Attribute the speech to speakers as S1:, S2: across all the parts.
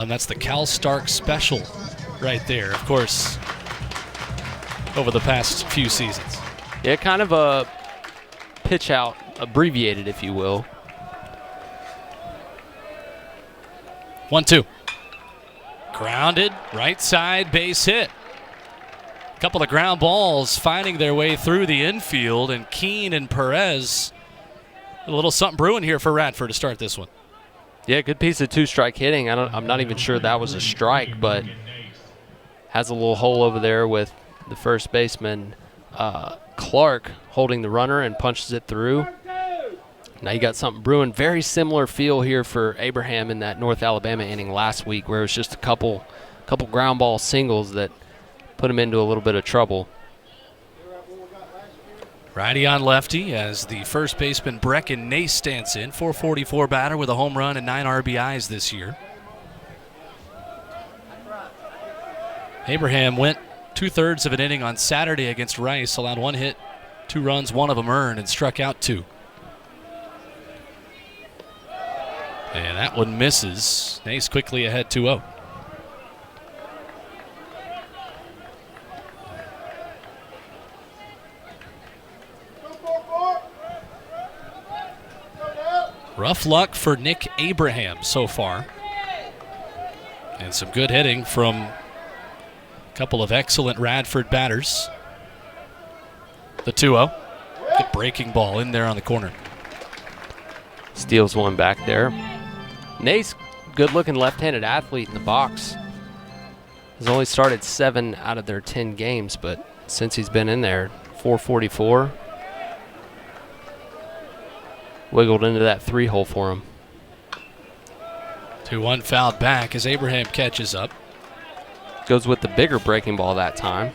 S1: And that's the Cal Stark special right there, of course, over the past few seasons.
S2: Yeah, kind of a pitch out, abbreviated, if you will.
S1: 1-2. Grounded, right side, base hit. A couple of ground balls finding their way through the infield, and Keene and Perez, a little something brewing here for Radford to start this one.
S2: Yeah, good piece of two-strike hitting. I'm not even sure that was a strike, but has a little hole over there with the first baseman, Clark, holding the runner and punches it through. Now you got something brewing. Very similar feel here for Abraham in that North Alabama inning last week, where it was just a couple ground ball singles that put him into a little bit of trouble.
S1: Righty on lefty as the first baseman Brecken Nace stands in. 444 batter with a home run and 9 RBIs this year. Abraham went 2/3 of an inning on Saturday against Rice, allowed 1 hit, 2 runs, 1 of them earned, and struck out 2. And that one misses. Nace quickly ahead 2-0. Rough luck for Nick Abraham so far. And some good hitting from a couple of excellent Radford batters. The 2-0. Good breaking ball in there on the corner.
S2: Steals one back there. Nace, good-looking left-handed athlete in the box. Has only started 7 out of their 10 games, but since he's been in there, 444. Wiggled into that 3-hole for him.
S1: 2-1 fouled back as Abraham catches up.
S2: Goes with the bigger breaking ball that time.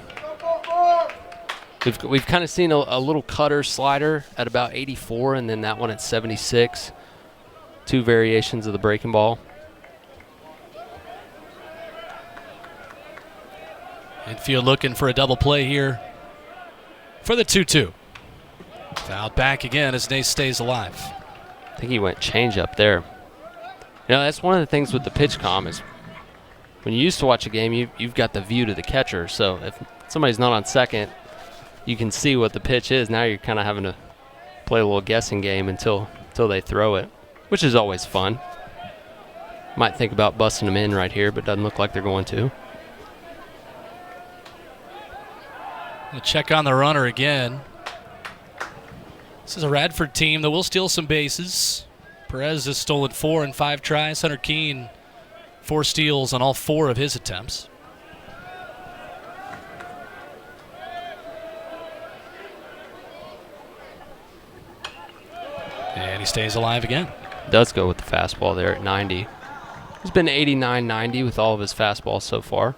S2: We've kind of seen a little cutter slider at about 84, and then that one at 76. 2 variations of the breaking ball.
S1: Infield looking for a double play here for the 2-2. Fouled back again as Nace stays alive.
S2: I think he went change up there. You know, that's one of the things with the pitch comm is when you used to watch a game, you've got the view to the catcher. So if somebody's not on second, you can see what the pitch is. Now you're kind of having to play a little guessing game until they throw it, which is always fun. Might think about busting them in right here, but doesn't look like they're going to.
S1: We'll check on the runner again. This is a Radford team that will steal some bases. Perez has stolen 4 in 5 tries. Hunter Keene, 4 steals on all 4 of his attempts. And he stays alive again.
S2: Does go with the fastball there at 90. He's been 89-90 with all of his fastballs so far.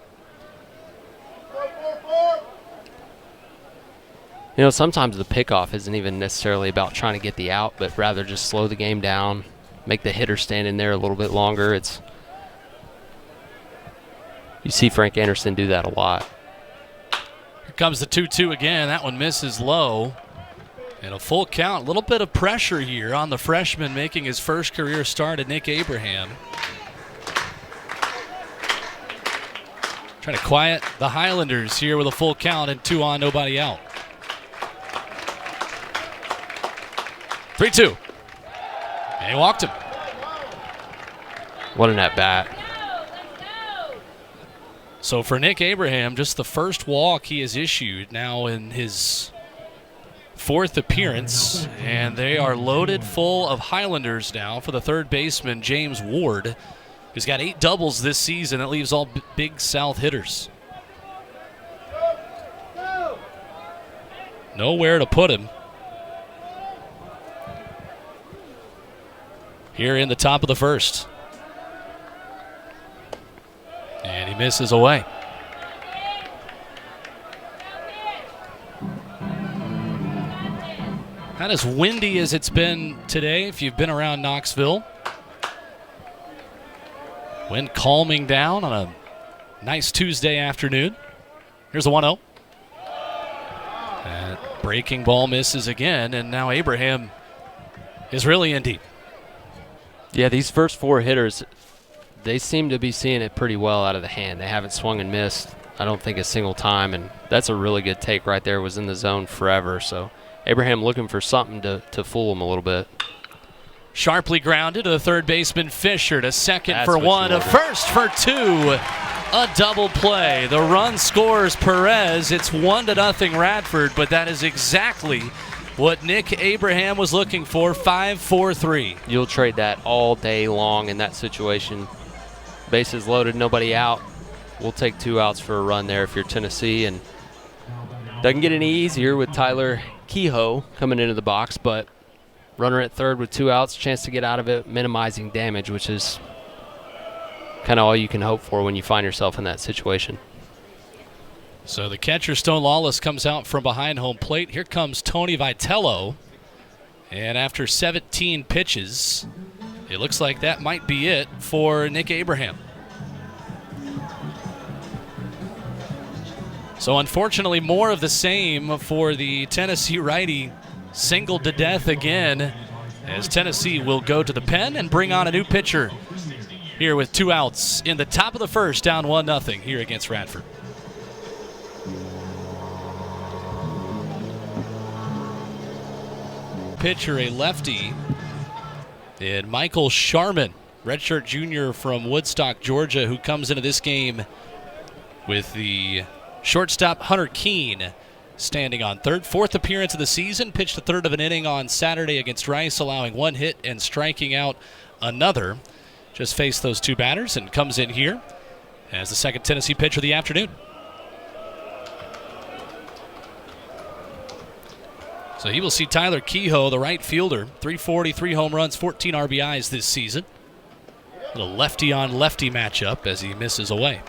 S2: You know, sometimes the pickoff isn't even necessarily about trying to get the out, but rather just slow the game down, make the hitter stand in there a little bit longer. You see Frank Anderson do that a lot.
S1: Here comes the 2-2 again. That one misses low. And a full count. A little bit of pressure here on the freshman making his first career start at Nick Abraham. Trying to quiet the Highlanders here with a full count and 2 on, nobody out. 3-2. And he walked him.
S2: What an at-bat.
S1: So for Nick Abraham, just the first walk he has issued now in his 4th appearance. And they are loaded full of Highlanders now for the third baseman, James Ward, who's got 8 doubles this season. That leaves all big South hitters. Nowhere to put him. Here in the top of the first. And he misses away. Not as windy as it's been today if you've been around Knoxville. Wind calming down on a nice Tuesday afternoon. Here's a 1-0. And breaking ball misses again, and now Abraham is really in deep.
S2: Yeah, these first 4 hitters, they seem to be seeing it pretty well out of the hand. They haven't swung and missed, I don't think, a single time, and that's a really good take right there. Was in the zone forever, so Abraham looking for something to fool him a little bit.
S1: Sharply grounded to the third baseman Fisher, to second
S2: That's
S1: for
S2: what
S1: one,
S2: you
S1: a
S2: ordered.
S1: first for two, a double play. The run scores Perez. It's 1-0 Radford, but that is exactly what Nick Abraham was looking for. 5-4-3.
S2: You'll trade that all day long in that situation. Bases loaded, nobody out. We'll take 2 outs for a run there if you're Tennessee, and doesn't get any easier with Tyler Kehoe coming into the box, but runner at third with 2 outs, chance to get out of it, minimizing damage, which is kind of all you can hope for when you find yourself in that situation.
S1: So the catcher, Stone Lawless, comes out from behind home plate. Here comes Tony Vitello. And after 17 pitches, it looks like that might be it for Nick Abraham. So unfortunately, more of the same for the Tennessee righty. Singled to death again, as Tennessee will go to the pen and bring on a new pitcher here with 2 outs in the top of the first, down 1-0 here against Radford. Pitcher, a lefty, and Michael Sharman, redshirt junior from Woodstock, Georgia, who comes into this game with the shortstop Hunter Keene standing on third. 4th appearance of the season, pitched a third of an inning on Saturday against Rice, allowing 1 hit and striking out another. Just faced those 2 batters and comes in here as the second Tennessee pitcher of the afternoon. So he will see Tyler Kehoe, the right fielder, 340, 3 home runs, 14 RBIs this season. A little lefty-on-lefty matchup as he misses away.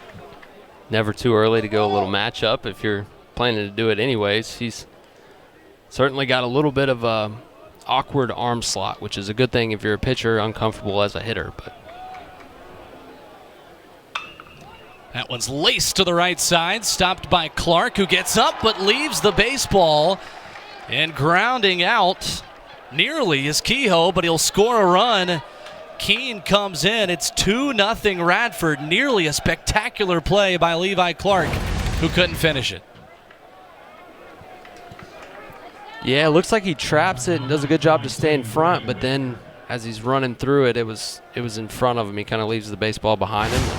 S2: Never too early to go a little matchup if you're planning to do it anyways. He's certainly got a little bit of a awkward arm slot, which is a good thing if you're a pitcher, uncomfortable as a hitter. But
S1: that one's laced to the right side, stopped by Clark, who gets up but leaves the baseball, and grounding out nearly is Kehoe, but he'll score a run. Keene comes in. It's 2-0 Radford. Nearly a spectacular play by Levi Clark, who couldn't finish it.
S2: yeah, it looks like he traps it and does a good job to stay in front, but then as he's running through it, it was in front of him. He kind of leaves the baseball behind him.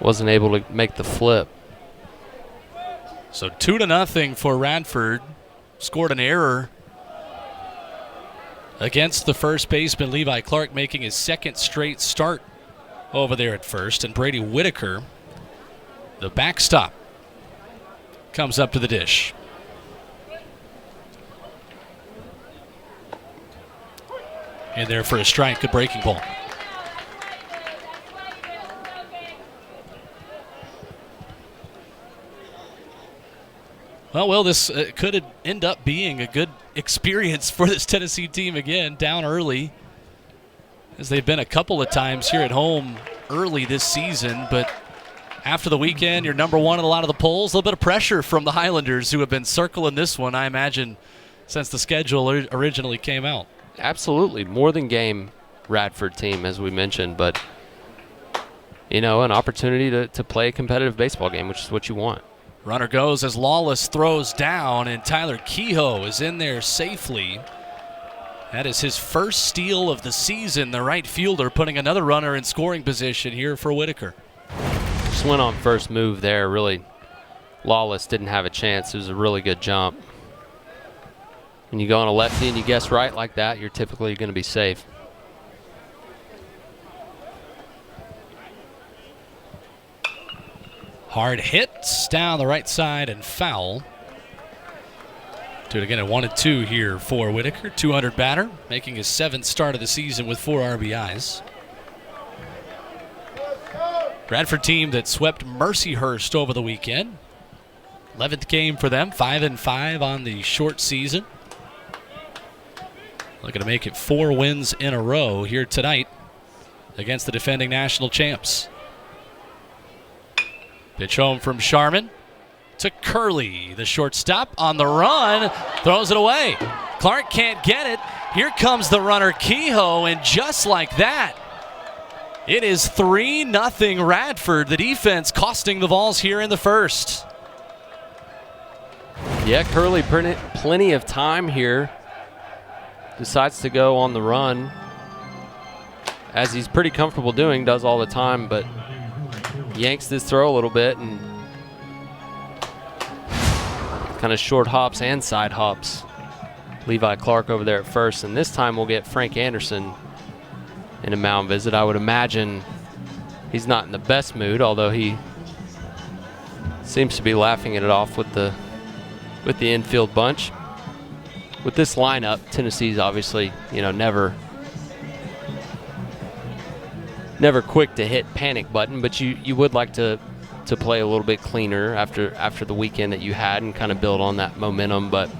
S2: Wasn't able to make the flip.
S1: So 2-0 for Radford. Scored an error against the first baseman, Levi Clark, making his 2nd straight start over there at first. And Brady Whitaker, the backstop, comes up to the dish. In there for a strike, good breaking ball. Well, this could end up being a good experience for this Tennessee team again, down early, as they've been a couple of times here at home early this season. But after the weekend, you're number 1 in a lot of the polls. A little bit of pressure from the Highlanders, who have been circling this one, I imagine, since the schedule originally came out.
S2: Absolutely. More than game Radford team, as we mentioned, but, an opportunity to play a competitive baseball game, which is what you want.
S1: Runner goes as Lawless throws down, and Tyler Kehoe is in there safely. That is his first steal of the season, the right fielder, putting another runner in scoring position here for Whitaker.
S2: Just went on first move there. Really, Lawless didn't have a chance. It was a really good jump. When you go on a lefty and you guess right like that, you're typically going to be safe.
S1: Hard hits down the right side and foul. Do it again at 1-2 here for Whitaker. 200 batter, making his 7th start of the season with 4 RBIs. Radford team that swept Mercyhurst over the weekend. 11th game for them, 5-5 on the short season. Looking to make it 4 wins in a row here tonight against the defending national champs. Pitch home from Sharman to Curley. The shortstop on the run, throws it away. Clark can't get it. Here comes the runner Kehoe, and just like that, it is 3-0 Radford. The defense costing the Vols here in the first.
S2: Yeah, Curley plenty of time here. Decides to go on the run, as he's pretty comfortable doing, does all the time, but yanks this throw a little bit and kind of short hops and side hops Levi Clark over there at first. And this time we'll get Frank Anderson in a mound visit. I would imagine he's not in the best mood, although he seems to be laughing it off with the infield bunch. With this lineup, Tennessee's obviously, never quick to hit panic button, but you would like to play a little bit cleaner after the weekend that you had and kind of build on that momentum. But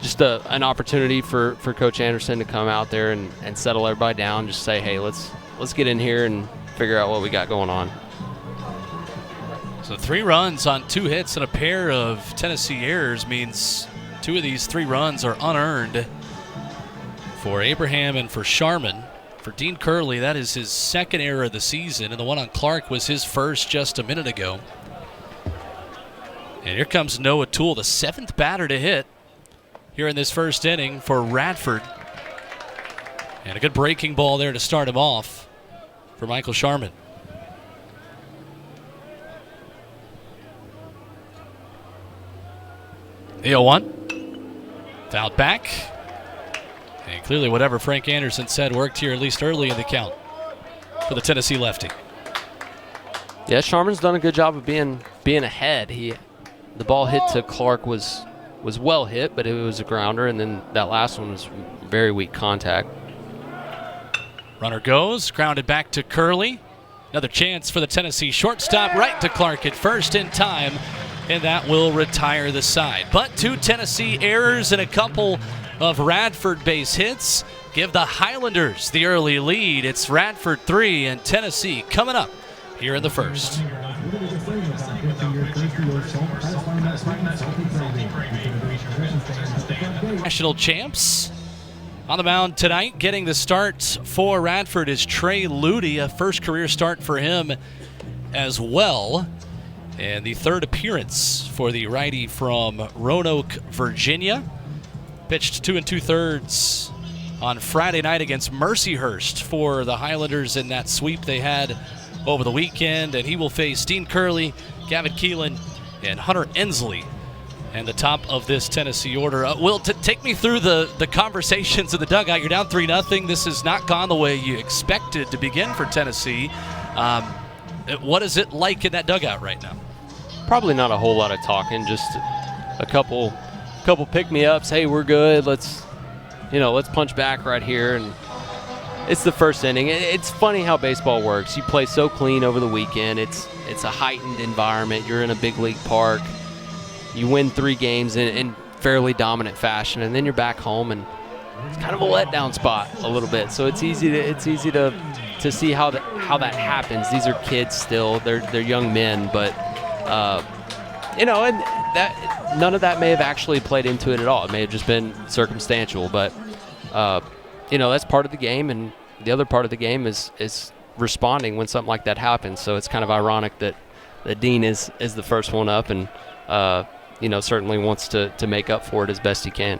S2: just an opportunity for Coach Anderson to come out there and settle everybody down. Just say, hey, let's get in here and figure out what we got going on.
S1: So 3 runs on 2 hits and a pair of Tennessee errors means 2 of these 3 runs are unearned for Abraham and for Sharman. For Dean Curley, that is his 2nd error of the season, and the one on Clark was his first just a minute ago. And here comes Noah Toole, the 7th batter to hit here in this first inning for Radford. And a good breaking ball there to start him off for Michael Sharman. The 0-1. Fouled back. And clearly whatever Frank Anderson said worked here, at least early in the count, for the Tennessee lefty.
S2: Yeah, Sharman's done a good job of being ahead. The ball hit to Clark was well hit, but it was a grounder, and then that last one was very weak contact.
S1: Runner goes, grounded back to Curley. Another chance for the Tennessee shortstop, right to Clark at first in time, and that will retire the side. But 2 Tennessee errors and a couple of Radford base hits give the Highlanders the early lead. It's Radford 3 and Tennessee coming up here in the first. National champs on the mound tonight. Getting the start for Radford is Trey Ludy, a first career start for him as well. And the 3rd appearance for the righty from Roanoke, Virginia. Pitched 2 2/3 on Friday night against Mercyhurst for the Highlanders in that sweep they had over the weekend. And he will face Dean Curley, Gavin Keelan, and Hunter Ensley and the top of this Tennessee order. Will, take me through the conversations in the dugout. You're down 3-0. This has not gone the way you expected to begin for Tennessee. What is it like in that dugout right now?
S2: Probably not a whole lot of talking, just a couple pick-me-ups. Hey, we're good. Let's punch back right here. And it's the first inning. It's funny how baseball works. You play so clean over the weekend. It's a heightened environment. You're in a big league park. You win 3 games in fairly dominant fashion, and then you're back home, and it's kind of a letdown spot a little bit. So it's easy to see how that happens. These are kids still. They're young men, but and that none of that may have actually played into it at all. It may have just been circumstantial, but that's part of the game, and the other part of the game is responding when something like that happens. So it's kind of ironic that Dean is the first one up, and certainly wants to make up for it as best he can.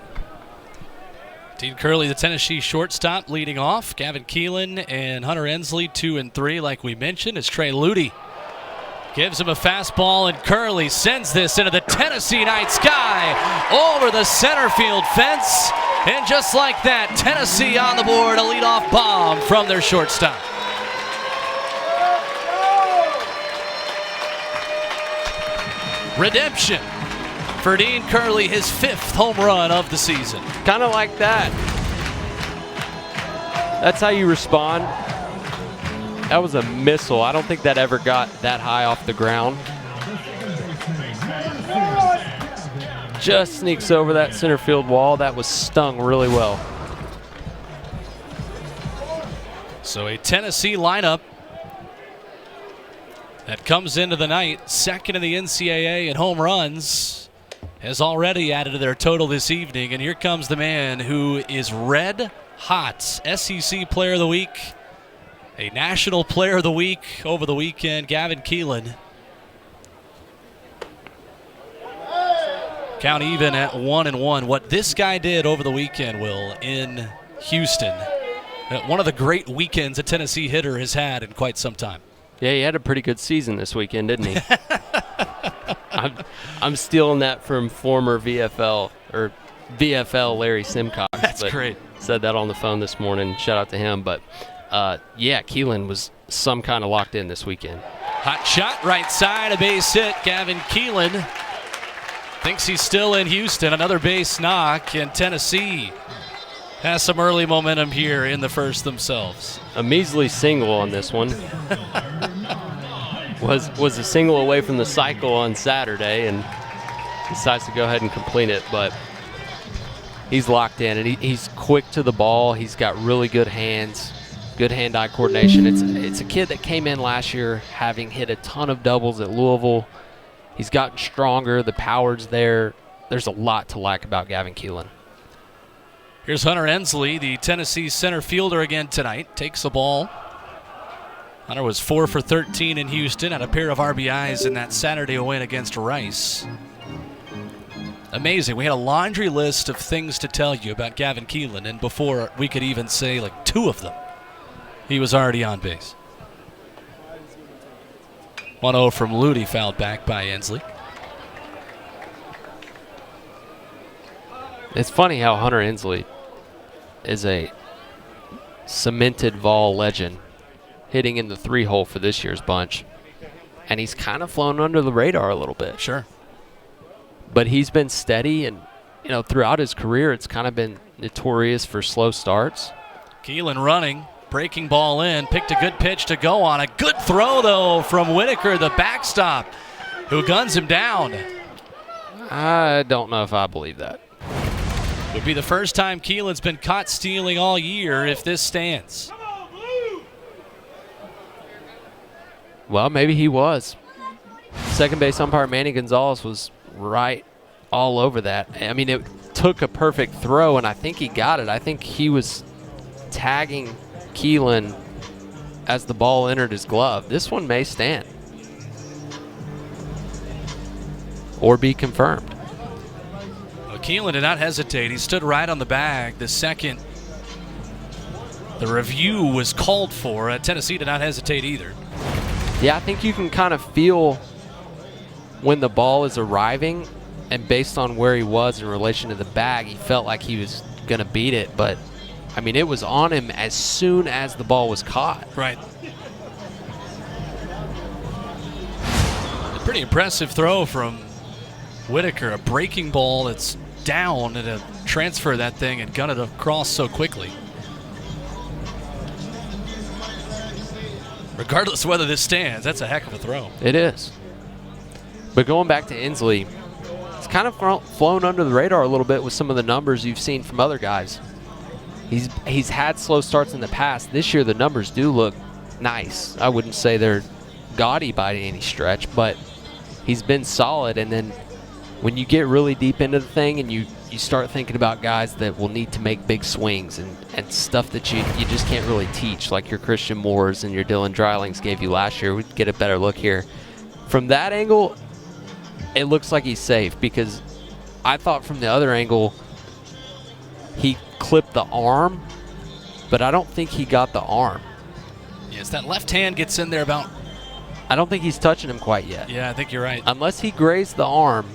S1: Dean Curley, the Tennessee shortstop, leading off. Gavin Keelan and Hunter Ensley 2 and 3, like we mentioned, as Trey Ludy gives him a fastball, and Curley sends this into the Tennessee night sky over the center field fence. And just like that, Tennessee on the board, a leadoff bomb from their shortstop. Redemption for Dean Curley, his 5th home run of the season.
S2: Kind of like that. That's how you respond. That was a missile. I don't think that ever got that high off the ground. Just sneaks over that center field wall. That was stung really well.
S1: So a Tennessee lineup that comes into the night, 2nd in the NCAA in home runs, has already added to their total this evening. And here comes the man who is red hot SEC Player of the Week, a National Player of the Week over the weekend, Gavin Keelan. Count even at 1-1. What this guy did over the weekend, Will, in Houston, one of the great weekends a Tennessee hitter has had in quite some time.
S2: Yeah, he had a pretty good season this weekend, didn't he? I'm stealing that from former VFL Larry Simcox.
S1: That's great.
S2: Said that on the phone this morning. Shout out to him. But, yeah, Keelan was some kind of locked in this weekend.
S1: Hot shot, right side, a base hit. Gavin Keelan thinks he's still in Houston. Another base knock, and Tennessee has some early momentum here in the first themselves.
S2: A measly single on this one. was a single away from the cycle on Saturday and decides to go ahead and complete it, but he's locked in, and he's quick to the ball. He's got really good hands, good hand-eye coordination. It's a kid that came in last year having hit a ton of doubles at Louisville. He's gotten stronger. The power's there. There's a lot to like about Gavin Keelan.
S1: Here's Hunter Ensley, the Tennessee center fielder again tonight. Takes the ball. Hunter was 4 for 13 in Houston, had a pair of RBIs in that Saturday win against Rice. Amazing. We had a laundry list of things to tell you about Gavin Keelan, and before we could even say like 2 of them, he was already on base. 1-0 from Ludy, fouled back by Ensley.
S2: It's funny how Hunter Ensley is a cemented Vol legend, hitting in the 3-hole for this year's bunch. And he's kind of flown under the radar a little bit.
S1: Sure.
S2: But he's been steady, and throughout his career, it's kind of been notorious for slow starts.
S1: Keelan running, breaking ball in, picked a good pitch to go on. A good throw, though, from Whitaker, the backstop, who guns him down.
S2: I don't know if I believe that.
S1: Would be the first time Keelan's been caught stealing all year if this stands.
S2: Well, maybe he was. Second base umpire Manny Gonzalez was right all over that. I mean, it took a perfect throw, and I think he got it. I think he was tagging Keelan as the ball entered his glove. This one may stand or be confirmed.
S1: Well, Keelan did not hesitate. He stood right on the bag the second the review was called for. Tennessee did not hesitate either.
S2: Yeah, I think you can kind of feel when the ball is arriving, and based on where he was in relation to the bag, he felt like he was going to beat it. But, I mean, it was on him as soon as the ball was caught.
S1: Right. A pretty impressive throw from Whitaker. A breaking ball that's down, and to transfer that thing and gun it across so quickly. Regardless of whether this stands, that's a heck of a throw.
S2: It is. But going back to Ensley, it's kind of flown under the radar a little bit with some of the numbers you've seen from other guys. He's had slow starts in the past. This year the numbers do look nice. I wouldn't say they're gaudy by any stretch, but he's been solid. And then when you get really deep into the thing and you start thinking about guys that will need to make big swings and stuff that you just can't really teach, like your Christian Moores and your Dylan Drylings gave you last year, we'd get a better look here. From that angle, it looks like he's safe, because I thought from the other angle he clipped the arm, but I don't think he got the arm.
S1: Yes, that left hand gets in there about...
S2: I don't think he's touching him quite yet.
S1: Yeah, I think you're right.
S2: Unless he grazed the arm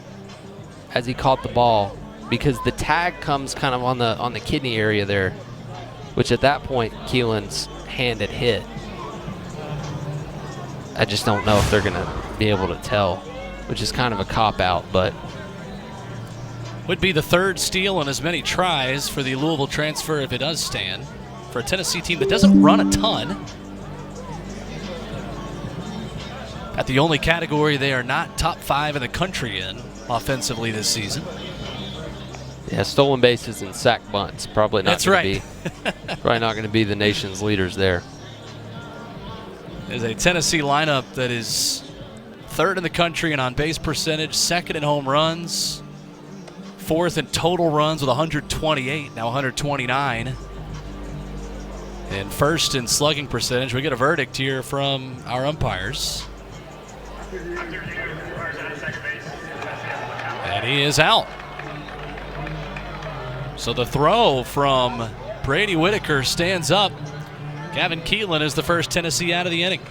S2: as he caught the ball, because the tag comes kind of on the kidney area there, which at that point Keelan's hand had hit. I just don't know if they're going to be able to tell, which is kind of a cop-out, but...
S1: Would be the third steal in as many tries for the Louisville transfer if it does stand. For a Tennessee team that doesn't run a ton. At the only category they are not top 5 in the country in offensively this season.
S2: Yeah, stolen bases and sack bunts. Probably not.
S1: That's right.
S2: Probably not going to be the nation's leaders there.
S1: There's a Tennessee lineup that is third in the country in on-base percentage, second in home runs, fourth in total runs with 128, now 129. And first in slugging percentage. We get a verdict here from our umpires. And he is out. So the throw from Brady Whitaker stands up. Gavin Keelan is the first Tennessee out of the inning.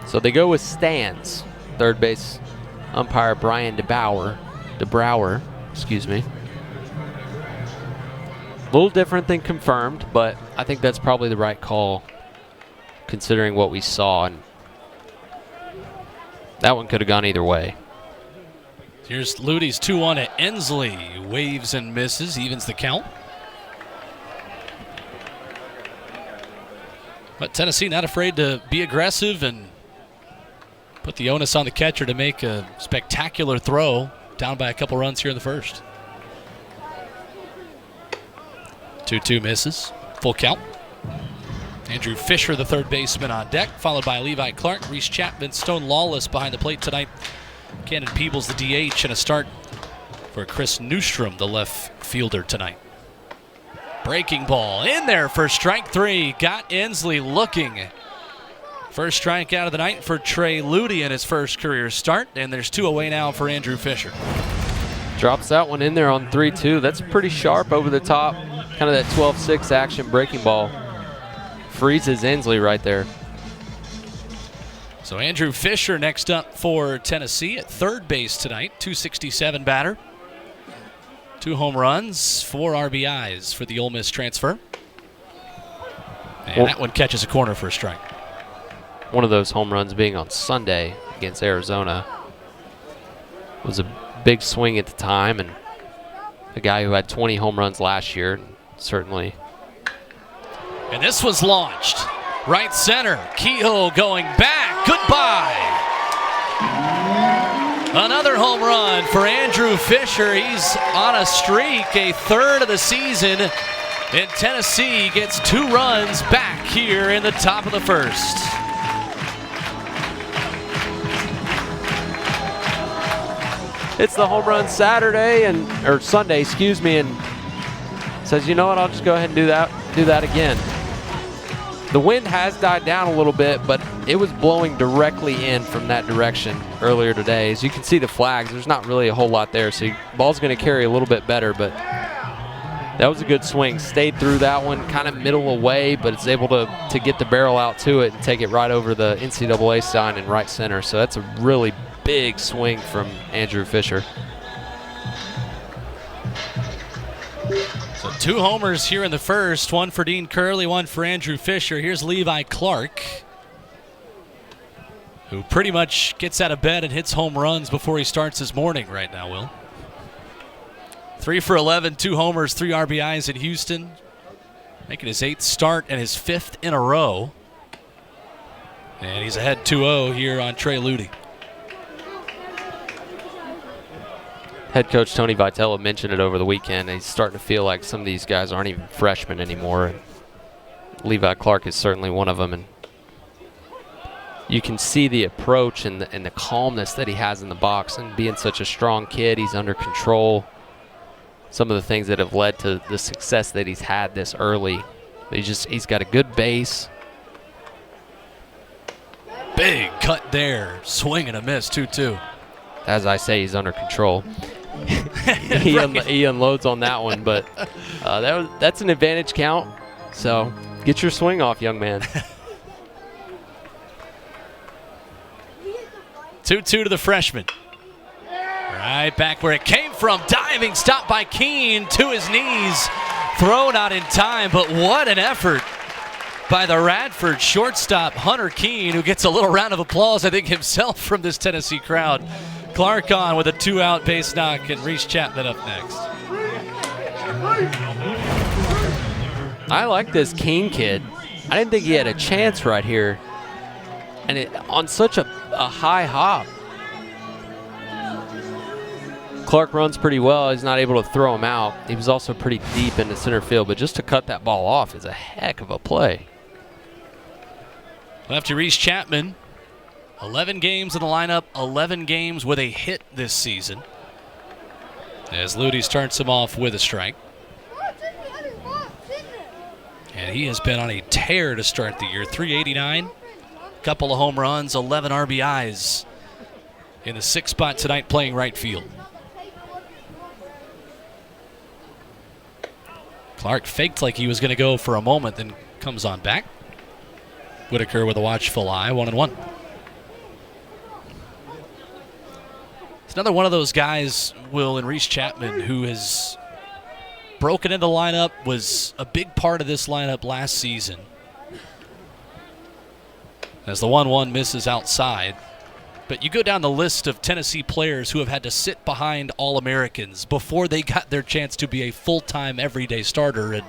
S2: So they go with stands. Third base umpire Brian DeBrouwer, excuse me. A little different than confirmed, but I think that's probably the right call considering what we saw. And that one could have gone either way.
S1: Here's Ludy's 2-1 at Ensley. Waves and misses, evens the count. But Tennessee not afraid to be aggressive and put the onus on the catcher to make a spectacular throw down by a couple runs here in the first. 2-2 misses. Full count. Andrew Fisher, the third baseman, on deck, followed by Levi Clark. Reese Chapman, Stone Lawless behind the plate tonight. Cannon Peebles, the DH, and a start for Chris Newstrom, the left fielder tonight. Breaking ball in there for strike three. Got Ensley looking. First strikeout of the night for Trey Ludy in his first career start, and there's two away now for Andrew Fisher.
S2: Drops that one in there on 3-2. That's pretty sharp over the top. Kind of that 12-6 action breaking ball. Freezes Ensley right there.
S1: So Andrew Fisher next up for Tennessee at third base tonight. .267 batter. 2 home runs, 4 RBIs for the Ole Miss transfer. And that one catches a corner for a strike.
S2: One of those home runs being on Sunday against Arizona was a big swing at the time, and a guy who had 20 home runs last year, certainly.
S1: And this was launched. Right center. Kehoe going back. Goodbye. Another home run for Andrew Fisher. He's on a streak, a third of the season. And Tennessee gets 2 runs back here in the top of the first.
S2: It's the home run Saturday or Sunday, excuse me, and says, you know what, I'll just go ahead and do that again. The wind has died down a little bit, but it was blowing directly in from that direction earlier today. As you can see the flags, there's not really a whole lot there, so ball's going to carry a little bit better, but that was a good swing. Stayed through that one, kind of middle away, but it's able to get the barrel out to it and take it right over the NCAA sign in right center. So that's a really big swing from Andrew Fisher.
S1: So 2 homers here in the first, 1 for Dean Curley, 1 for Andrew Fisher. Here's Levi Clark, who pretty much gets out of bed and hits home runs before he starts his morning right now, Will. 3 for 11, 2 homers, 3 RBIs in Houston. Making his 8th start and his 5th in a row. And he's ahead 2-0 here on Trey Ludy.
S2: Head coach Tony Vitello mentioned it over the weekend. He's starting to feel like some of these guys aren't even freshmen anymore. And Levi Clark is certainly one of them. And you can see the approach and the calmness that he has in the box. And being such a strong kid, he's under control. Some of the things that have led to the success that he's had this early. But he's got a good base.
S1: Big cut there. Swing and a miss, 2-2.
S2: As I say, he's under control. He unloads on that one, but that's an advantage count. So get your swing off, young man.
S1: 2-2 to the freshman. Right back where it came from. Diving stop by Keene to his knees. Throw not in time, but what an effort by the Radford shortstop, Hunter Keene, who gets a little round of applause, I think, himself from this Tennessee crowd. Clark on with a 2-out base knock, and Reese Chapman up next.
S2: I like this Keene kid. I didn't think he had a chance right here. And on such a high hop. Clark runs pretty well. He's not able to throw him out. He was also pretty deep into center field, but just to cut that ball off is a heck of a play.
S1: Lefty Reese Chapman, 11 games in the lineup, 11 games with a hit this season. As Ludy starts him off with a strike. And he has been on a tear to start the year. 389, couple of home runs, 11 RBIs in the 6th spot tonight playing right field. Clark faked like he was going to go for a moment, then comes on back. Whitaker with a watchful eye, 1-1. It's another one of those guys, Will, and Reese Chapman, who has broken into the lineup, was a big part of this lineup last season. As the 1-1 misses outside. But you go down the list of Tennessee players who have had to sit behind All-Americans before they got their chance to be a full-time everyday starter. And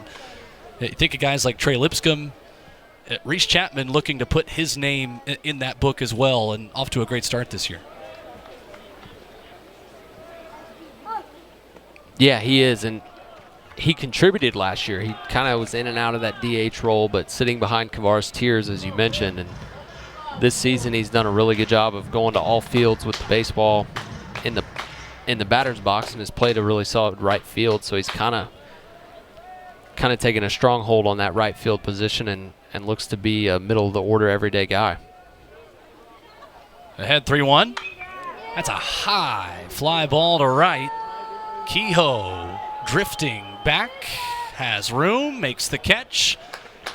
S1: you think of guys like Trey Lipscomb, Reese Chapman looking to put his name in that book as well, and off to a great start this year.
S2: Yeah, he is, and he contributed last year. He kind of was in and out of that DH role, but sitting behind Kavares Tears, as you mentioned. And this season, he's done a really good job of going to all fields with the baseball in the batter's box, and has played a really solid right field. So he's kind of taken a strong hold on that right field position, and looks to be a middle of the order everyday guy.
S1: Ahead 3-1. That's a high fly ball to right. Kehoe drifting back, has room, makes the catch,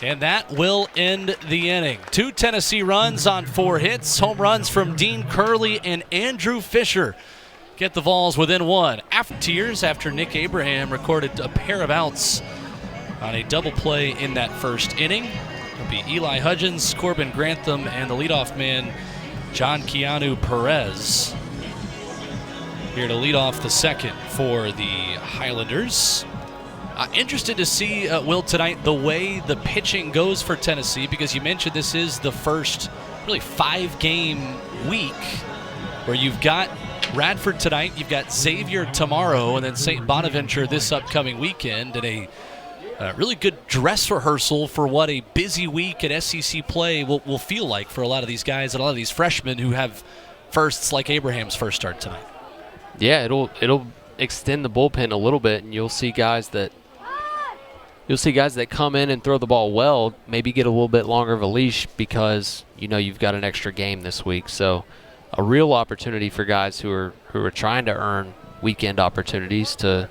S1: and that will end the inning. 2 Tennessee runs on 4 hits. Home runs from Dean Curley and Andrew Fisher get the Vols within 1. After Nick Abraham recorded a pair of outs on a double play in that first inning. It'll be Eli Hudgens, Corbin Grantham, and the leadoff man, John Keanu Perez, here to lead off the second for the Highlanders. Interested to see, Will, tonight, the way the pitching goes for Tennessee, because you mentioned this is the first really 5-game week where you've got Radford tonight, you've got Xavier tomorrow, and then St. Bonaventure this upcoming weekend, and a really good dress rehearsal for what a busy week at SEC play will feel like for a lot of these guys and a lot of these freshmen who have firsts like Abraham's first start tonight.
S2: Yeah, it'll extend the bullpen a little bit, and you'll see guys that come in and throw the ball well, maybe get a little bit longer of a leash because you've got an extra game this week. So a real opportunity for guys who are trying to earn weekend opportunities to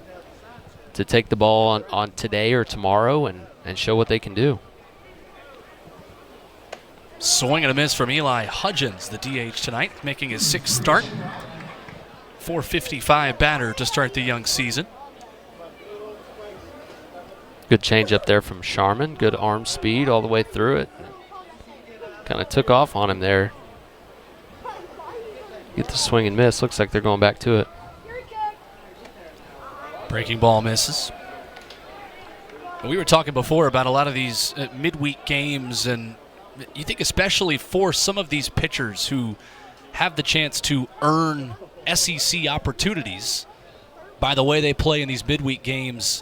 S2: take the ball on today or tomorrow and show what they can do.
S1: Swing and a miss from Eli Hudgens, the DH tonight, making his 6th start. .455 batter to start the young season.
S2: Good change up there from Sharman. Good arm speed all the way through it. Kind of took off on him there. Get the swing and miss. Looks like they're going back to it.
S1: Breaking ball misses. We were talking before about a lot of these midweek games, and you think especially for some of these pitchers who have the chance to earn SEC opportunities by the way they play in these midweek games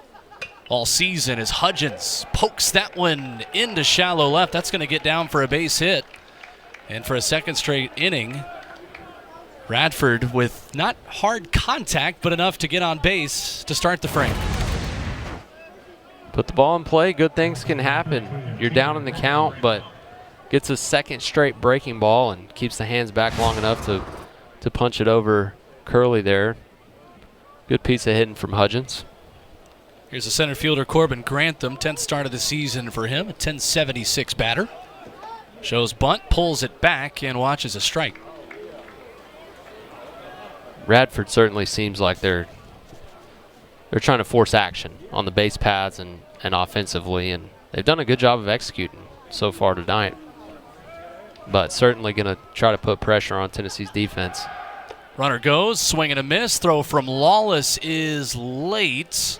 S1: all season, as Hudgens pokes that one into shallow left. That's going to get down for a base hit. And for a second straight inning, Radford with not hard contact, but enough to get on base to start the frame.
S2: Put the ball in play, good things can happen. You're down in the count, but gets a second straight breaking ball and keeps the hands back long enough to punch it over Curley there. Good piece of hitting from Hudgens.
S1: Here's the center fielder, Corbin Grantham, 10th start of the season for him, a 1076 batter. Shows bunt, pulls it back, and watches a strike.
S2: Radford certainly seems like they're trying to force action on the base paths and offensively, and they've done a good job of executing so far tonight. But certainly going to try to put pressure on Tennessee's defense.
S1: Runner goes, swing and a miss. Throw from Lawless is late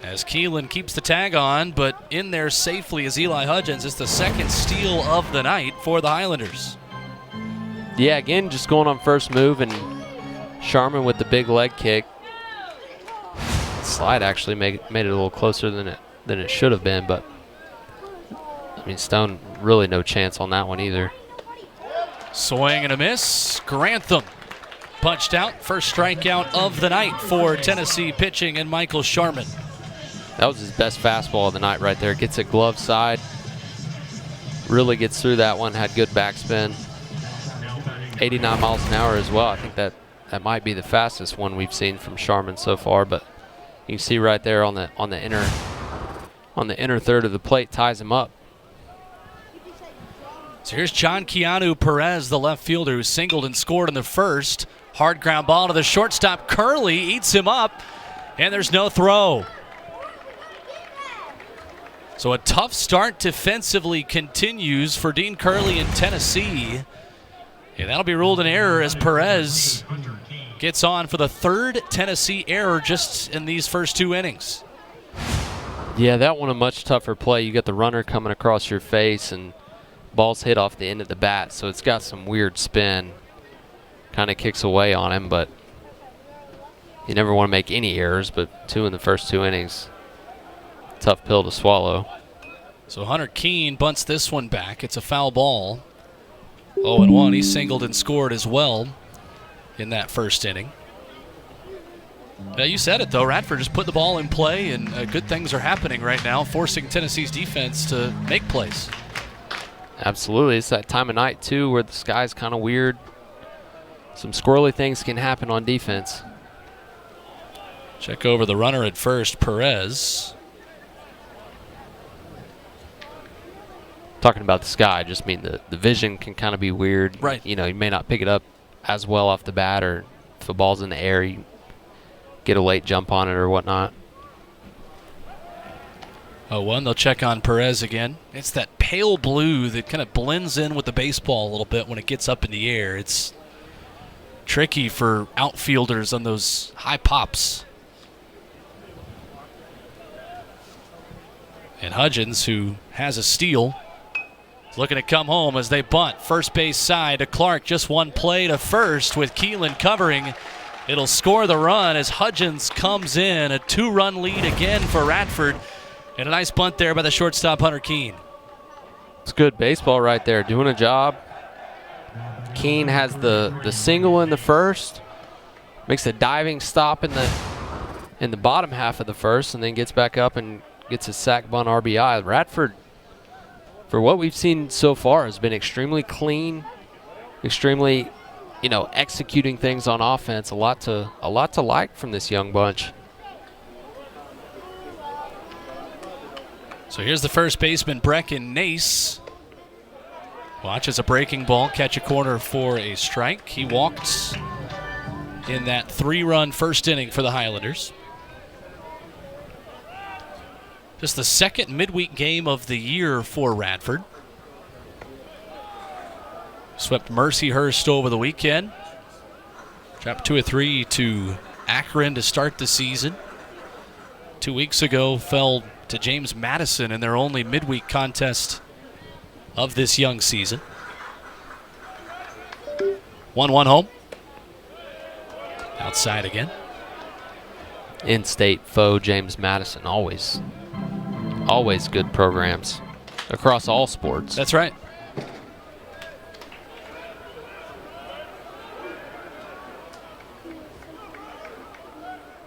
S1: as Keelan keeps the tag on, but in there safely is Eli Hudgens. It's the second steal of the night for the Highlanders.
S2: Yeah, again, just going on first move, and Sharman with the big leg kick. Slide actually made it a little closer than it should have been, but I mean, Stone really no chance on that one either.
S1: Swing and a miss. Grantham punched out. First strikeout of the night for Tennessee pitching and Michael Sharman.
S2: That was his best fastball of the night right there. Gets it glove side. Really gets through that one. Had good backspin. 89 miles an hour as well. I think that might be the fastest one we've seen from Chapman so far. But you can see right there on the inner third of the plate, ties him up.
S1: So here's John Keanu Perez, the left fielder, who singled and scored in the first. Hard ground ball to the shortstop. Curley eats him up, and there's no throw. So a tough start defensively continues for Dean Curley in Tennessee. And that'll be ruled an error as Perez gets on for the third Tennessee error just in these first 2 innings.
S2: Yeah, that one a much tougher play. You got the runner coming across your face and ball's hit off the end of the bat, so it's got some weird spin. Kind of kicks away on him, but you never want to make any errors, but 2 in the first 2 innings. Tough pill to swallow.
S1: So Hunter Keene bunts this one back. It's a foul ball. 0-1. He singled and scored as well in that first inning. You said it, though. Radford just put the ball in play, and good things are happening right now, forcing Tennessee's defense to make plays.
S2: Absolutely. It's that time of night, too, where the sky's kind of weird. Some squirrely things can happen on defense.
S1: Check over the runner at first, Perez.
S2: Talking about the sky, I just mean the vision can kind of be weird.
S1: Right.
S2: You know, you may not pick it up as well off the bat, or if the ball's in the air, you get a late jump on it or whatnot.
S1: 0-1. They'll check on Perez again. It's that pale blue that kind of blends in with the baseball a little bit when it gets up in the air. It's tricky for outfielders on those high pops. And Hudgens, who has a steal, is looking to come home as they bunt. First base side to Clark. Just one play to first with Keelan covering. It'll score the run as Hudgens comes in. A 2-run lead again for Radford. And a nice bunt there by the shortstop, Hunter Keene.
S2: It's good baseball right there, doing a job. Keene has the single in the first, makes a diving stop in the bottom half of the first, and then gets back up and gets a sac bunt RBI. Radford, for what we've seen so far, has been extremely clean, extremely, executing things on offense. A lot to like from this young bunch.
S1: So here's the first baseman, Brecken Nace. Watch as a breaking ball catch a corner for a strike. He walked in that 3-run first inning for the Highlanders. Just the second midweek game of the year for Radford. Swept Mercyhurst over the weekend. Dropped 2 of 3 to Akron to start the season. 2 weeks ago, fell to James Madison in their only midweek contest of this young season. 1-1 home. Outside again.
S2: In-state foe James Madison, always good programs across all sports.
S1: That's right.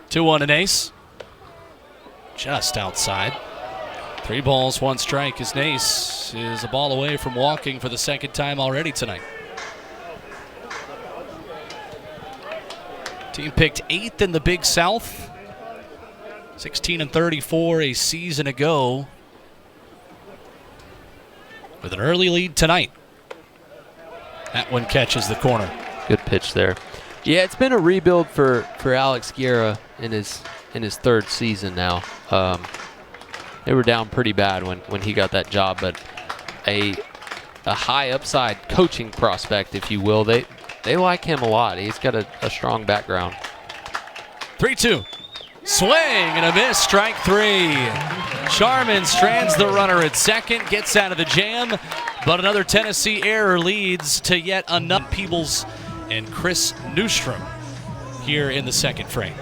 S1: Two-one an ace. Just outside. 3 balls, 1 strike as Nace is a ball away from walking for the second time already tonight. Team picked 8th in the Big South. 16-34 a season ago. With an early lead tonight. That one catches the corner.
S2: Good pitch there. Yeah, it's been a rebuild for Alex Guerra in his 3rd season now. They were down pretty bad when he got that job, but a high upside coaching prospect, if you will. They like him a lot. He's got a strong background.
S1: 3-2. Swing and a miss, strike 3. Chapman strands the runner at second, gets out of the jam, but another Tennessee error leads to yet another. Peebles and Chris Newstrom here in the second frame.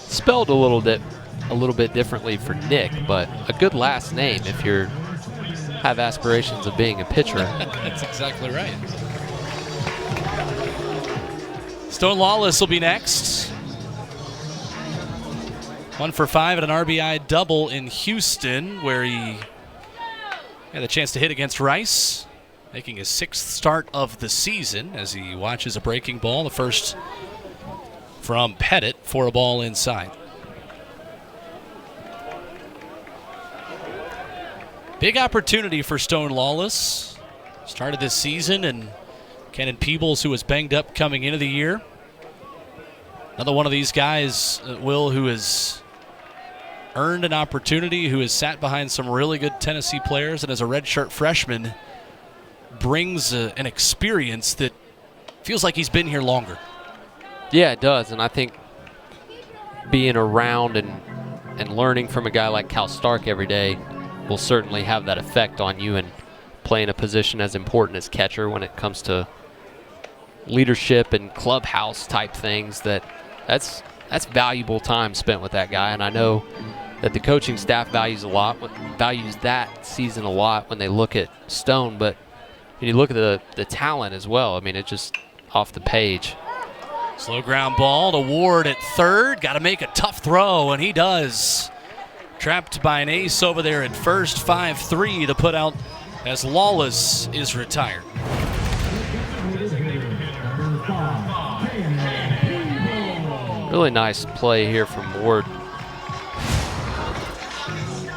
S2: Spelled a little bit differently for Nick, but a good last name if you have aspirations of being a pitcher.
S1: That's exactly right. Stone Lawless will be next. 1 for 5 at an RBI double in Houston, where he had a chance to hit against Rice, making his 6th start of the season as he watches a breaking ball. The first from Pettit for a ball inside. Big opportunity for Stone Lawless. Started this season, and Kenan Peebles, who was banged up coming into the year. Another one of these guys, Will, who has earned an opportunity, who has sat behind some really good Tennessee players, and as a redshirt freshman, brings an experience that feels like he's been here longer.
S2: Yeah, it does, and I think being around and learning from a guy like Cal Stark every day will certainly have that effect on you and playing a position as important as catcher when it comes to leadership and clubhouse type things. That's valuable time spent with that guy, and I know that the coaching staff values that season a lot when they look at Stone, but when you look at the talent as well, I mean, it's just off the page.
S1: Slow ground ball to Ward at third. Got to make a tough throw, and he does. Trapped by an ace over there at first. 5-3 to put out as Lawless is retired.
S2: Really nice play here from Ward.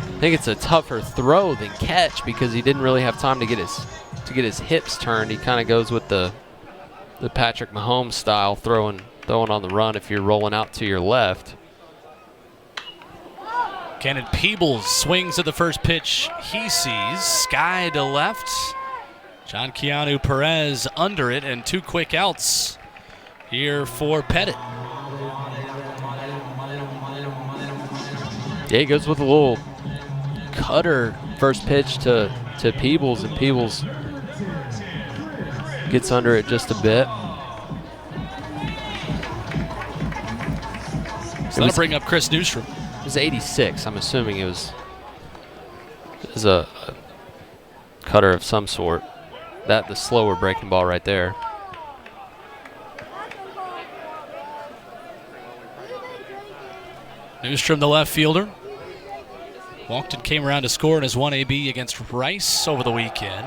S2: I think it's a tougher throw than catch because he didn't really have time to get his hips turned. He kind of goes with the Patrick Mahomes style, throwing on the run if you're rolling out to your left.
S1: Kenan Peebles swings at the first pitch he sees. Sky to left. John Keanu Perez under it, and 2 quick outs here for Pettit.
S2: Yeah, he goes with a little cutter first pitch to Peebles, and Peebles gets under it just a bit.
S1: So that'll bring up Chris Newstrom.
S2: It was 86. I'm assuming it was a cutter of some sort. The slower breaking ball right there.
S1: Newstrom, the left fielder. Walked and came around to score in his 1AB against Rice over the weekend.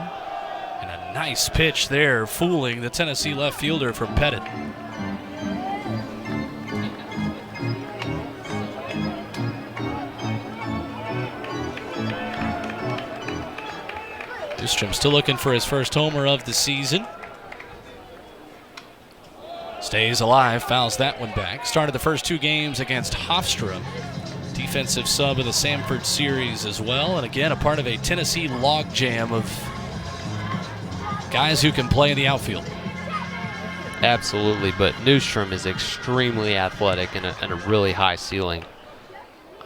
S1: And a nice pitch there, fooling the Tennessee left fielder from Pettit. Newstrom still looking for his first homer of the season. Stays alive, fouls that one back. Started the first 2 games against Hofstra. Defensive sub of the Samford series as well. And again, a part of a Tennessee logjam of guys who can play in the outfield.
S2: Absolutely, but Newstrom is extremely athletic and a really high ceiling.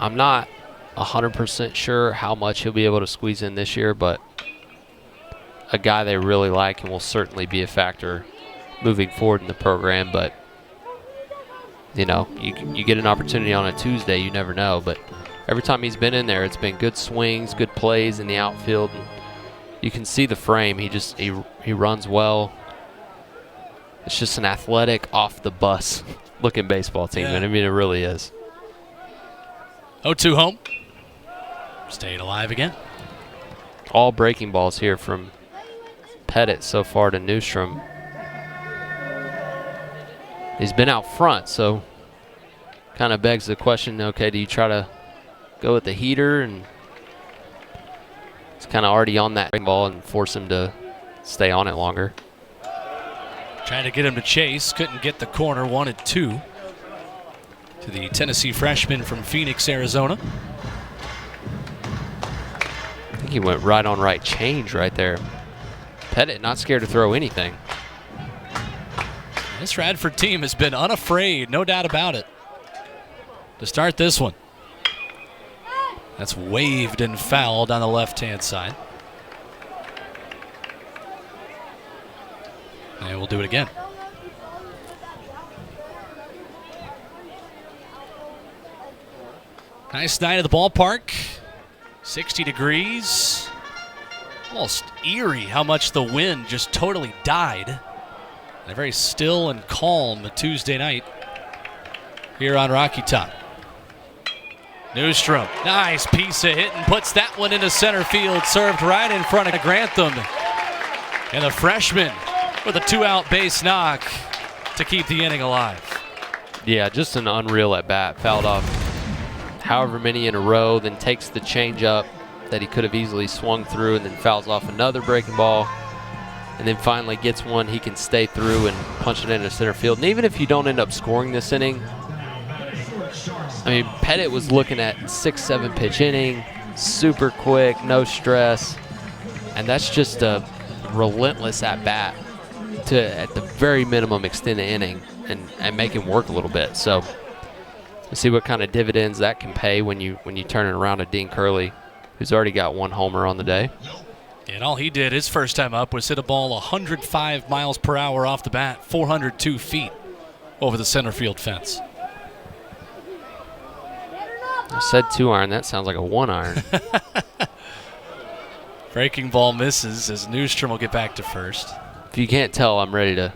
S2: I'm not 100% sure how much he'll be able to squeeze in this year, but a guy they really like and will certainly be a factor moving forward in the program. But you know, you get an opportunity on a Tuesday, you never know. But every time he's been in there, it's been good swings, good plays in the outfield. And you can see the frame. He runs well. It's just an athletic, off the bus looking baseball team.
S1: Yeah.
S2: And I mean, it really is.
S1: 0-2 home. Stayed alive again.
S2: All breaking balls here from Pettit so far to Newstrom. He's been out front, so kind of begs the question, okay, do you try to go with the heater and it's kind of already on that ball and force him to stay on it longer?
S1: Trying to get him to chase, couldn't get the corner, 1-2 to the Tennessee freshman from Phoenix, Arizona.
S2: I think he went right on right change right there. Pettit not scared to throw anything.
S1: This Radford team has been unafraid, no doubt about it, to start this one. That's waved and fouled on the left-hand side. And we'll do it again. Nice night at the ballpark. 60 degrees. Almost eerie how much the wind just totally died A very still and calm Tuesday night here on Rocky Top. Newstrom, nice piece of hit and puts that one into center field, served right in front of Grantham. And the freshman with a 2-out base knock to keep the inning alive.
S2: Yeah, just an unreal at bat. Fouled off however many in a row, then takes the changeup that he could have easily swung through, and then fouls off another breaking ball, and then finally gets one he can stay through and punch it into center field. And even if you don't end up scoring this inning, I mean, Pettit was looking at 6-7 pitch inning, super quick, no stress, and that's just a relentless at bat to, at the very minimum, extend the inning and make him work a little bit. So we'll see what kind of dividends that can pay when you turn it around to Dean Curley, who's already got one homer on the day.
S1: And all he did his first time up was hit a ball 105 miles per hour off the bat, 402 feet over the center field fence.
S2: I said 2-iron. That sounds like a 1-iron.
S1: Breaking ball misses as Newstrom will get back to first.
S2: If you can't tell, I'm ready to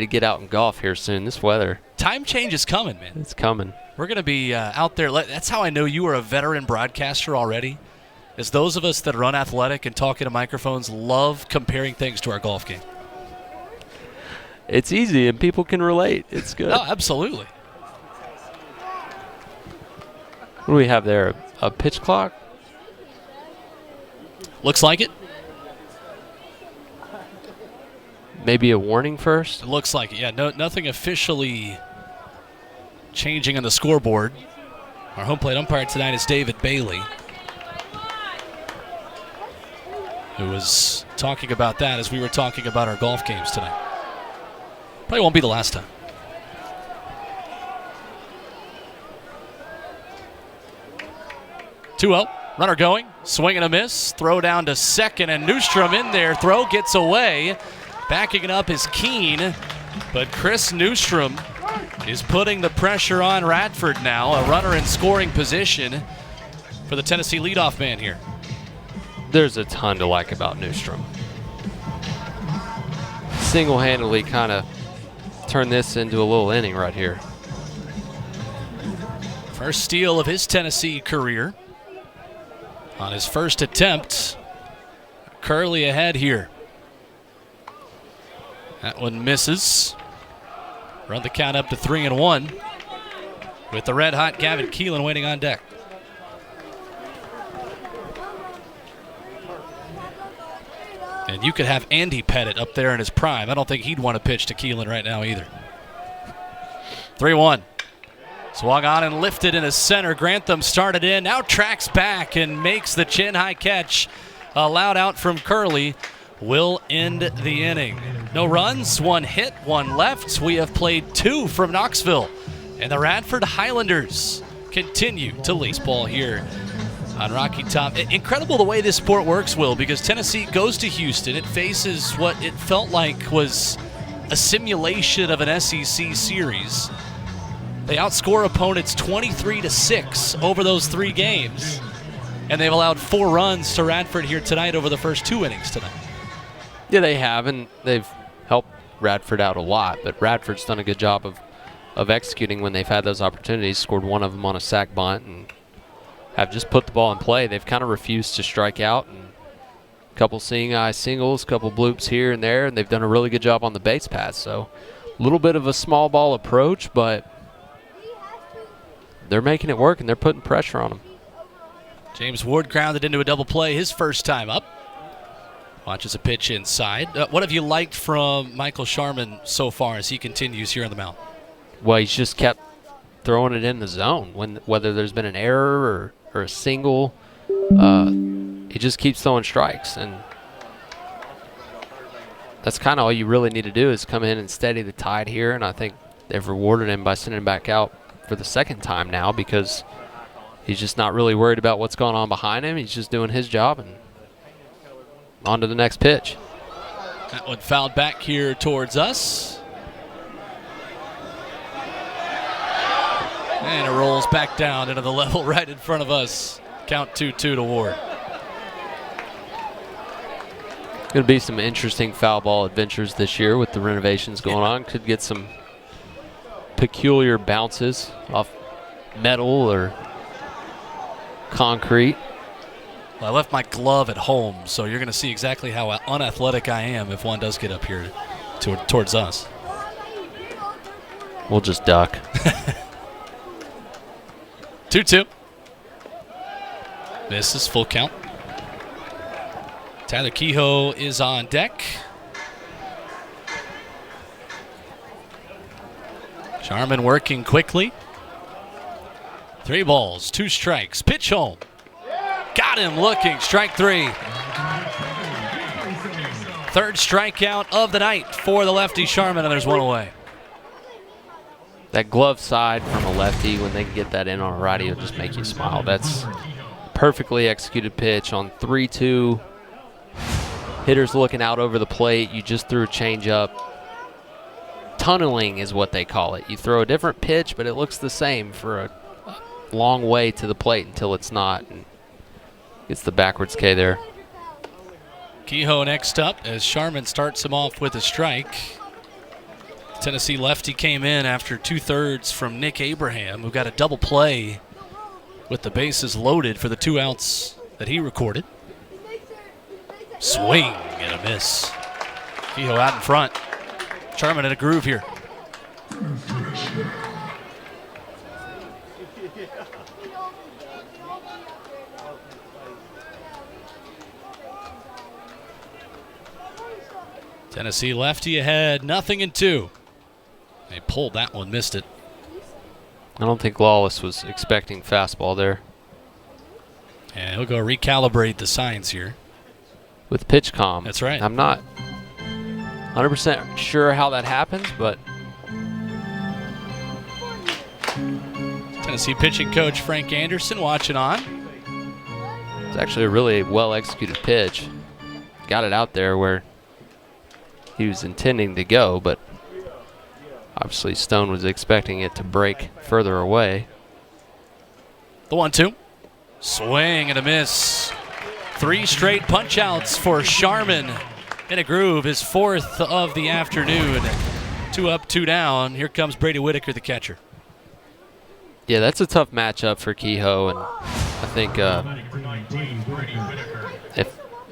S2: get out and golf here soon. This weather.
S1: Time change is coming, man.
S2: It's coming.
S1: We're going to be out there. That's how I know you are a veteran broadcaster already, is those of us that run athletic and talk into microphones love comparing things to our golf game.
S2: It's easy and people can relate. It's good.
S1: Oh, absolutely.
S2: What do we have there? A pitch clock?
S1: Looks like it.
S2: Maybe a warning first?
S1: It looks like it, yeah. Nothing officially changing on the scoreboard. Our home plate umpire tonight is David Bailey, who was talking about that as we were talking about our golf games tonight. Probably won't be the last time. Two-0, runner going, swing and a miss, throw down to second, and Newstrom in there, throw gets away. Backing it up is Keene, but Chris Newstrom is putting the pressure on Radford now, a runner in scoring position for the Tennessee leadoff man here.
S2: There's a ton to like about Newstrom. Single-handedly kind of turned this into a little inning right here.
S1: First steal of his Tennessee career. On his first attempt, Curley ahead here. That one misses. Run the count up to 3-1 with the red-hot Gavin Keelan waiting on deck. And you could have Andy Pettit up there in his prime. I don't think he'd want to pitch to Keelan right now either. 3-1. Swung on and lifted in the center. Grantham started in, now tracks back and makes the chin-high catch. Allowed out from Curley will end the inning. No runs, one hit, one left. We have played two from Knoxville. And the Radford Highlanders continue to lace ball here on Rocky Top. Incredible the way this sport works, Will, because Tennessee goes to Houston. It faces what it felt like was a simulation of an SEC series. They outscore opponents 23-6 over those 3 games, and they've allowed 4 runs to Radford here tonight over the first 2 innings tonight.
S2: Yeah, they have, and they've helped Radford out a lot, but Radford's done a good job of executing when they've had those opportunities, scored one of them on a sac bunt, and have just put the ball in play. They've kind of refused to strike out, and a couple seeing eye singles, a couple bloops here and there, and they've done a really good job on the base paths. So a little bit of a small ball approach, but they're making it work, and they're putting pressure on them.
S1: James Ward grounded into a double play his first time up. Watches a pitch inside. What have you liked from Michael Sharman so far as he continues here on the mound?
S2: Well, he's just kept throwing it in the zone. Whether there's been an error or a single, he just keeps throwing strikes. And that's kind of all you really need to do is come in and steady the tide here. And I think they've rewarded him by sending him back out for the second time now because he's just not really worried about what's going on behind him. He's just doing his job and on to the next pitch.
S1: That one fouled back here towards us. And it rolls back down into the level right in front of us. Count 2-2 to Ward.
S2: Going to be some interesting foul ball adventures this year with the renovations going on. Could get some peculiar bounces off metal or concrete.
S1: Well, I left my glove at home, so you're going to see exactly how unathletic I am if one does get up here towards us.
S2: We'll just duck.
S1: 2-2. Misses, full count. Tyler Kehoe is on deck. Chapman working quickly. 3 balls, 2 strikes. Pitch home. Got him looking. Strike 3. Third strikeout of the night for the lefty Chapman, and there's 1 away.
S2: That glove side from a lefty, when they can get that in on a righty, it'll just make you smile. That's perfectly executed pitch on 3-2. Hitters looking out over the plate. You just threw a changeup. Tunneling is what they call it. You throw a different pitch, but it looks the same for a long way to the plate until it's not. And gets the backwards K there.
S1: Kehoe next up as Chapman starts him off with a strike. Tennessee lefty came in after 2/3 from Nick Abraham, who got a double play with the bases loaded for the 2 outs that he recorded. Swing and a miss. Kehoe out in front. Chapman in a groove here. Tennessee lefty ahead, 0-2. They pulled that one, missed it.
S2: I don't think Lawless was expecting fastball there.
S1: And he'll go recalibrate the signs here.
S2: With pitch comm.
S1: That's right.
S2: I'm not 100% sure how that happens, but
S1: Tennessee pitching coach Frank Anderson watching on.
S2: it's actually a really well-executed pitch. Got it out there where he was intending to go, but obviously Stone was expecting it to break further away.
S1: The 1-2. Swing and a miss. 3 straight punch-outs for Chapman. In a groove, his 4th of the afternoon. 2 up, 2 down. Here comes Brady Whitaker, the catcher.
S2: Yeah, that's a tough matchup for Kehoe, and I think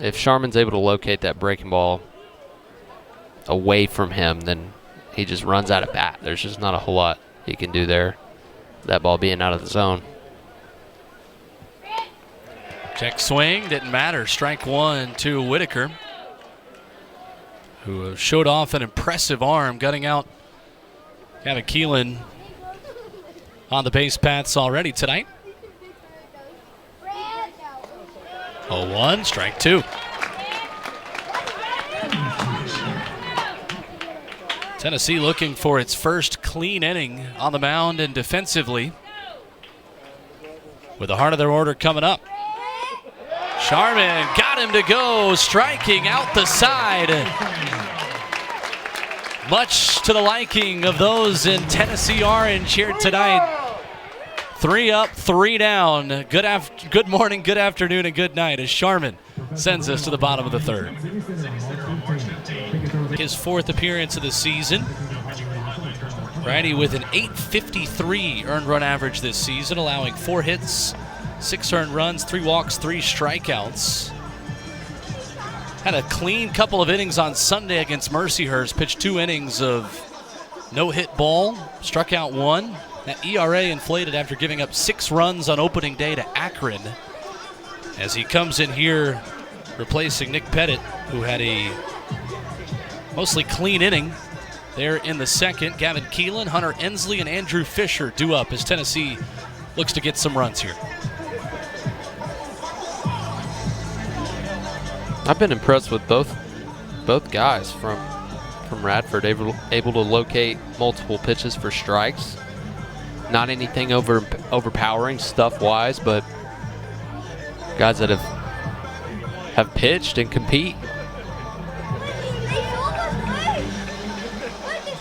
S2: if Chapman's able to locate that breaking ball away from him, then he just runs out of bat. There's just not a whole lot he can do there, that ball being out of the zone.
S1: Check swing, didn't matter. Strike 1 to Whitaker, who showed off an impressive arm, gutting out Gavin Keelan on the base paths already tonight. 0-1, strike 2. Tennessee looking for its first clean inning on the mound and defensively, with the heart of their order coming up. Chapman got him to go, striking out the side. Much to the liking of those in Tennessee orange here tonight. 3 up, 3 down. Good morning, good afternoon, and good night as Chapman sends us to the bottom of the 3rd. His 4th appearance of the season. Righty with an .853 earned run average this season, allowing 4 hits, 6 earned runs, 3 walks, 3 strikeouts. Had a clean couple of innings on Sunday against Mercyhurst. Pitched 2 innings of no-hit ball, struck out 1. That ERA inflated after giving up 6 runs on opening day to Akron, as he comes in here replacing Nick Pettit, who had a mostly clean inning there in the 2nd. Gavin Keelan, Hunter Ensley, and Andrew Fisher due up as Tennessee looks to get some runs here.
S2: I've been impressed with both guys from Radford, able to locate multiple pitches for strikes. Not anything overpowering stuff-wise, but guys that have pitched and compete.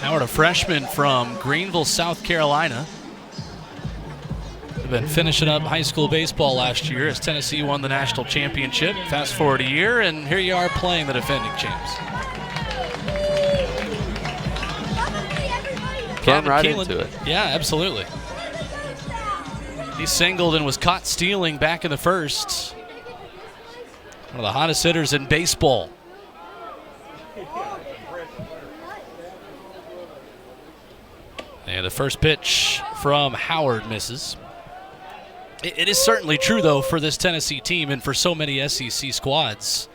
S2: Howard,
S1: a freshman from Greenville, South Carolina, They've been finishing up high school baseball last year as Tennessee won the national championship. Fast forward a year, and here you are playing the defending champs.
S2: Thrown right into it.
S1: Yeah, absolutely. He singled and was caught stealing back in the first. One of the hottest hitters in baseball. And the first pitch from Howard misses. It is certainly true, though, for this Tennessee team and for so many SEC squads,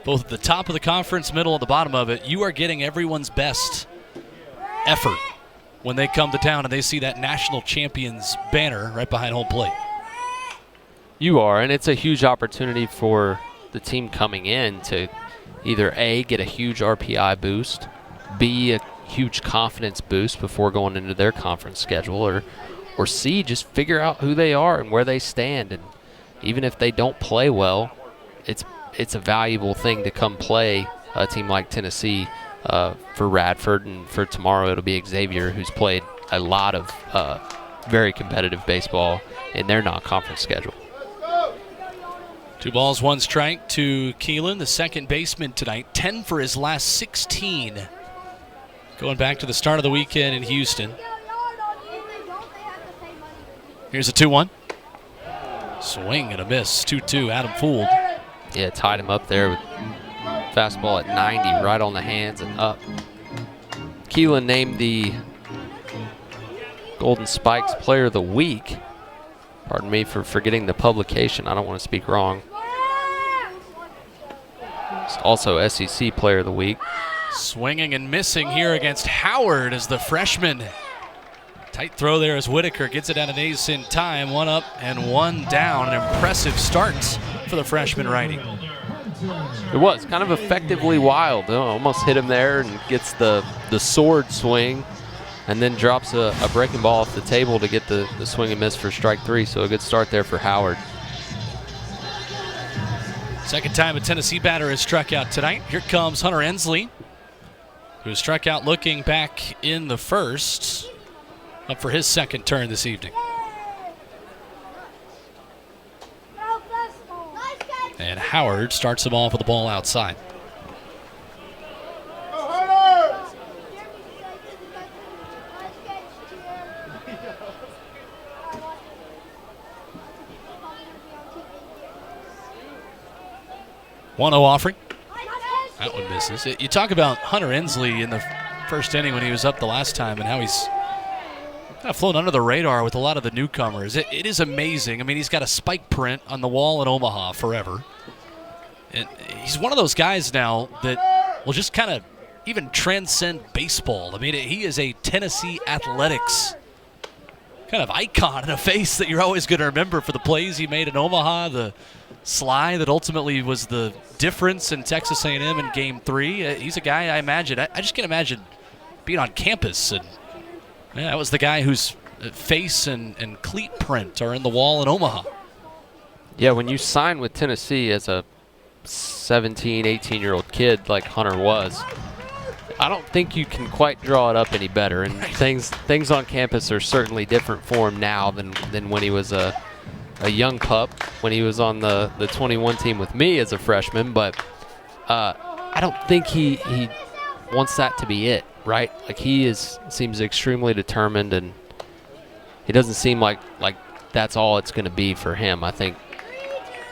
S1: both at the top of the conference, middle, and the bottom of it, you are getting everyone's best effort when they come to town and they see that national champions banner right behind home plate.
S2: You are, and it's a huge opportunity for the team coming in to either A, get a huge RPI boost, B, a huge confidence boost before going into their conference schedule, or C, just figure out who they are and where they stand. And even if they don't play well, it's a valuable thing to come play a team like Tennessee for Radford, and for tomorrow it'll be Xavier, who's played a lot of very competitive baseball in their non-conference schedule.
S1: 2 balls, 1 strike to Keelan, the second baseman tonight. 10 for his last 16. Going back to the start of the weekend in Houston. Here's a 2-1. Swing and a miss. 2-2. Adam fooled.
S2: Yeah, tied him up there with fastball at 90, right on the hands and up. Keelan named the Golden Spikes Player of the Week. Pardon me for forgetting the publication. I don't want to speak wrong. It's also SEC Player of the Week.
S1: Swinging and missing here against Howard as the freshman. Tight throw there as Whitaker gets it out of Ace in time. 1 up and 1 down. An impressive start for the freshman righty.
S2: It was kind of effectively wild. Almost hit him there and gets the sword swing, and then drops a breaking ball off the table to get the swing and miss for strike 3. So a good start there for Howard.
S1: Second time a Tennessee batter has struck out tonight. Here comes Hunter Ensley, who struck out looking back in the first, up for his second turn this evening. And Howard starts him off with the ball outside. One 0 offering. That one misses. You talk about Hunter Ensley in the first inning when he was up the last time and how he's kind of flown under the radar with a lot of the newcomers. It is amazing. I mean, he's got a spike print on the wall in Omaha forever. And he's one of those guys now that will just kind of even transcend baseball. I mean, he is a Tennessee athletics kind of icon and a face that you're always going to remember for the plays he made in Omaha, the sly that ultimately was the difference in Texas A&M in Game 3. He's a guy I imagine. I just can't imagine being on campus. And yeah, that was the guy whose face and cleat print are in the wall in Omaha.
S2: Yeah, when you sign with Tennessee as a 17, 18-year-old kid like Hunter was, I don't think you can quite draw it up any better. And things on campus are certainly different for him now than when he was a young pup, when he was on the 21 team with me as a freshman. But I don't think he wants that to be it, right? Like, seems extremely determined, and he doesn't seem like that's all it's going to be for him. I think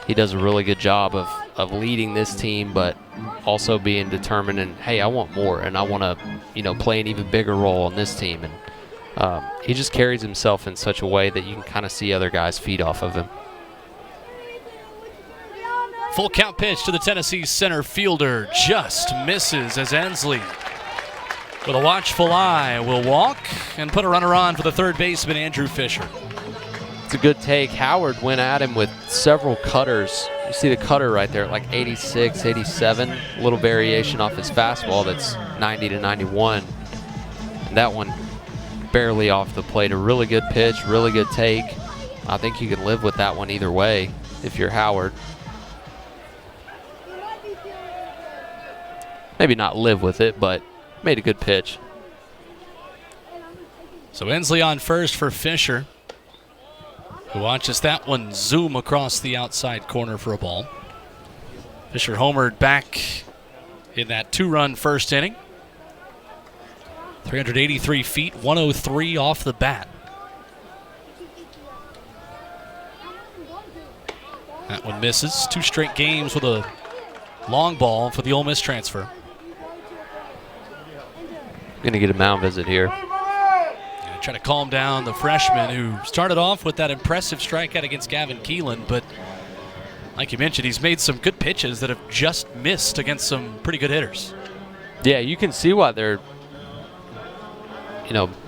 S2: he does a really good job of leading this team, but also being determined and, hey, I want more, and I want to, play an even bigger role on this team. And he just carries himself in such a way that you can kind of see other guys feed off of him.
S1: Full count pitch to the Tennessee center fielder. Just misses as Ensley, with a watchful eye, will walk and put a runner on for the third baseman, Andrew Fisher.
S2: It's a good take. Howard went at him with several cutters. You see the cutter right there, like 86, 87. A little variation off his fastball that's 90 to 91. And that one barely off the plate. A really good pitch, really good take. I think you can live with that one either way if you're Howard. Maybe not live with it, but made a good pitch.
S1: So Ensley on first for Fisher. who watches that one zoom across the outside corner for a ball. Fisher homered back in that 2-run first inning. 383 feet, 103 off the bat. That one misses. 2 straight games with a long ball for the Ole Miss transfer.
S2: Going to get a mound visit here.
S1: Trying to calm down the freshman who started off with that impressive strikeout against Gavin Keelan, but like you mentioned, he's made some good pitches that have just missed against some pretty good hitters.
S2: Yeah, you can see why they're,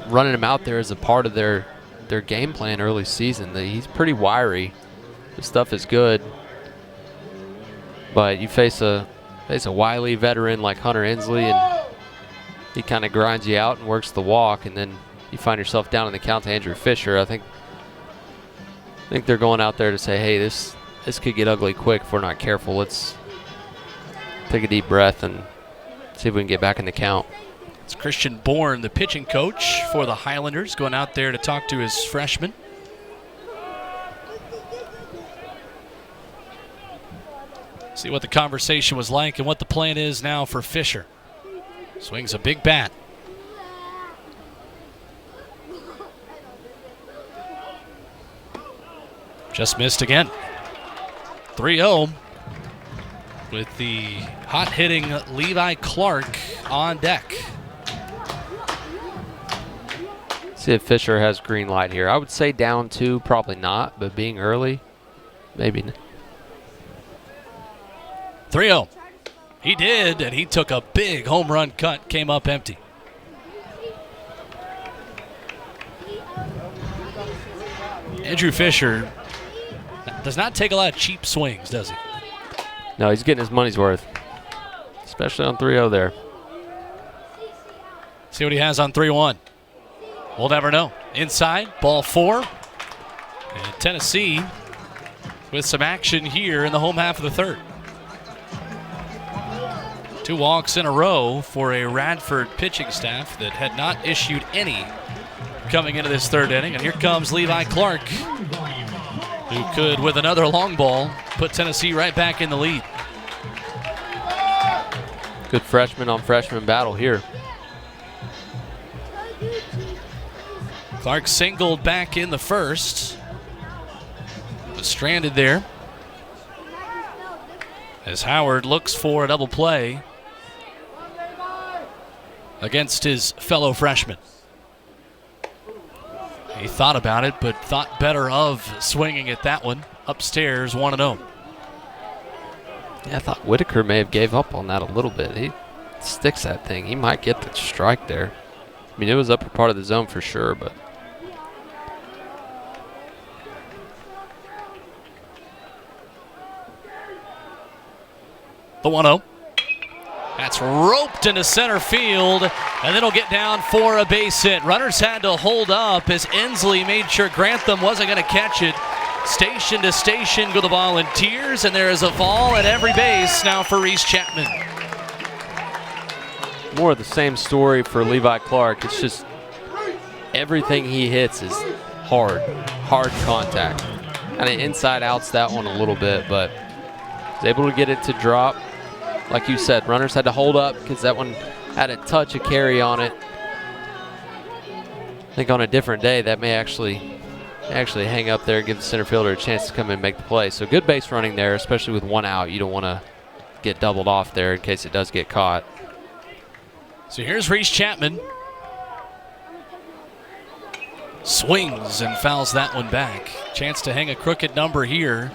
S2: running him out there as a part of their game plan early season. He's pretty wiry. The stuff is good, but you face a wily veteran like Hunter Ensley, and he kind of grinds you out and works the walk, and then you find yourself down in the count to Andrew Fisher. I think they're going out there to say, hey, this could get ugly quick if we're not careful. Let's take a deep breath and see if we can get back in the count.
S1: It's Christian Bourne, the pitching coach for the Highlanders, going out there to talk to his freshman. See what the conversation was like and what the plan is now for Fisher. Swings a big bat. Just missed again. 3-0 with the hot-hitting Levi Clark on deck.
S2: See if Fisher has green light here. I would say down 2, probably not, but being early, maybe.
S1: 3-0. He did, and he took a big home run cut, came up empty. Andrew Fisher does not take a lot of cheap swings, does he?
S2: No, he's getting his money's worth, especially on 3-0 there.
S1: See what he has on 3-1. We'll never know. Inside, ball 4. And Tennessee with some action here in the home half of the third. 2 walks in a row for a Radford pitching staff that had not issued any coming into this third inning. And here comes Levi Clark, who could, with another long ball, put Tennessee right back in the lead.
S2: Good freshman on freshman battle here.
S1: Clark singled back in the first. Was stranded there as Howard looks for a double play against his fellow freshman. He thought about it, but thought better of swinging at that one. Upstairs, 1-0.
S2: Yeah, I thought Whitaker may have gave up on that a little bit. He sticks that thing. He might get the strike there. I mean, it was upper part of the zone for sure, but.
S1: The 1-0. That's roped into center field, and then it'll get down for a base hit. Runners had to hold up as Ensley made sure Grantham wasn't going to catch it. Station to station go the Volunteers, and there is a ball at every base now for Reese Chapman.
S2: More of the same story for Levi Clark. It's just everything he hits is hard contact. Kind of inside outs that one a little bit, but he's able to get it to drop. Like you said, runners had to hold up because that one had a touch of carry on it. I think on a different day that may actually hang up there and give the center fielder a chance to come in and make the play. So good base running there, especially with 1 out. You don't want to get doubled off there in case it does get caught.
S1: So here's Reese Chapman. Swings and fouls that one back. Chance to hang a crooked number here.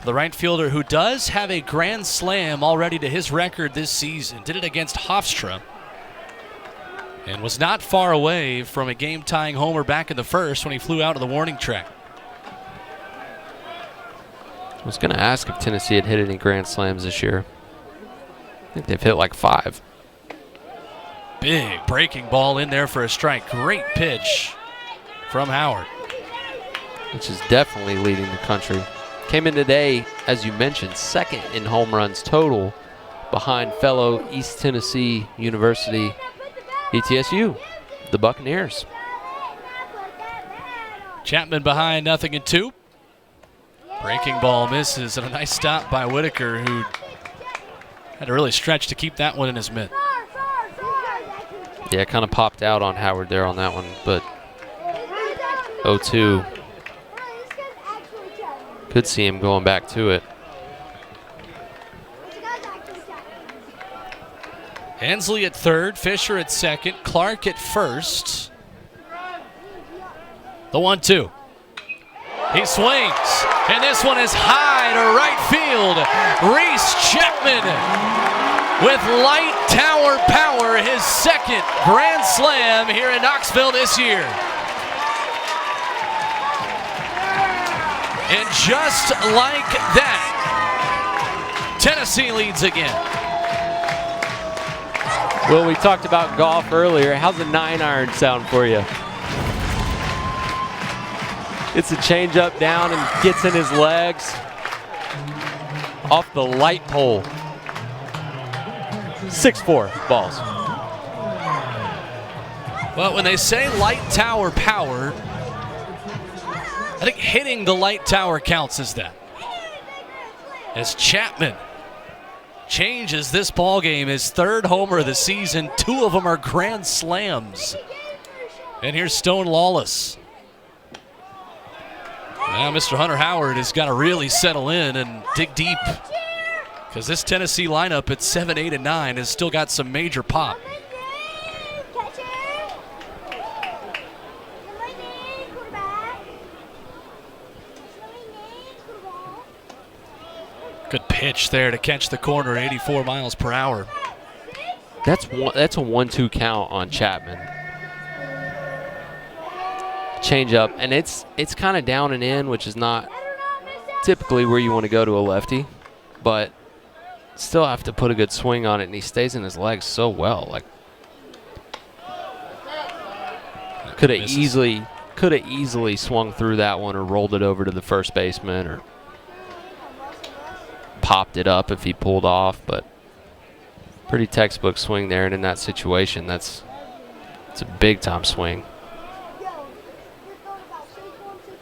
S1: The right fielder who does have a grand slam already to his record this season. Did it against Hofstra. And was not far away from a game-tying homer back in the first when he flew out of the warning track.
S2: I was going to ask if Tennessee had hit any grand slams this year. I think they've hit like 5.
S1: Big breaking ball in there for a strike. Great pitch from Howard.
S2: Which is definitely leading the country. Came in today, as you mentioned, second in home runs total behind fellow East Tennessee University ETSU, the Buccaneers.
S1: Chapman behind 0-2. Breaking ball misses, and a nice stop by Whitaker, who had to really stretch to keep that one in his mitt.
S2: Yeah, it kind of popped out on Howard there on that one, but 0-2. Could see him going back to it.
S1: Ensley at third, Fisher at second, Clark at first. The 1-2. He swings, and this one is high to right field. Reese Chapman with light tower power, his second grand slam here in Knoxville this year. And just like that, Tennessee leads again.
S2: Well, we talked about golf earlier. How's a 9-iron sound for you? It's a change up down and gets in his legs off the light pole. 6-4 balls.
S1: Well, when they say light tower power, I think hitting the light tower counts as that. As Chapman changes this ball game, his third homer of the season. 2 of them are grand slams. And here's Stone Lawless. Now Mr. Hunter Howard has got to really settle in and dig deep, because this Tennessee lineup at 7, 8, and 9 has still got some major pop. Good pitch there to catch the corner, 84 miles per hour.
S2: That's a 1-2 count on Chapman. Change up, and it's kind of down and in, which is not typically where you want to go to a lefty, but still have to put a good swing on it, and he stays in his legs so well. Like, could have easily swung through that one or rolled it over to the first baseman or popped it up if he pulled off, but pretty textbook swing there, and in that situation, it's a big time swing.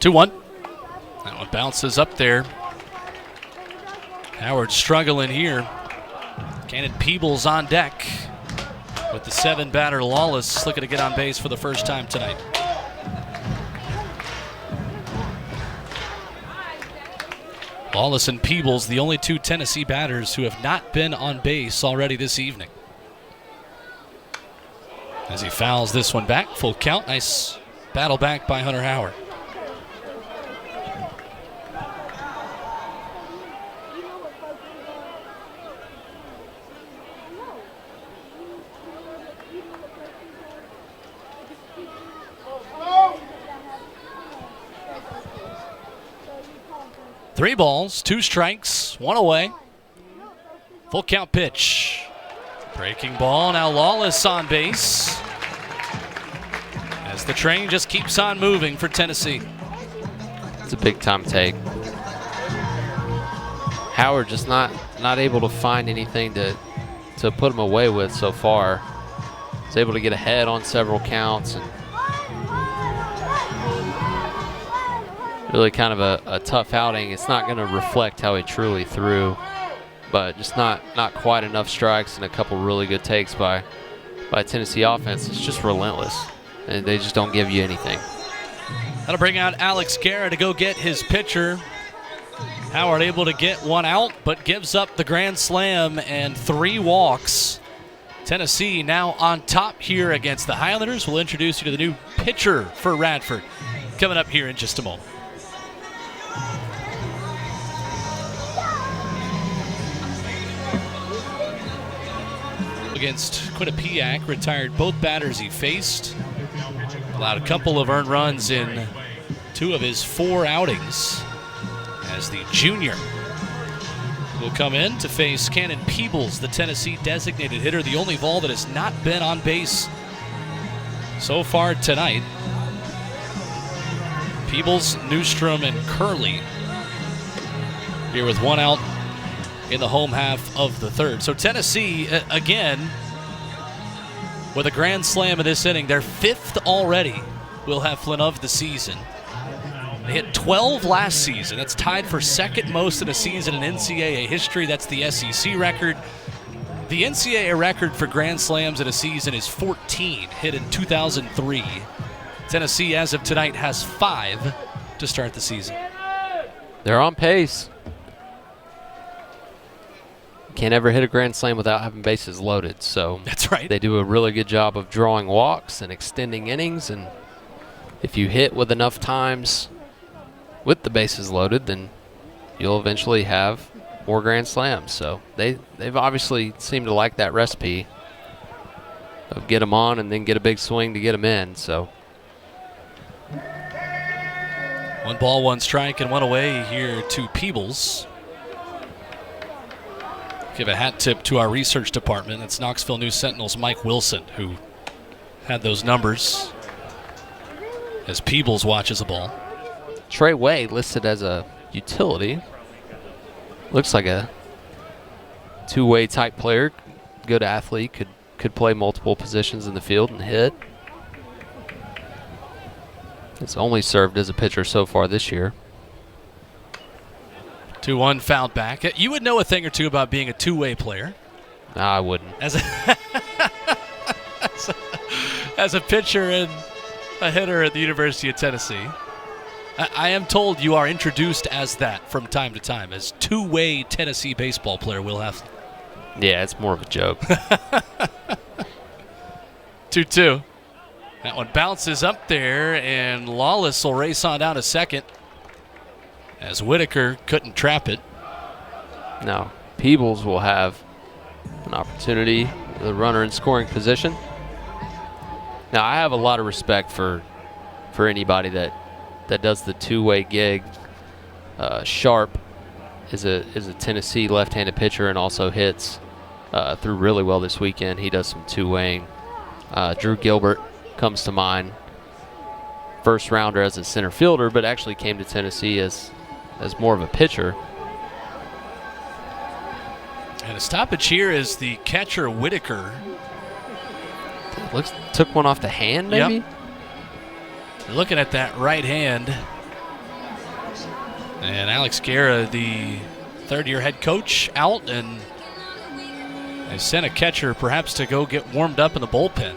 S1: 2-1. That one bounces up there. Howard struggling here. Cannon Peebles on deck with the 7-batter Lawless looking to get on base for the first time tonight. Lawless and Peebles, the only 2 Tennessee batters who have not been on base already this evening. As he fouls this one back, full count. Nice battle back by Hunter Howard. Three balls, 2 strikes, 1 away. Full count pitch. Breaking ball, now Lawless on base. As the train just keeps on moving for Tennessee.
S2: It's a big time take. Howard just not able to find anything to put him away with so far. He's able to get ahead on several counts, and really kind of a tough outing. It's not going to reflect how he truly threw, but just not quite enough strikes and a couple really good takes by Tennessee offense. It's just relentless, and they just don't give you anything.
S1: That'll bring out Alex Guerra to go get his pitcher. Howard able to get 1 out, but gives up the grand slam and 3 walks. Tennessee now on top here against the Highlanders. We'll introduce you to the new pitcher for Radford coming up here in just a moment. Against Quinnipiac, retired both batters he faced. Allowed a couple of earned runs in 2 of his 4 outings, as the junior will come in to face Cannon Peebles, the Tennessee designated hitter, the only ball that has not been on base so far tonight. Peebles, Newstrom, and Curley here with 1 out in the home half of the third. So Tennessee, again, with a grand slam in this inning, their 5th already, will have Flynn of the season. They hit 12 last season. That's tied for second most in a season in NCAA history. That's the SEC record. The NCAA record for grand slams in a season is 14, hit in 2003. Tennessee, as of tonight, has 5 to start the season.
S2: They're on pace. Can't ever hit a grand slam without having bases loaded. So
S1: that's right.
S2: They do a really good job of drawing walks and extending innings. And if you hit with enough times with the bases loaded, then you'll eventually have more grand slams. So they've obviously seemed to like that recipe of get them on and then get a big swing to get them in. So
S1: 1 ball, 1 strike, and 1 away here to Peebles. Give a hat tip to our research department. That's Knoxville News Sentinel's Mike Wilson, who had those numbers as Peebles watches the ball.
S2: Trey Way listed as a utility. Looks like a two-way type player. Good athlete, could play multiple positions in the field and hit. It's only served as a pitcher so far this year.
S1: 2-1 fouled back. You would know a thing or two about being a two-way player.
S2: No, I wouldn't.
S1: As a pitcher and a hitter at the University of Tennessee. I am told you are introduced as that from time to time, as two-way Tennessee baseball player, Will Heffley.
S2: Yeah, it's more of a joke.
S1: 2-2. That one bounces up there, and Lawless will race on down to second as Whitaker couldn't trap it.
S2: Now, Peebles will have an opportunity, the runner in scoring position. Now, I have a lot of respect for anybody that does the two-way gig. Sharp is a Tennessee left-handed pitcher and also hits through really well this weekend. He does some two-waying. Drew Gilbert comes to mind. First rounder as a center fielder, but actually came to Tennessee as more of a pitcher.
S1: And a stoppage here is the catcher Whitaker.
S2: Took one off the hand, maybe?
S1: Yep. Looking at that right hand. And Alex Guerra, the third-year head coach, out, and they sent a catcher perhaps to go get warmed up in the bullpen.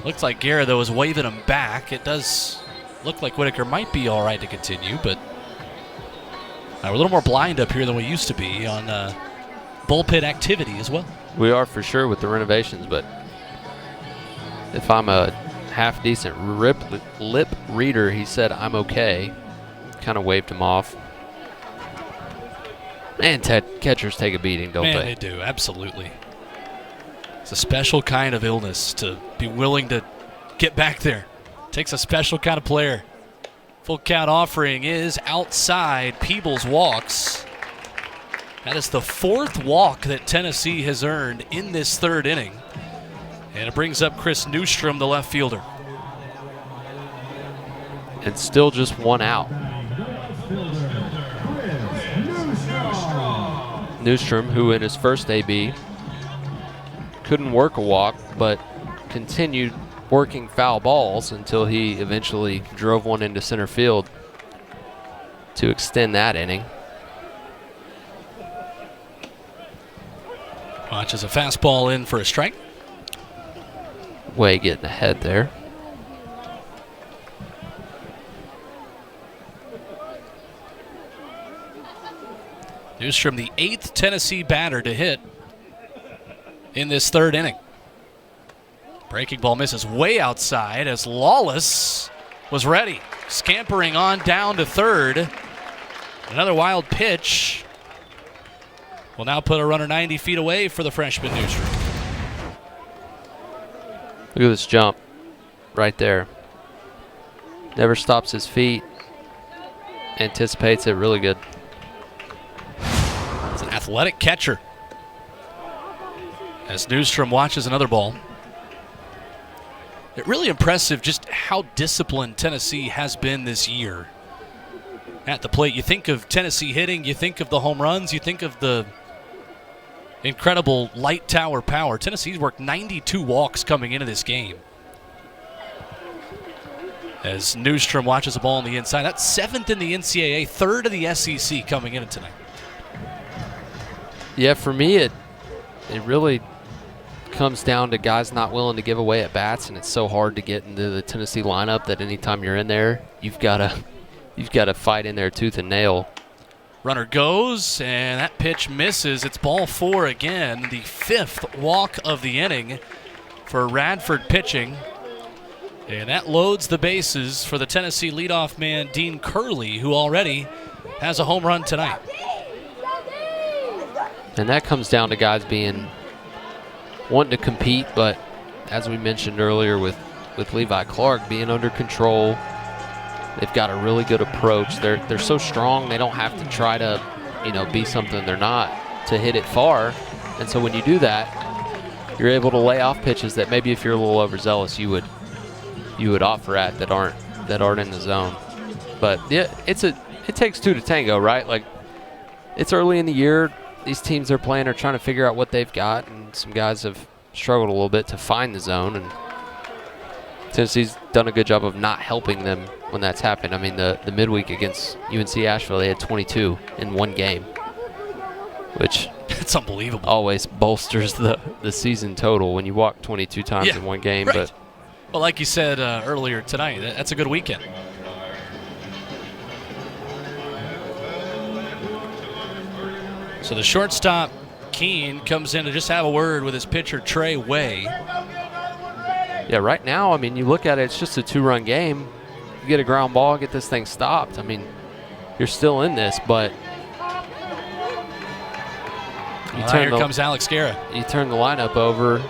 S1: Looks like Guerra, though, is waving him back. It does look like Whitaker might be all right to continue, but we're a little more blind up here than we used to be on bullpen activity as well.
S2: We are for sure with the renovations, but if I'm a half-decent lip reader, he said, "I'm okay." Kind of waved him off. And catchers take a beating, don't
S1: they? They do, absolutely. It's a special kind of illness to be willing to get back there. Takes a special kind of player. Full count offering is outside. Peebles walks. That is the 4th walk that Tennessee has earned in this 3rd inning. And it brings up Chris Newstrom, the left fielder.
S2: And still just 1 out. Newstrom, who in his first AB couldn't work a walk, but continued working foul balls until he eventually drove one into center field to extend that inning.
S1: Watches a fastball in for a strike.
S2: Way getting ahead there.
S1: Newstrom, the 8th Tennessee batter to hit in this 3rd inning. Breaking ball misses way outside as Lawless was ready. Scampering on down to 3rd. Another wild pitch will now put a runner 90 feet away for the freshman Newstrom.
S2: Look at this jump right there. Never stops his feet. Anticipates it really good.
S1: It's an athletic catcher. As Newstrom watches another ball. Really impressive just how disciplined Tennessee has been this year at the plate. You think of Tennessee hitting, you think of the home runs, you think of the incredible light tower power. Tennessee's worked 92 walks coming into this game. as Newstrom watches the ball on the inside. That's 7th in the NCAA, 3rd in the SEC coming in tonight.
S2: Yeah, for me, it really comes down to guys not willing to give away at bats, and it's so hard to get into the Tennessee lineup that anytime you're in there, you've got to fight in there tooth and nail.
S1: Runner goes, and that pitch misses. It's ball 4 again, the 5th walk of the inning for Radford pitching. And that loads the bases for the Tennessee leadoff man, Dean Curley, who already has a home run tonight.
S2: And that comes down to guys wanting to compete, but as we mentioned earlier with Levi Clark being under control, they've got a really good approach. They're so strong, they don't have to try to, be something they're not to hit it far. And so when you do that, you're able to lay off pitches that maybe if you're a little overzealous, you would offer at that aren't in the zone. But yeah, it takes two to tango, right? Like, it's early in the year. These teams they're playing are trying to figure out what they've got, and some guys have struggled a little bit to find the zone, and Tennessee's done a good job of not helping them when that's happened. I mean, the midweek against UNC Asheville, they had 22 in one game, which
S1: it's unbelievable.
S2: Always bolsters the season total when you walk 22 times in one game.
S1: Right.
S2: But
S1: well, like you said earlier tonight, that's a good weekend. So the shortstop, Keene, comes in to just have a word with his pitcher, Trey Way.
S2: Yeah, right now, I mean, you look at it, it's just a 2-run game. You get a ground ball, get this thing stopped. I mean, you're still in this, but
S1: here comes Alex Guerra.
S2: You turn the lineup over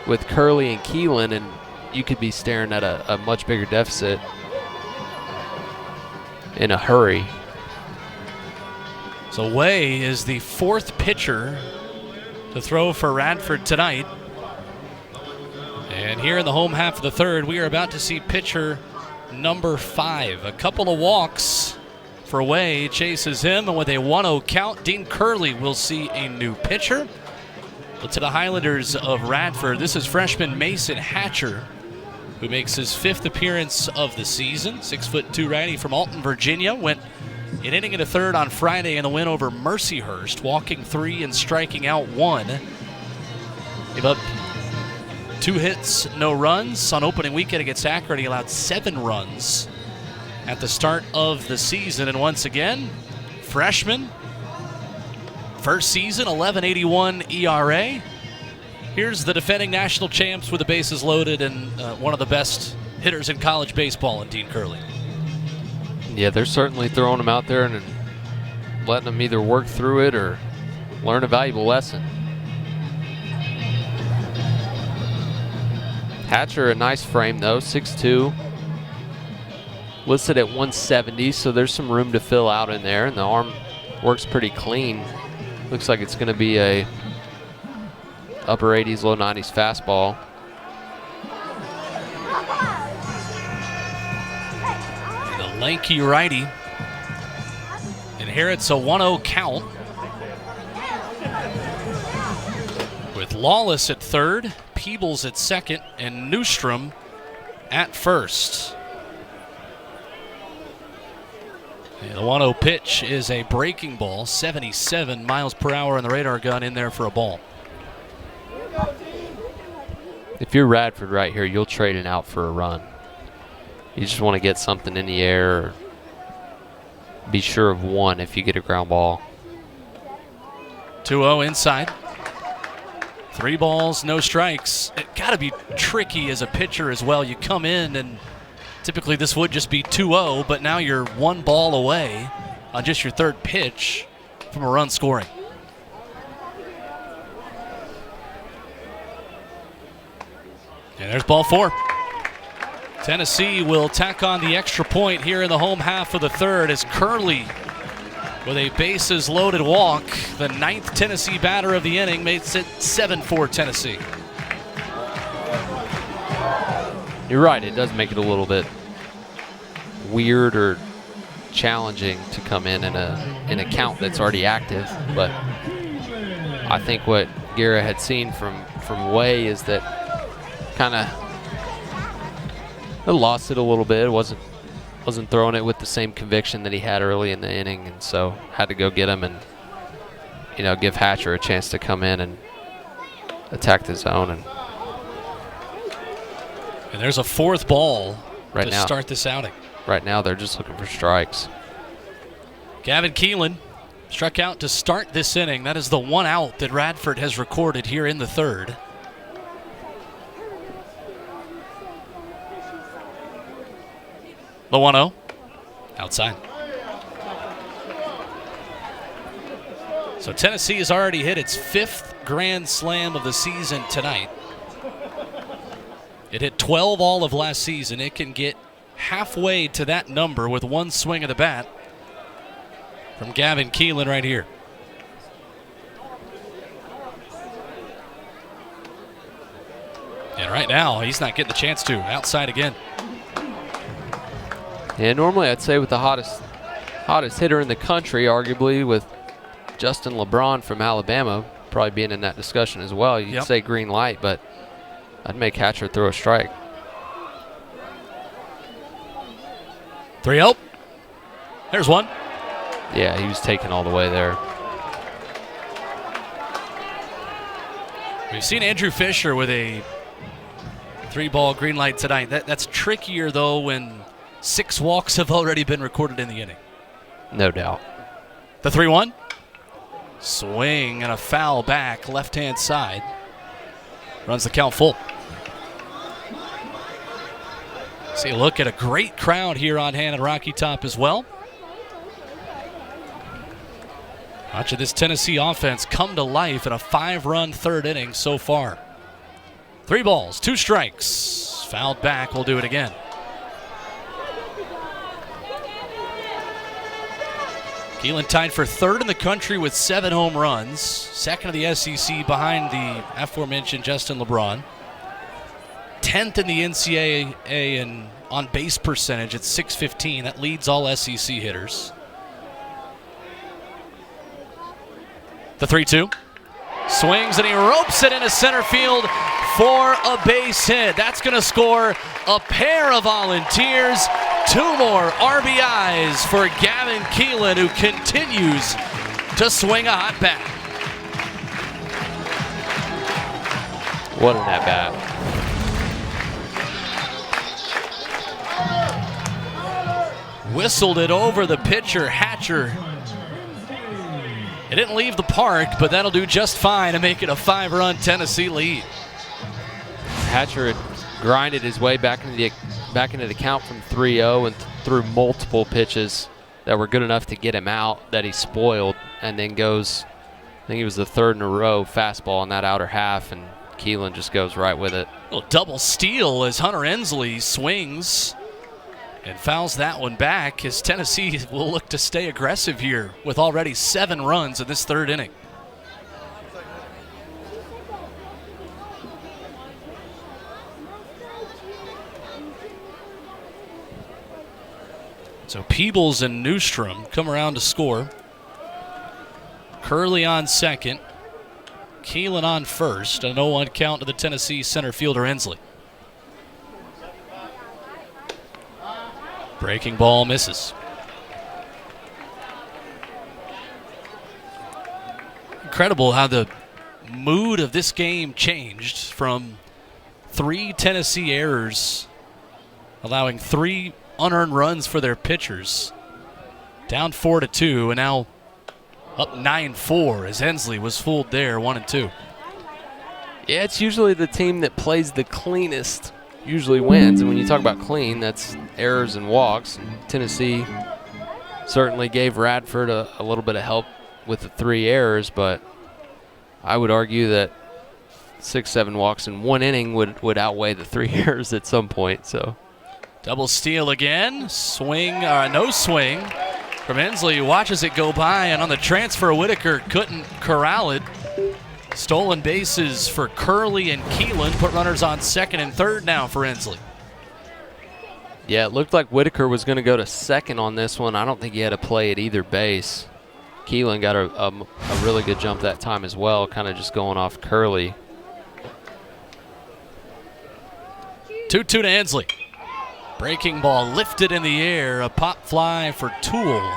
S2: with Curley and Keelan, and you could be staring at a much bigger deficit in a hurry.
S1: So Way is the 4th pitcher to throw for Radford tonight. And here in the home half of the 3rd, we are about to see pitcher number 5. A couple of walks for Way, chases him, and with a 1-0 count, Dean Curley will see a new pitcher. But to the Highlanders of Radford, this is freshman Mason Hatcher, who makes his 5th appearance of the season. 6'2" righty from Alton, Virginia. Went an inning and a third on Friday in the win over Mercyhurst, walking 3 and striking out 1. Gave up 2 hits, no runs. On opening weekend against Akron, he allowed 7 runs at the start of the season. And once again, freshman, first season, 11.81 ERA. Here's the defending national champs with the bases loaded and one of the best hitters in college baseball in Dean Curley.
S2: Yeah, they're certainly throwing him out there and letting him either work through it or learn a valuable lesson. Hatcher, a nice frame though, 6'2", listed at 170, so there's some room to fill out in there, and the arm works pretty clean. Looks like it's going to be a upper 80s, low 90s fastball.
S1: The lanky righty inherits a 1-0 count with Lawless at 3rd, Peebles at 2nd, and Newstrom at 1st. And the 1-0 pitch is a breaking ball, 77 miles per hour on the radar gun, in there for a ball.
S2: If you're Radford right here, you'll trade it out for a run. You just want to get something in the air, or be sure of one if you get a ground ball.
S1: 2-0 inside. 3 balls, no strikes. It got to be tricky as a pitcher as well. You come in and typically this would just be 2-0, but now you're 1 ball away on just your 3rd pitch from a run scoring. And there's ball 4. Tennessee will tack on the extra point here in the home half of the 3rd as Curley, with a bases loaded walk, the 9th Tennessee batter of the inning, makes it 7-4 Tennessee.
S2: You're right, it does make it a little bit weird or challenging to come in a count that's already active, but I think what Guerra had seen from Way is that kind of lost it a little bit. Wasn't throwing it with the same conviction that he had early in the inning, and so had to go get him and give Hatcher a chance to come in and attack the zone.
S1: And there's a fourth ball
S2: right
S1: to
S2: now,
S1: start this outing.
S2: Right now they're just looking for strikes.
S1: Gavin Keelan struck out to start this inning. That is the one out that Radford has recorded here in the third. The 1-0 outside. So Tennessee has already hit its 5th grand slam of the season tonight. It hit 12 all of last season. It can get halfway to that number with one swing of the bat from Gavin Keelan right here. And right now, he's not getting the chance to. Outside again.
S2: Yeah, normally I'd say with the hottest hitter in the country, arguably with Justin LeBron from Alabama, probably being in that discussion as well, you'd say green light, but I'd make Hatcher throw a strike.
S1: 3-0. There's one.
S2: Yeah, he was taken all the way there.
S1: We've seen Andrew Fisher with a 3-ball green light tonight. That's trickier, though, when 6 walks have already been recorded in the inning.
S2: No doubt.
S1: The 3-1. Swing and a foul back, left-hand side. Runs the count full. See a look at a great crowd here on hand at Rocky Top as well. Much of this Tennessee offense come to life in a 5-run third inning so far. 3 balls, 2 strikes. Fouled back, we'll do it again. Keelan tied for 3rd in the country with 7 home runs. 2nd of the SEC behind the aforementioned Justin LeBron. 10th in the NCAA in on base percentage at .615. That leads all SEC hitters. The 3-2. Swings and he ropes it into center field for a base hit. That's going to score a pair of volunteers. 2 more RBIs for Gavin Keelan, who continues to swing a hot bat.
S2: What an at-bat.
S1: Whistled it over the pitcher, Hatcher. It didn't leave the park, but that'll do just fine to make it a 5-run Tennessee lead.
S2: Hatcher had grinded his way back into the count from 3-0 and threw multiple pitches that were good enough to get him out that he spoiled, and then goes, I think it was the 3rd in a row fastball in that outer half, and Keelan just goes right with it.
S1: A little double steal as Hunter Ensley swings and fouls that one back, as Tennessee will look to stay aggressive here with already 7 runs in this 3rd inning. So Peebles and Newstrom come around to score. Curley on second. Keelan on first. A 0-1 count to the Tennessee center fielder Ensley. Breaking ball misses. Incredible how the mood of this game changed from 3 Tennessee errors, allowing 3 unearned runs for their pitchers, down 4-2, and now up 9-4 as Ensley was fooled there, 1-2.
S2: Yeah, it's usually the team that plays the cleanest usually wins, and when you talk about clean, that's errors and walks. And Tennessee certainly gave Radford a little bit of help with the 3 errors, but I would argue that 6-7 walks in 1 inning would outweigh the 3 errors at some point. So
S1: double steal again, swing, no swing from Ensley, watches it go by, and on the transfer, Whitaker couldn't corral it. Stolen bases for Curley and Keelan, put runners on 2nd and 3rd now for Ensley.
S2: Yeah, it looked like Whitaker was going to go to 2nd on this one. I don't think he had a play at either base. Keelan got a really good jump that time as well, kind of just going off Curley.
S1: 2-2 to Ensley. Breaking ball lifted in the air, a pop fly for Toole,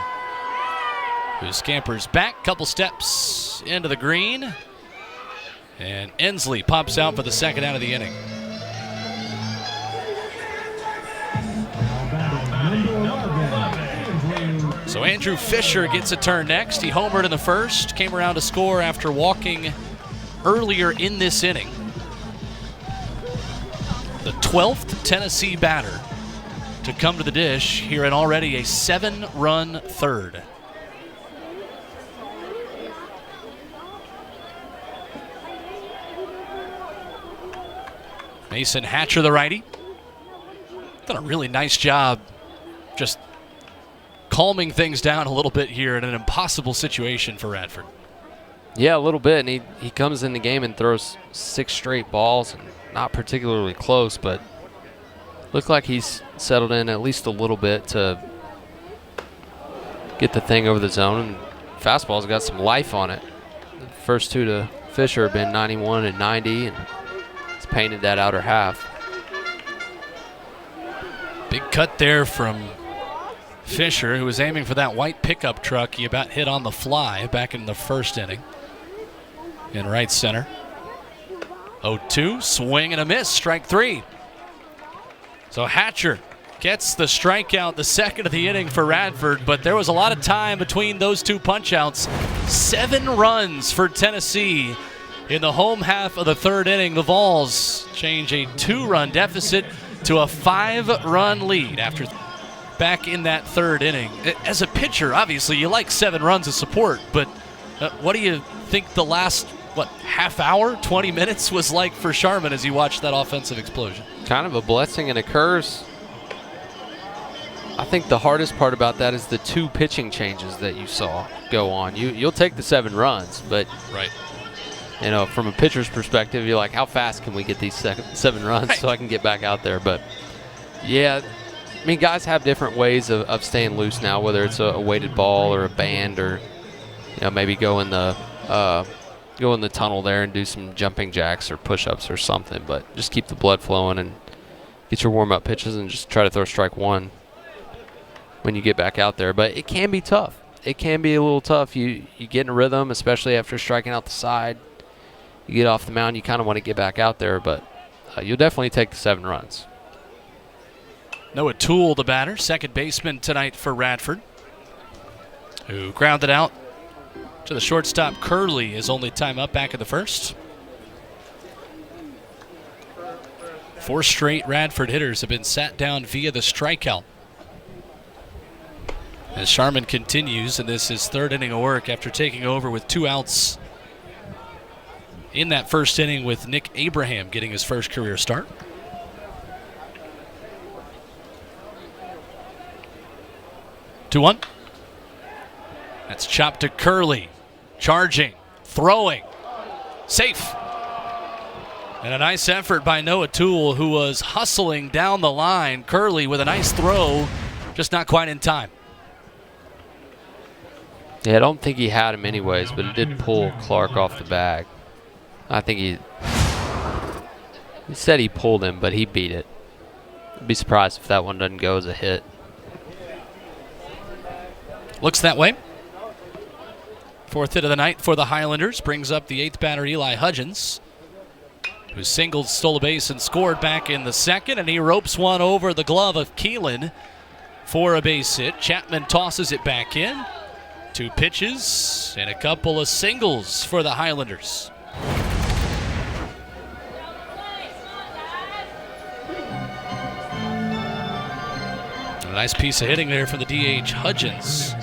S1: who scampers back, couple steps into the green, and Ensley pops out for the second out of the inning. So Andrew Fisher gets a turn next. He homered in the first, came around to score after walking earlier in this inning. The 12th Tennessee batter to come to the dish here in already a 7-run third. Mason Hatcher, the righty, done a really nice job just calming things down a little bit here in an impossible situation for Radford.
S2: Yeah, a little bit, and he comes in the game and throws 6 straight balls, and not particularly close, but looked like he's settled in at least a little bit to get the thing over the zone, and fastball's got some life on it. The first 2 to Fisher have been 91 and 90, and he's painted that outer half.
S1: Big cut there from Fisher, who was aiming for that white pickup truck. He about hit on the fly back in the first inning in right center. 0-2, swing and a miss, strike 3. So Hatcher gets the strikeout, the second of the inning for Radford, but there was a lot of time between those 2 punch-outs. 7 runs for Tennessee in the home half of the third inning. The Vols change a 2-run deficit to a 5-run lead after back in that third inning. As a pitcher, obviously, you like 7 runs of support, but what do you think the last, half hour, 20 minutes was like for Sharman as he watched that offensive explosion?
S2: Kind of a blessing and a curse. I think the hardest part about that is the 2 pitching changes that you saw go on. You'll take the 7 runs, but
S1: right.
S2: From a pitcher's perspective, you're like, how fast can we get these 7 runs so I can get back out there? But yeah, I mean, guys have different ways of staying loose now, whether it's a weighted ball or a band, or maybe go in the tunnel there and do some jumping jacks or push-ups or something. But just keep the blood flowing and get your warm-up pitches and just try to throw strike 1 when you get back out there. But it can be tough. It can be a little tough. You get in a rhythm, especially after striking out the side. You get off the mound, you kind of want to get back out there, but you'll definitely take the 7 runs.
S1: Noah Toole, the batter, second baseman tonight for Radford, who grounded out to the shortstop Curley his only time up back in the first. 4 straight Radford hitters have been sat down via the strikeout. As Sharman continues, and this is 3rd inning of work after taking over with 2 outs in that first inning, with Nick Abraham getting his first career start. 2-1. That's chopped to Curley. Charging, throwing, safe. And a nice effort by Noah Toole, who was hustling down the line. Curley with a nice throw, just not quite in time.
S2: Yeah, I don't think he had him anyways, but it did pull Clark off the bag. I think he said he pulled him, but he beat it. I'd be surprised if that one doesn't go as a hit.
S1: Looks that way. 4th hit of the night for the Highlanders brings up the 8th batter, Eli Hudgens, who singled, stole a base, and scored back in the second, and he ropes one over the glove of Keelan for a base hit. Chapman tosses it back in. 2 pitches and a couple of singles for the Highlanders. A nice piece of hitting there from the DH Hudgens.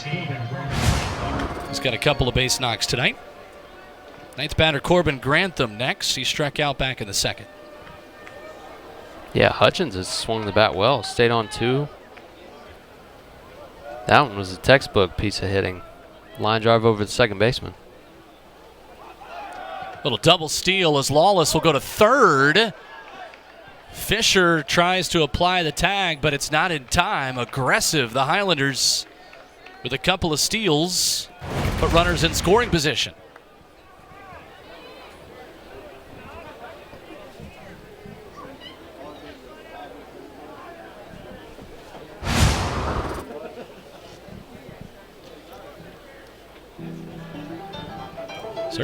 S1: He's got a couple of base knocks tonight. 9th batter Corbin Grantham next. He struck out back in the second.
S2: Yeah, Hutchins has swung the bat well. Stayed on 2. That one was a textbook piece of hitting. Line drive over the second baseman.
S1: Little double steal as Lawless will go to third. Fisher tries to apply the tag, but it's not in time. Aggressive, the Highlanders, with a couple of steals, put runners in scoring position.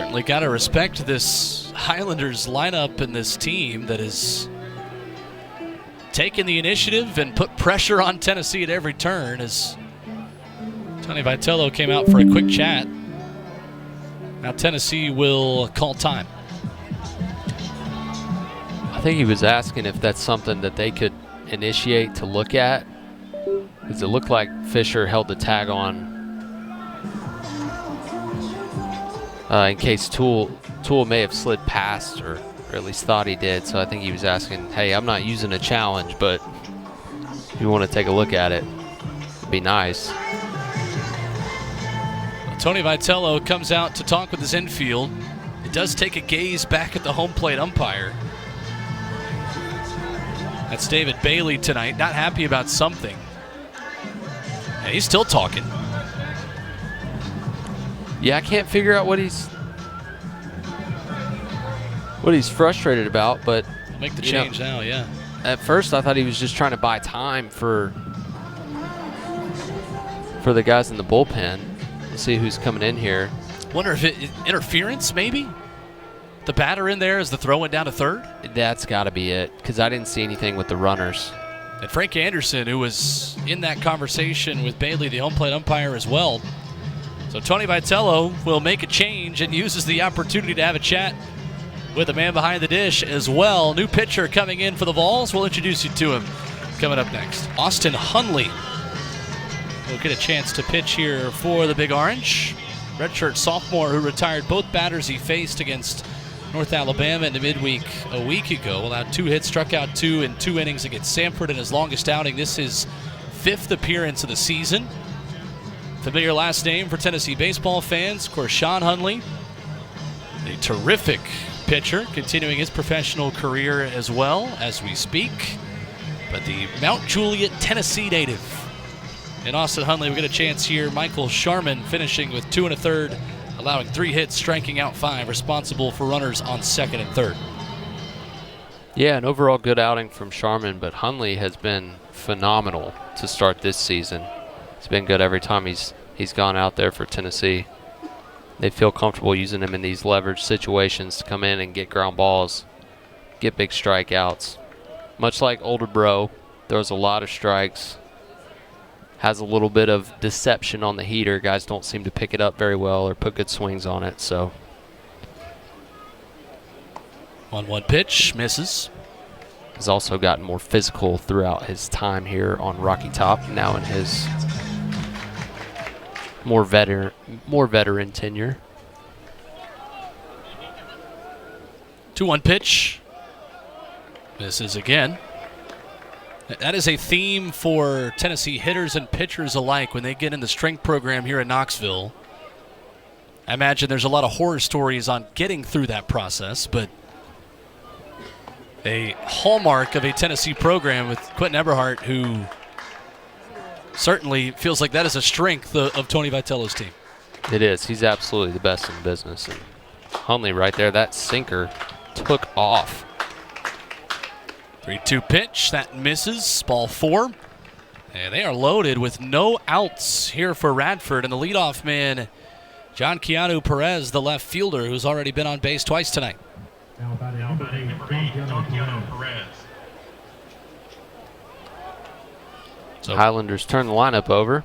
S1: Certainly got to respect this Highlanders lineup and this team that is taking the initiative and put pressure on Tennessee at every turn as Tony Vitello came out for a quick chat. Now Tennessee will call time.
S2: I think he was asking if that's something that they could initiate to look at, because it looked like Fisher held the tag on in case Toole may have slid past, or at least thought he did. So I think he was asking, hey, I'm not using a challenge, but if you want to take a look at it, it'd be nice.
S1: Tony Vitello comes out to talk with his infield. It does take a gaze back at the home plate umpire. That's David Bailey tonight, not happy about something. And he's still talking.
S2: Yeah, I can't figure out what he's frustrated about, but
S1: We'll make the change now, yeah.
S2: At first I thought he was just trying to buy time for the guys in the bullpen. Let's see who's coming in here.
S1: Wonder if interference, maybe? The batter in there as the throw went down to third?
S2: That's got to be it, because I didn't see anything with the runners.
S1: And Frank Anderson, who was in that conversation with Bailey, the home plate umpire, as well. So Tony Vitello will make a change and uses the opportunity to have a chat with the man behind the dish as well. New pitcher coming in for the Vols. We'll introduce you to him coming up next. Austin Hundley will get a chance to pitch here for the Big Orange. Redshirt sophomore who retired both batters he faced against North Alabama in the midweek a week ago. Allowed 2 hits, struck out 2 in 2 innings against Samford in his longest outing. This is 5th appearance of the season. Familiar last name for Tennessee baseball fans, of course, Sean Hundley. A terrific pitcher, continuing his professional career as well as we speak. But the Mount Juliet, Tennessee native. And Austin Hundley, we get a chance here. Michael Sharman finishing with 2 1/3, allowing 3 hits, striking out 5, responsible for runners on 2nd and 3rd.
S2: Yeah, an overall good outing from Sharman, but Hundley has been phenomenal to start this season. It's been good every time he's gone out there for Tennessee. They feel comfortable using him in these leverage situations to come in and get ground balls, get big strikeouts. Much like older bro, throws a lot of strikes, has a little bit of deception on the heater. Guys don't seem to pick it up very well or put good swings on it. So
S1: 1-1 pitch, misses.
S2: Has also gotten more physical throughout his time here on Rocky Top, now in his more veteran tenure.
S1: 2-1 pitch. Misses again. That is a theme for Tennessee hitters and pitchers alike when they get in the strength program here in Knoxville. I imagine there's a lot of horror stories on getting through that process, but a hallmark of a Tennessee program with Quentin Eberhardt, who certainly feels like that is a strength of Tony Vitello's team.
S2: It is. He's absolutely the best in the business. And Hundley right there, that sinker took off.
S1: 3-2 pitch, that misses, ball 4. And they are loaded with no outs here for Radford. And the leadoff man, John Keanu Perez, the left fielder, who's already been on base twice tonight.
S3: Now batting number 8, John Keanu Perez.
S2: So Highlanders turn the lineup over,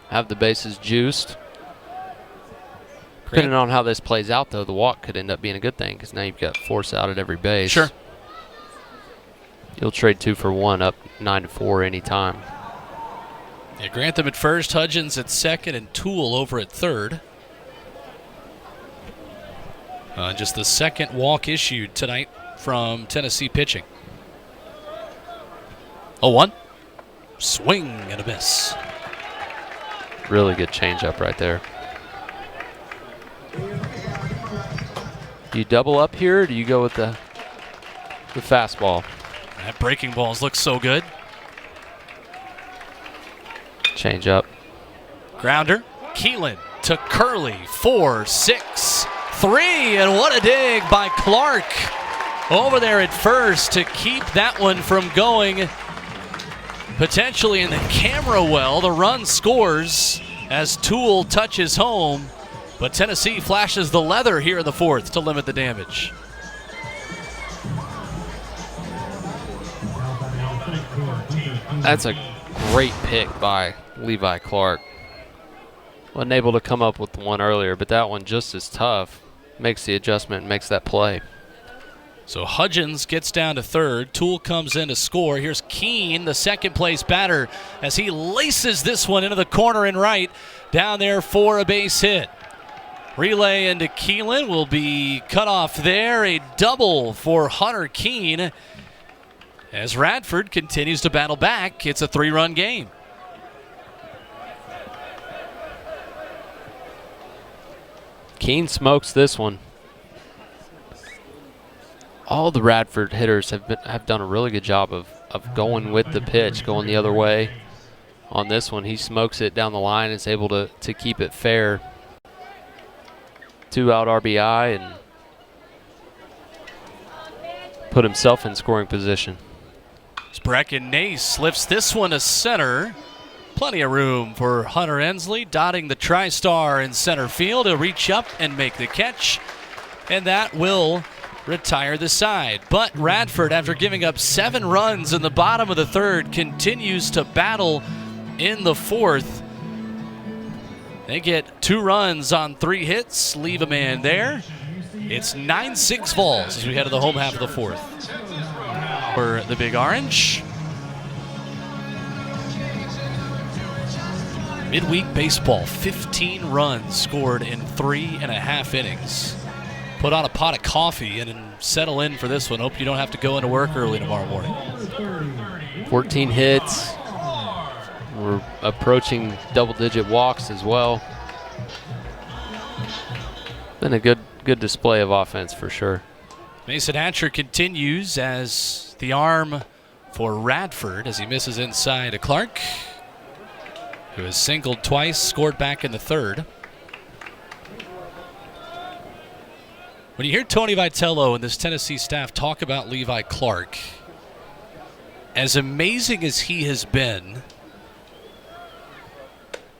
S2: have the bases juiced. Depending on how this plays out, though, the walk could end up being a good thing because now you've got force out at every base.
S1: Sure.
S2: You'll trade 2 for 1 up 9-4 anytime.
S1: Yeah, Grantham at first, Hudgens at second, and Toole over at third. Just the second walk issued tonight from Tennessee pitching. 0-1. Swing and a miss.
S2: Really good changeup right there. Do you double up here, or do you go with the fastball?
S1: That breaking balls look so good.
S2: Changeup.
S1: Grounder. Keelan to Curley. 4-6-3, and what a dig by Clark over there at first to keep that one from going potentially in the camera well. The run scores as Toole touches home. But Tennessee flashes the leather here in the fourth to limit the damage.
S2: That's a great pick by Levi Clark. Wasn't able to come up with one earlier, but that one just as tough. Makes the adjustment, makes that play.
S1: So Hudgens gets down to third. Toole comes in to score. Here's Keene, the second place batter, as he laces this one into the corner and right. Down there for a base hit. Relay into Keelan will be cut off there. A double for Hunter Keene as Radford continues to battle back. It's a 3-run game.
S2: Keene smokes this one. All the Radford hitters have done a really good job of going with the pitch, going the other way. On this one, he smokes it down the line, is able to keep it fair. 2-out RBI and put himself in scoring position.
S1: Brecken Nace lifts this one to center. Plenty of room for Hunter Ensley, dotting the TriStar in center field. He'll reach up and make the catch, and that will retire the side. But Radford, after giving up 7 runs in the bottom of the third, continues to battle in the fourth. They get 2 runs on 3 hits, leave a man there. It's 9-6 Vols as we head to the home half of the fourth. For the Big Orange. Midweek baseball, 15 runs scored in 3.5 innings. Put on a pot of coffee and settle in for this one. Hope you don't have to go into work early tomorrow morning.
S2: 14 hits. We're approaching double-digit walks as well. Been a good display of offense for sure.
S1: Mason Hatcher continues as the arm for Radford as he misses inside to Clark, who has singled twice, scored back in the third. When you hear Tony Vitello and this Tennessee staff talk about Levi Clark, as amazing as he has been,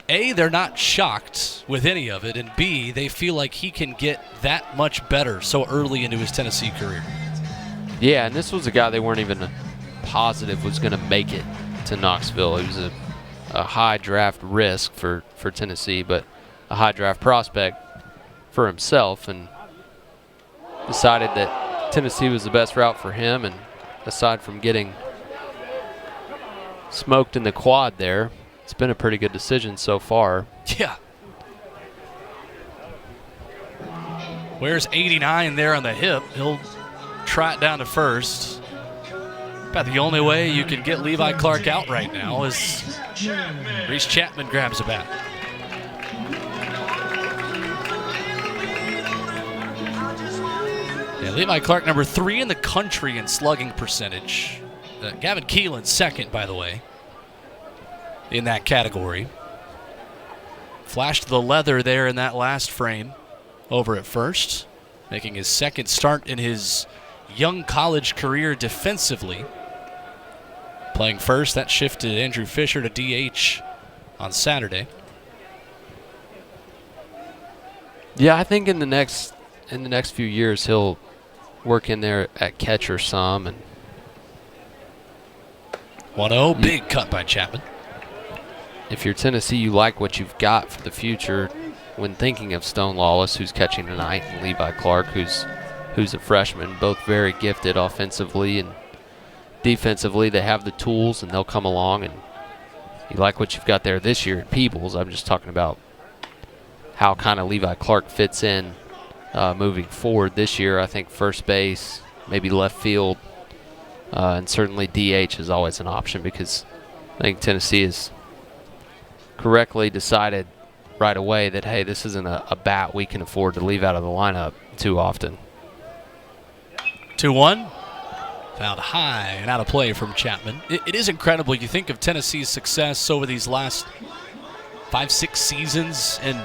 S1: A, they're not shocked with any of it, and B, they feel like he can get that much better so early into his Tennessee career.
S2: Yeah, and this was a guy they weren't even positive was going to make it to Knoxville. He was a high draft risk for Tennessee, but a high draft prospect for himself, and decided that Tennessee was the best route for him. And aside from getting smoked in the quad there, it's been a pretty good decision so far.
S1: Yeah. Where's 89 there on the hip? He'll trot down to first. About the only way you can get Levi Clark out right now is Reese Chapman grabs a bat. Yeah, Levi Clark, number 3 in the country in slugging percentage. Gavin Keelan, second, by the way, in that category. Flashed the leather there in that last frame over at first, making his second start in his young college career defensively. Playing first, that shifted Andrew Fisher to DH on Saturday.
S2: Yeah, I think in the next few years he'll work in there at catcher some. And
S1: 1-0, big cut by Chapman.
S2: If you're Tennessee, you like what you've got for the future when thinking of Stone Lawless, who's catching tonight, and Levi Clark, who's a freshman. Both very gifted offensively and defensively. They have the tools, and they'll come along. And you like what you've got there this year at Peebles. I'm just talking about how kind of Levi Clark fits in moving forward this year. I think first base, maybe left field, and certainly DH is always an option, because I think Tennessee has correctly decided right away that, hey, this isn't a bat we can afford to leave out of the lineup too often.
S1: 2-1. Found high and out of play from Chapman. It is incredible. You think of Tennessee's success over these last 5-6 seasons, and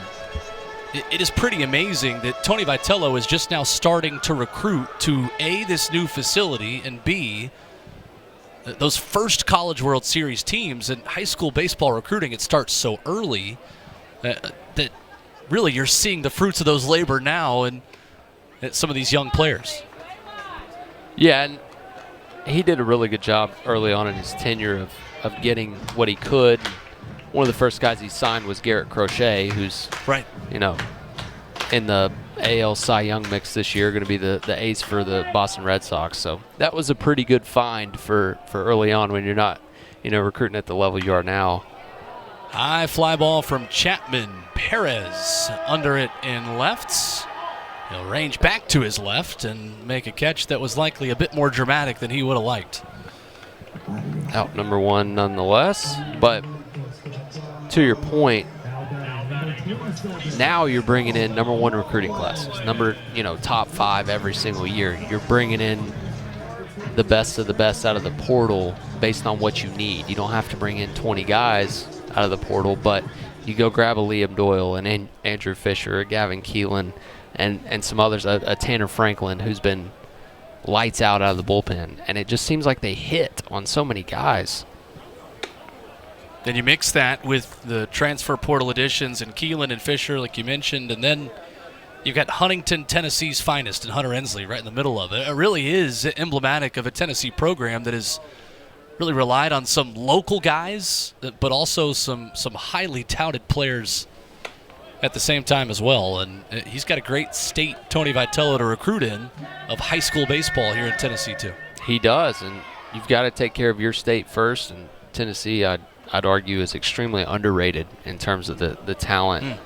S1: it is pretty amazing that Tony Vitello is just now starting to recruit to A, this new facility, and B, those first College World Series teams. In high school baseball recruiting, it starts so early that really you're seeing the fruits of those labor now and some of these young players.
S2: Yeah, and he did a really good job early on in his tenure of getting what he could. One of the first guys he signed was Garrett Crochet, who's
S1: right,
S2: in the AL Cy Young mix this year, going to be the ace for the Boston Red Sox. So that was a pretty good find for early on when you're not, recruiting at the level you are now.
S1: High fly ball from Chapman. Perez under it in left. He'll range back to his left and make a catch that was likely a bit more dramatic than he would have liked.
S2: Out number one nonetheless, but to your point, now you're bringing in number one recruiting classes, top 5 every single year. You're bringing in the best of the best out of the portal based on what you need. You don't have to bring in 20 guys out of the portal, but you go grab a Liam Doyle and Andrew Fisher, a Gavin Keelan, and some others, a Tanner Franklin who's been lights out of the bullpen, and it just seems like they hit on so many guys.
S1: Then you mix that with the transfer portal additions and Keelan and Fisher, like you mentioned, and then you've got Huntington, Tennessee's finest, and Hunter Ensley right in the middle of it. It really is emblematic of a Tennessee program that has really relied on some local guys, but also some highly touted players at the same time as well. And he's got a great state, Tony Vitello, to recruit in of high school baseball here in Tennessee too.
S2: He does, and you've got to take care of your state first. And Tennessee, I'd argue, is extremely underrated in terms of the talent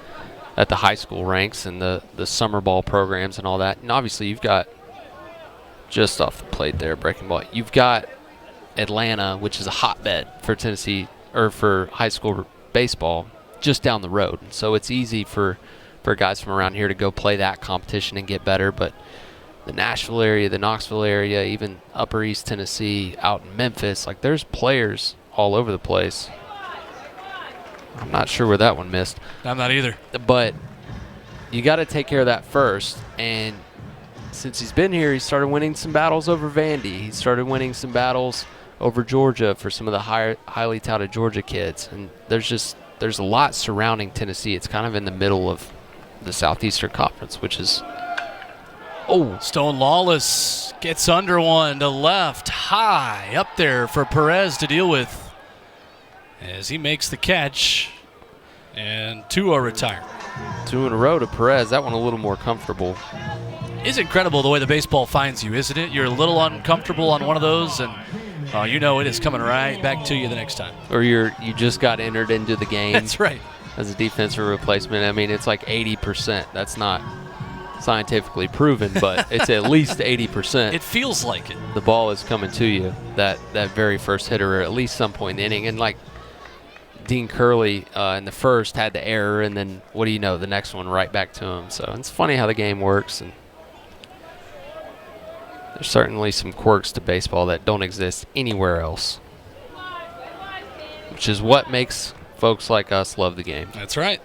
S2: at the high school ranks and the summer ball programs and all that. And obviously you've got, just off the plate there, breaking ball, you've got Atlanta, which is a hotbed for Tennessee, or for high school baseball, just down the road. So it's easy for guys from around here to go play that competition and get better. But the Nashville area, the Knoxville area, even Upper East Tennessee, out in Memphis, like there's players all over the place. I'm not sure where that one missed.
S1: I'm not either.
S2: But you got to take care of that first. And since he's been here, he started winning some battles over Vandy. He started winning some battles over Georgia for some of the highly touted Georgia kids. And there's a lot surrounding Tennessee. It's kind of in the middle of the Southeastern Conference, which is
S1: Stone Lawless gets under one to left, high up there for Perez to deal with as he makes the catch, and 2 are retired.
S2: 2 in a row to Perez. That one a little more comfortable.
S1: It's incredible the way the baseball finds you, isn't it? You're a little uncomfortable on one of those, and it is coming right back to you the next time.
S2: Or you just got entered into the game.
S1: That's right.
S2: As a defensive replacement. I mean, it's like 80%. That's not scientifically proven, but it's at least 80%.
S1: It feels like it.
S2: The ball is coming to you, that very first hitter, or at least some point in the inning. And like Dean Curley in the first had the error, and then what do you know, the next one right back to him. So it's funny how the game works, and there's certainly some quirks to baseball that don't exist anywhere else, which is what makes folks like us love the game.
S1: That's right.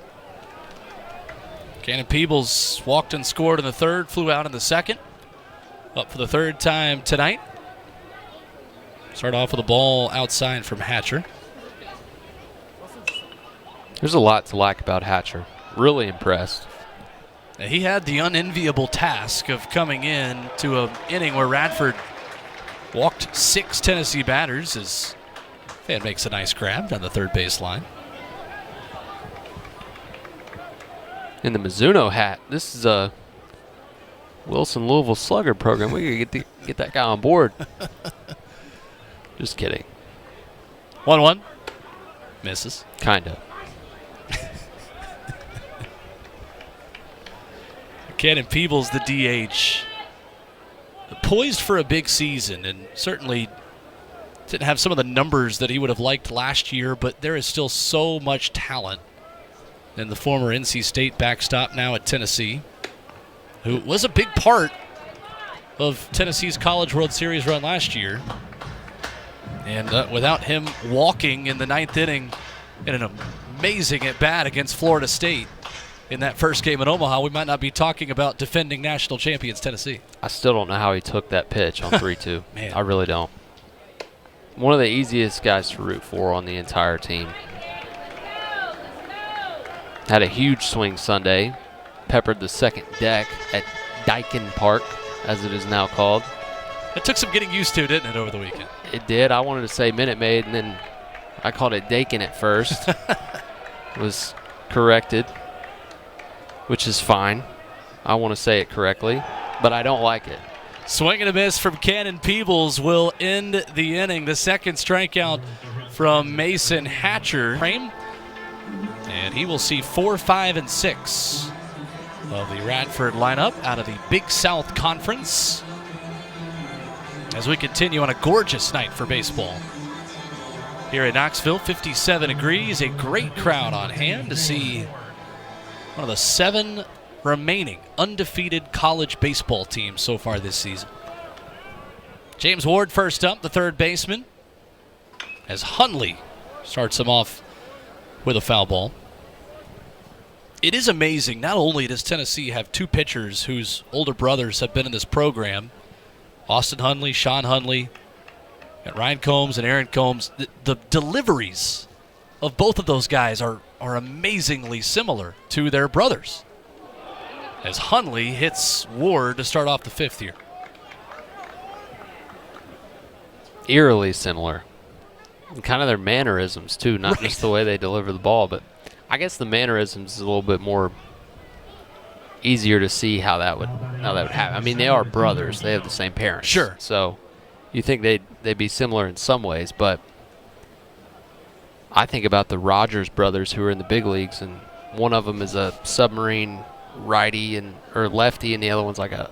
S1: Cannon Peebles walked and scored in the third, flew out in the second. Up for the third time tonight. Start off with a ball outside from Hatcher.
S2: There's a lot to like about Hatcher. Really impressed.
S1: He had the unenviable task of coming in to an inning where Radford walked 6 Tennessee batters as Fan makes a nice grab down the third base line.
S2: In the Mizuno hat, this is a Wilson Louisville Slugger program. We gotta get that guy on board. Just kidding.
S1: 1-1. Misses.
S2: Kinda.
S1: Cannon Peebles, the DH. Poised for a big season, and certainly didn't have some of the numbers that he would have liked last year, but there is still so much talent in the former NC State backstop, now at Tennessee, who was a big part of Tennessee's College World Series run last year. And without him walking in the ninth inning in an amazing at-bat against Florida State in that first game in Omaha, we might not be talking about defending national champions Tennessee.
S2: I still don't know how he took that pitch on 3-2.
S1: Man.
S2: I really don't. One of the easiest guys to root for on the entire team. Had a huge swing Sunday. Peppered the second deck at Dyken Park, as it is now called.
S1: It took some getting used to, didn't it, over the weekend?
S2: It did. I wanted to say Minute Maid, and then I called it Dakin at first. Was corrected, which is fine. I want to say it correctly, but I don't like it.
S1: Swing and a miss from Cannon Peebles will end the inning. The second strikeout from Mason Hatcher. And he will see 4, 5, and 6 of the Radford lineup out of the Big South Conference as we continue on a gorgeous night for baseball. Here in Knoxville, 57 degrees, a great crowd on hand to see one of the 7 remaining undefeated college baseball teams so far this season. James Ward first up, the third baseman, as Hundley starts him off with a foul ball. It is amazing, not only does Tennessee have 2 pitchers whose older brothers have been in this program, Austin Hundley, Sean Hundley, and Ryan Combs and Aaron Combs, the deliveries of both of those guys are amazingly similar to their brothers, as Hundley hits Ward to start off the 5th here.
S2: Eerily similar. And kind of their mannerisms, too, not just the way they deliver the ball, but I guess the mannerisms is a little bit more easier to see how that would happen. I mean, they are brothers. They have the same parents.
S1: Sure.
S2: So you think they'd be similar in some ways, but I think about the Rogers brothers who are in the big leagues, and one of them is a submarine righty or lefty, and the other one's like a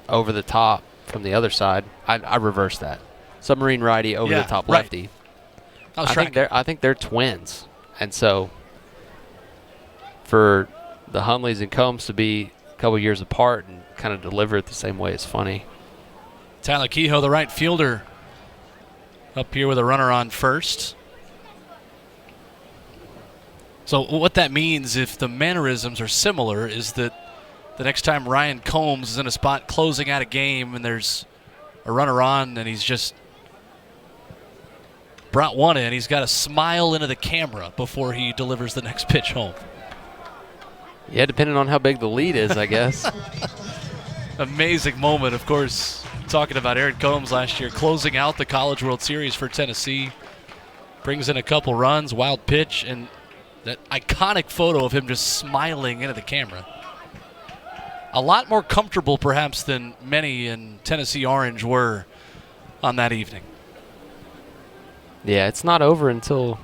S2: over the top from the other side. I reverse that. Submarine righty, over the top lefty. I think they're twins, and so for the Hundleys and Combs to be a couple years apart and kind of deliver it the same way is funny.
S1: Tyler Kehoe, the right fielder, up here with a runner on first. So what that means, if the mannerisms are similar, is that the next time Ryan Combs is in a spot closing out a game and there's a runner on and he's just brought one in, he's got to smile into the camera before he delivers the next pitch home.
S2: Yeah, depending on how big the lead is, I guess.
S1: Amazing moment, of course. Talking about Aaron Combs last year, closing out the College World Series for Tennessee. Brings in a couple runs, wild pitch, and that iconic photo of him just smiling into the camera. A lot more comfortable, perhaps, than many in Tennessee Orange were on that evening.
S2: Yeah, it's not over until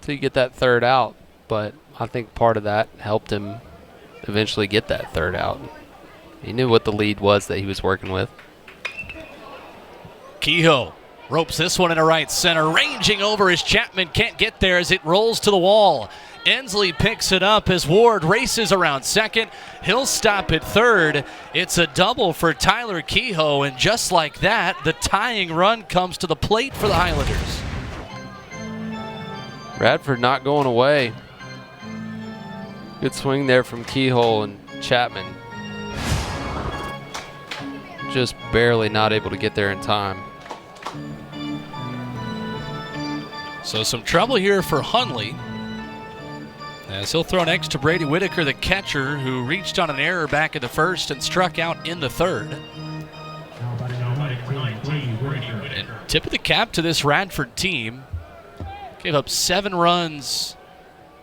S2: you get that third out, but I think part of that helped him eventually get that third out. He knew what the lead was that he was working with.
S1: Kehoe ropes this one into right center, ranging over as Chapman can't get there as it rolls to the wall. Ensley picks it up as Ward races around second. He'll stop at third. It's a double for Tyler Kehoe, and just like that, the tying run comes to the plate for the Highlanders.
S2: Radford not going away. Good swing there from Kehoe and Chapman. Just barely not able to get there in time.
S1: So some trouble here for Hundley, as he'll throw next to Brady Whitaker, the catcher, who reached on an error back in the first and struck out in the third. And tip of the cap to this Radford team. Gave up 7 runs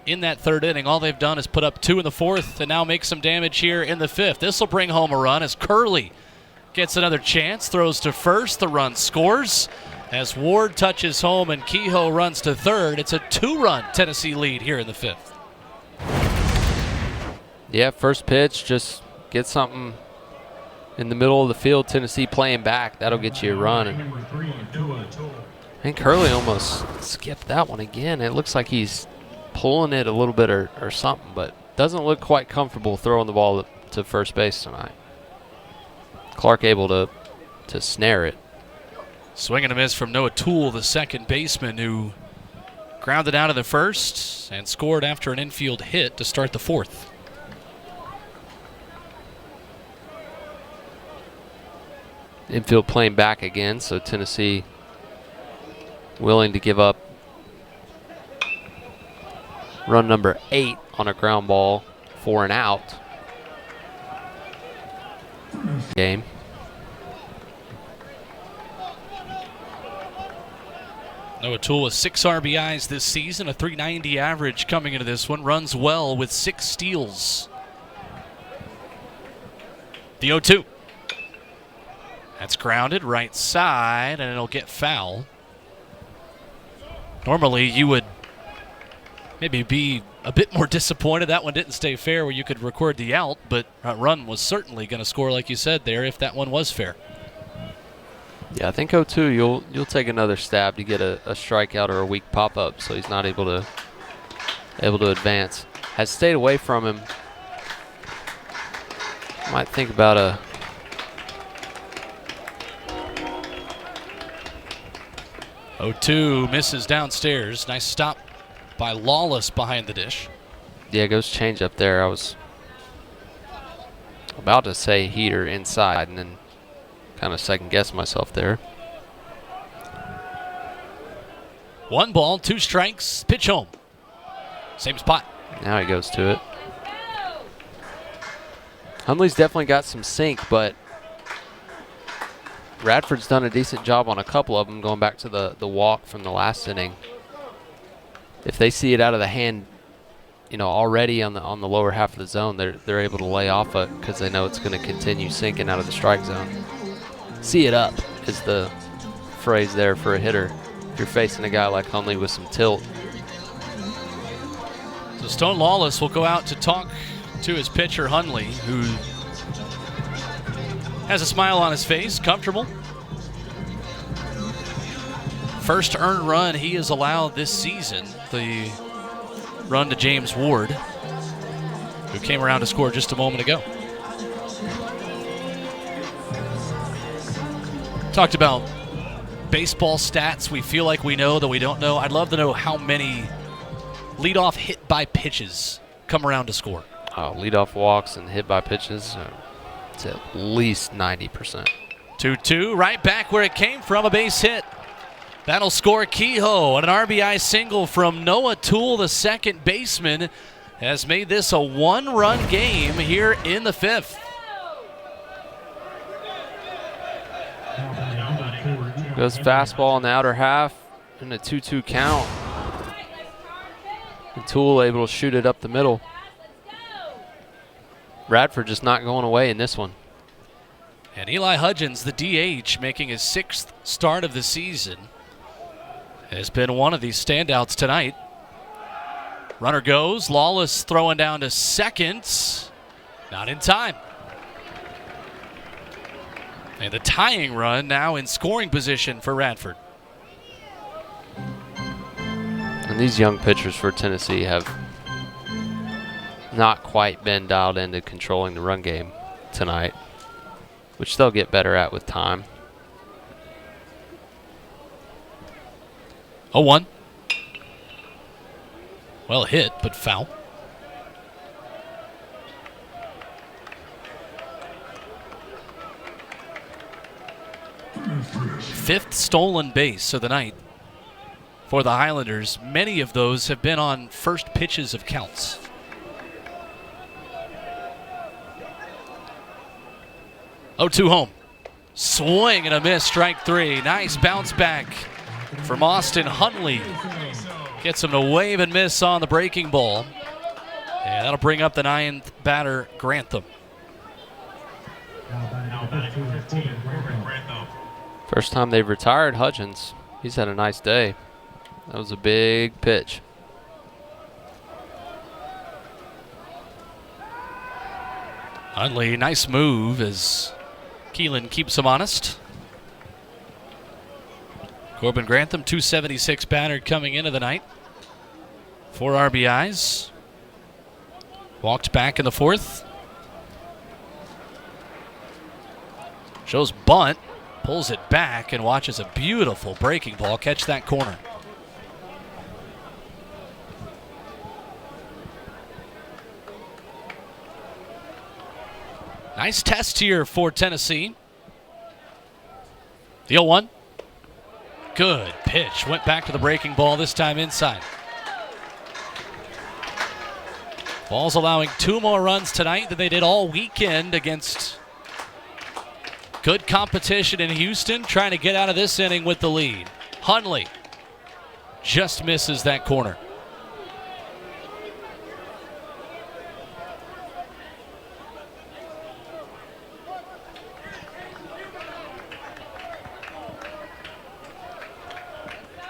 S1: in that third inning. All they've done is put up 2 in the fourth and now make some damage here in the fifth. This will bring home a run as Curley gets another chance, throws to first. The run scores as Ward touches home and Kehoe runs to third. It's a 2-run Tennessee lead here in the fifth.
S2: Yeah, first pitch, just get something in the middle of the field. Tennessee playing back, that'll get you a run. And I think Curley almost skipped that one again. It looks like he's pulling it a little bit or something, but doesn't look quite comfortable throwing the ball to first base tonight. Clark able to snare it.
S1: Swing and a miss from Noah Toole, the second baseman, who grounded out of the first and scored after an infield hit to start the fourth.
S2: Infield playing back again, so Tennessee willing to give up run number 8 on a ground ball for an out. Game.
S1: Noah Toole with 6 RBIs this season, a .390 average coming into this one. Runs well with 6 steals. The 0-2. That's grounded right side, and it'll get foul. Normally, you would maybe be a bit more disappointed that one didn't stay fair where you could record the out, but that run was certainly going to score, like you said there, if that one was fair.
S2: Yeah, I think 0-2, you'll take another stab to get a strikeout or a weak pop-up, so he's not able to advance. Has stayed away from him. Might think about a
S1: 0-2 misses downstairs. Nice stop by Lawless behind the dish.
S2: Yeah, goes change up there. I was about to say heater inside and then kind of second guess myself there.
S1: 1 ball, 2 strikes, pitch home. Same spot.
S2: Now he goes to it. Hundley's definitely got some sink, but Radford's done a decent job on a couple of them, going back to the walk from the last inning. If they see it out of the hand, already on the lower half of the zone, they're able to lay off it because they know it's going to continue sinking out of the strike zone. See it up is the phrase there for a hitter. If you're facing a guy like Hundley with some tilt.
S1: So Stone Lawless will go out to talk to his pitcher Hundley, who has a smile on his face, comfortable. First earned run he has allowed this season, the run to James Ward, who came around to score just a moment ago. Talked about baseball stats we feel like we know that we don't know. I'd love to know how many leadoff hit by pitches come around to score.
S2: Oh, leadoff walks and hit by pitches, it's at least 90%.
S1: 2-2, right back where it came from, a base hit. That'll score Kehoe, and an RBI single from Noah Toole, the second baseman, has made this a 1-run game here in the 5th.
S2: Goes fastball in the outer half in a 2-2 count. And Toole able to shoot it up the middle. Radford just not going away in this one.
S1: And Eli Hudgens, the DH, making his 6th start of the season, has been one of these standouts tonight. Runner goes. Lawless throwing down to second. Not in time. And the tying run now in scoring position for Radford.
S2: And these young pitchers for Tennessee have not quite been dialed into controlling the run game tonight, which they'll get better at with time.
S1: 0-1. Well hit, but foul. Fifth stolen base of the night for the Highlanders. Many of those have been on first pitches of counts. Oh, 2 home. Swing and a miss, strike 3. Nice bounce back from Austin Hundley. Gets him to wave and miss on the breaking ball. And that'll bring up the 9th batter, Grantham.
S2: First time they've retired Hudgens. He's had a nice day. That was a big pitch.
S1: Hundley, nice move as Keelan keeps him honest. Corbin Grantham, 276 battered coming into the night. 4 RBIs. Walked back in the 4th. Shows bunt. Pulls it back and watches a beautiful breaking ball catch that corner. Nice test here for Tennessee. The 0-1. Good pitch. Went back to the breaking ball, this time inside. Vols allowing 2 more runs tonight than they did all weekend against good competition in Houston, trying to get out of this inning with the lead. Ensley just misses that corner.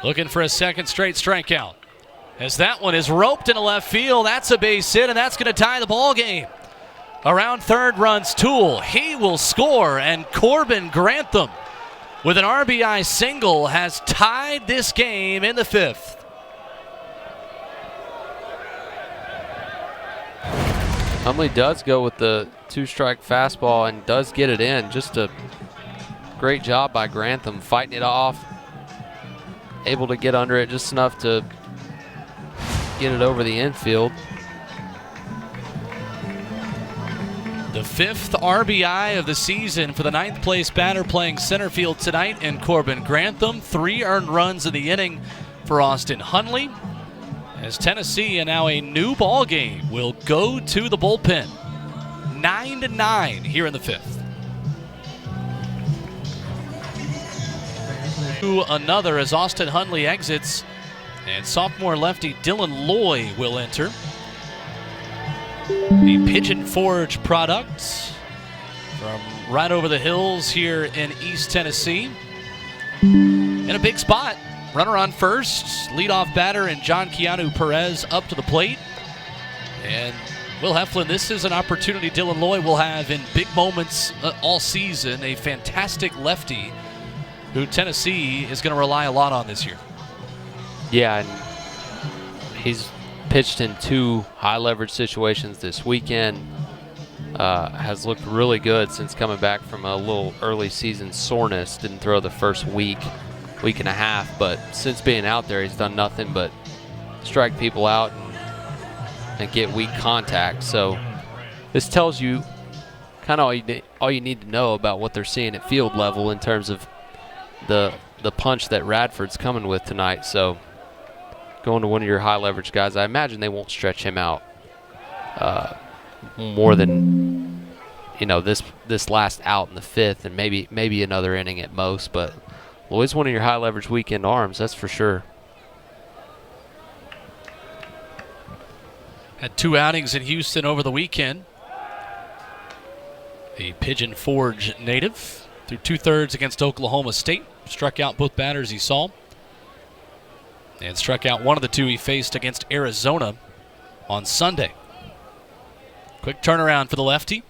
S1: Looking for a second straight strikeout. As that one is roped into left field, that's a base hit, and that's going to tie the ball game. Around third runs Toole. He will score, and Corbin Grantham, with an RBI single, has tied this game in the 5th.
S2: Ensley does go with the 2-strike fastball and does get it in. Just a great job by Grantham fighting it off. Able to get under it just enough to get it over the infield.
S1: The 5th RBI of the season for the 9th place batter playing center field tonight in Corbin Grantham. 3 earned runs in the inning for Austin Ensley. As Tennessee, and now a new ball game, will go to the bullpen. 9-9 here in the 5th. To another as Austin Ensley exits, and sophomore lefty Dylan Loy will enter. The Pigeon Forge product from right over the hills here in East Tennessee. In a big spot, runner on first, leadoff batter, and John Keanu Perez up to the plate. And Will Heflin, this is an opportunity Dylan Loy will have in big moments all season. A fantastic lefty who Tennessee is going to rely a lot on this year.
S2: Yeah, and he's pitched in 2 high-leverage situations this weekend. Has looked really good since coming back from a little early season soreness. Didn't throw the first week and a half, but since being out there, he's done nothing but strike people out and get weak contact. So this tells you kind of all you need to know about what they're seeing at field level in terms of the punch that Radford's coming with tonight. So going to one of your high leverage guys, I imagine they won't stretch him out more than this last out in the 5th, and maybe another inning at most. But Loy's one of your high leverage weekend arms, that's for sure.
S1: Had 2 outings in Houston over the weekend. The Pigeon Forge native through 2/3 against Oklahoma State. Struck out both batters he saw. And struck out one of the 2 he faced against Arizona on Sunday. Quick turnaround for the lefty.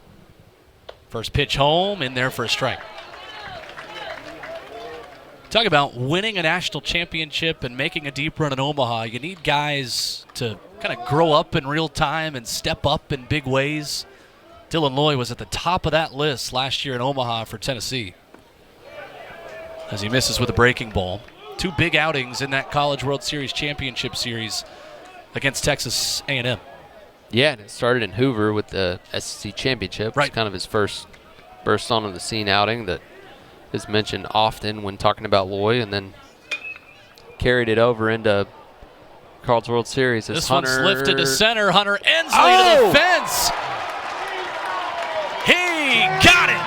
S1: First pitch home, in there for a strike. Talk about winning a national championship and making a deep run in Omaha. You need guys to kind of grow up in real time and step up in big ways. Dylan Loy was at the top of that list last year in Omaha for Tennessee, as he misses with a breaking ball. 2 big outings in that College World Series championship series against Texas A&M.
S2: Yeah, and it started in Hoover with the SEC championship.
S1: Right.
S2: It's kind of his first burst onto the scene outing that is mentioned often when talking about Loy, and then carried it over into College World Series.
S1: This one's lifted to center. Hunter Ensley to the fence. He got it.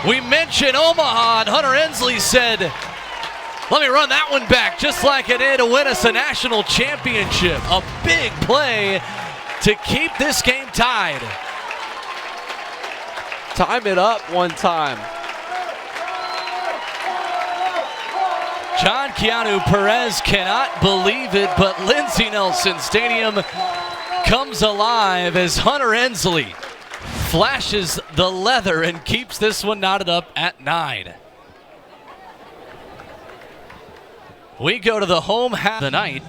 S1: We mentioned Omaha, and Hunter Ensley said, let me run that one back just like I did to win us a national championship. A big play to keep this game tied.
S2: Time it up one time.
S1: John Keanu Perez cannot believe it, but Lindsey Nelson Stadium comes alive as Hunter Ensley flashes the leather and keeps this one knotted up at 9. We go to the home half of the night.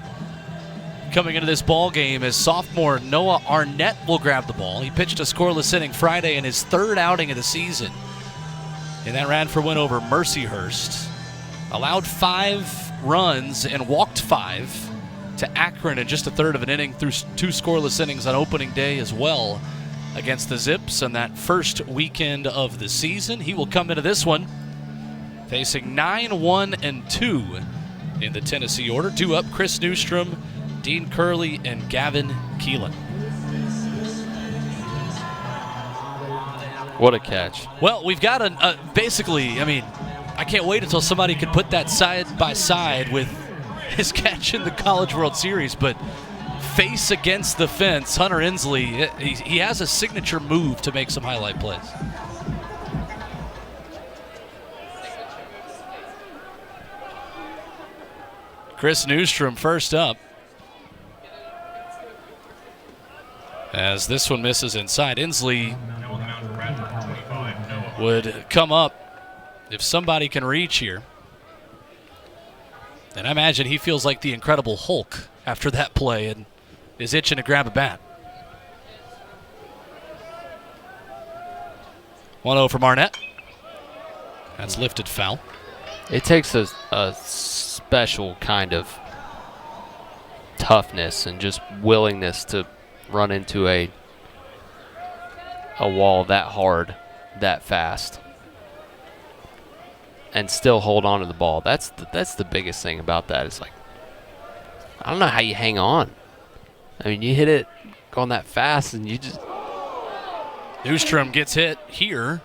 S1: Coming into this ball game as sophomore Noah Arnett will grab the ball. He pitched a scoreless inning Friday in his 3rd outing of the season. In that Radford win over Mercyhurst. Allowed 5 runs and walked 5 to Akron in just a 1/3 of an inning through 2 scoreless innings on opening day as well against the Zips on that first weekend of the season. He will come into this one facing 9-1-2 in the Tennessee order. 2 up, Chris Newstrom Dean Curley and Gavin Keelan.
S2: What a catch.
S1: Well, we've got basically, I mean, I can't wait until somebody could put that side by side with his catch in the College World Series, but face against the fence, Hunter Ensley, he has a signature move to make some highlight plays. Chris Newstrom first up. As this one misses inside, Ensley would come up if somebody can reach here. And I imagine he feels like the Incredible Hulk after that play and is itching to grab a bat. 1-0 from Arnett. That's lifted foul.
S2: It takes a special kind of toughness and just willingness to run into a wall that hard, that fast, and still hold on to the ball. That's the biggest thing about that. It's like, I don't know how you hang on. I mean, you hit it going that fast, and you just...
S1: Newstrom gets hit here.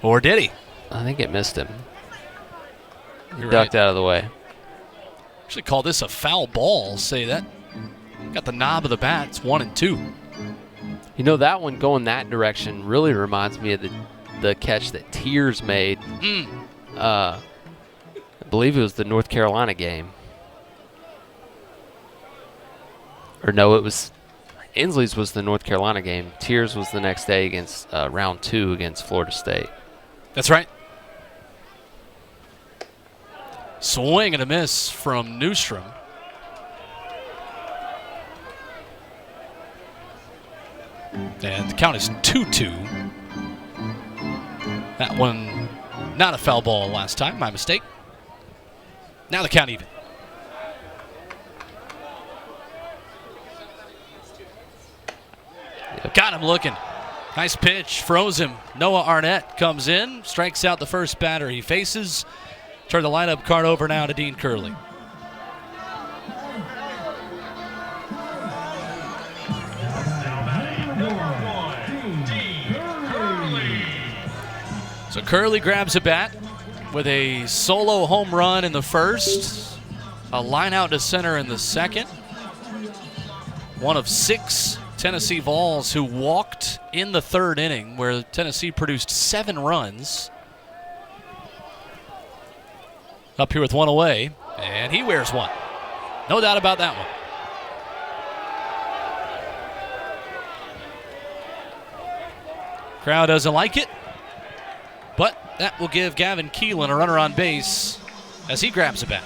S1: Or did he?
S2: I think it missed him. He
S1: You're
S2: ducked
S1: right.
S2: out of the way.
S1: Actually call this a foul ball. Say that. Got the knob of the bat. It's 1-2.
S2: You know, that one going that direction really reminds me of the catch that Tears made. I believe it was the North Carolina game. Or no, it was Ensley's was the North Carolina game. Tears was the next day against round 2 against Florida State.
S1: That's right. Swing and a miss from Newstrom. And the count is 2-2. That one, not a foul ball last time, my mistake. Now the count even.
S2: Yep.
S1: Got him looking. Nice pitch, froze him. Noah Arnett comes in, strikes out the first batter he faces. Turn the lineup card over now to Dean Curley. So Curley grabs a bat with a solo home run in the first, a line out to center in the second. One of 6 Tennessee Vols who walked in the third inning, where Tennessee produced 7 runs. Up here with one away, and he wears one. No doubt about that one. Crowd doesn't like it, but that will give Gavin Keelan a runner on base as he grabs a bat.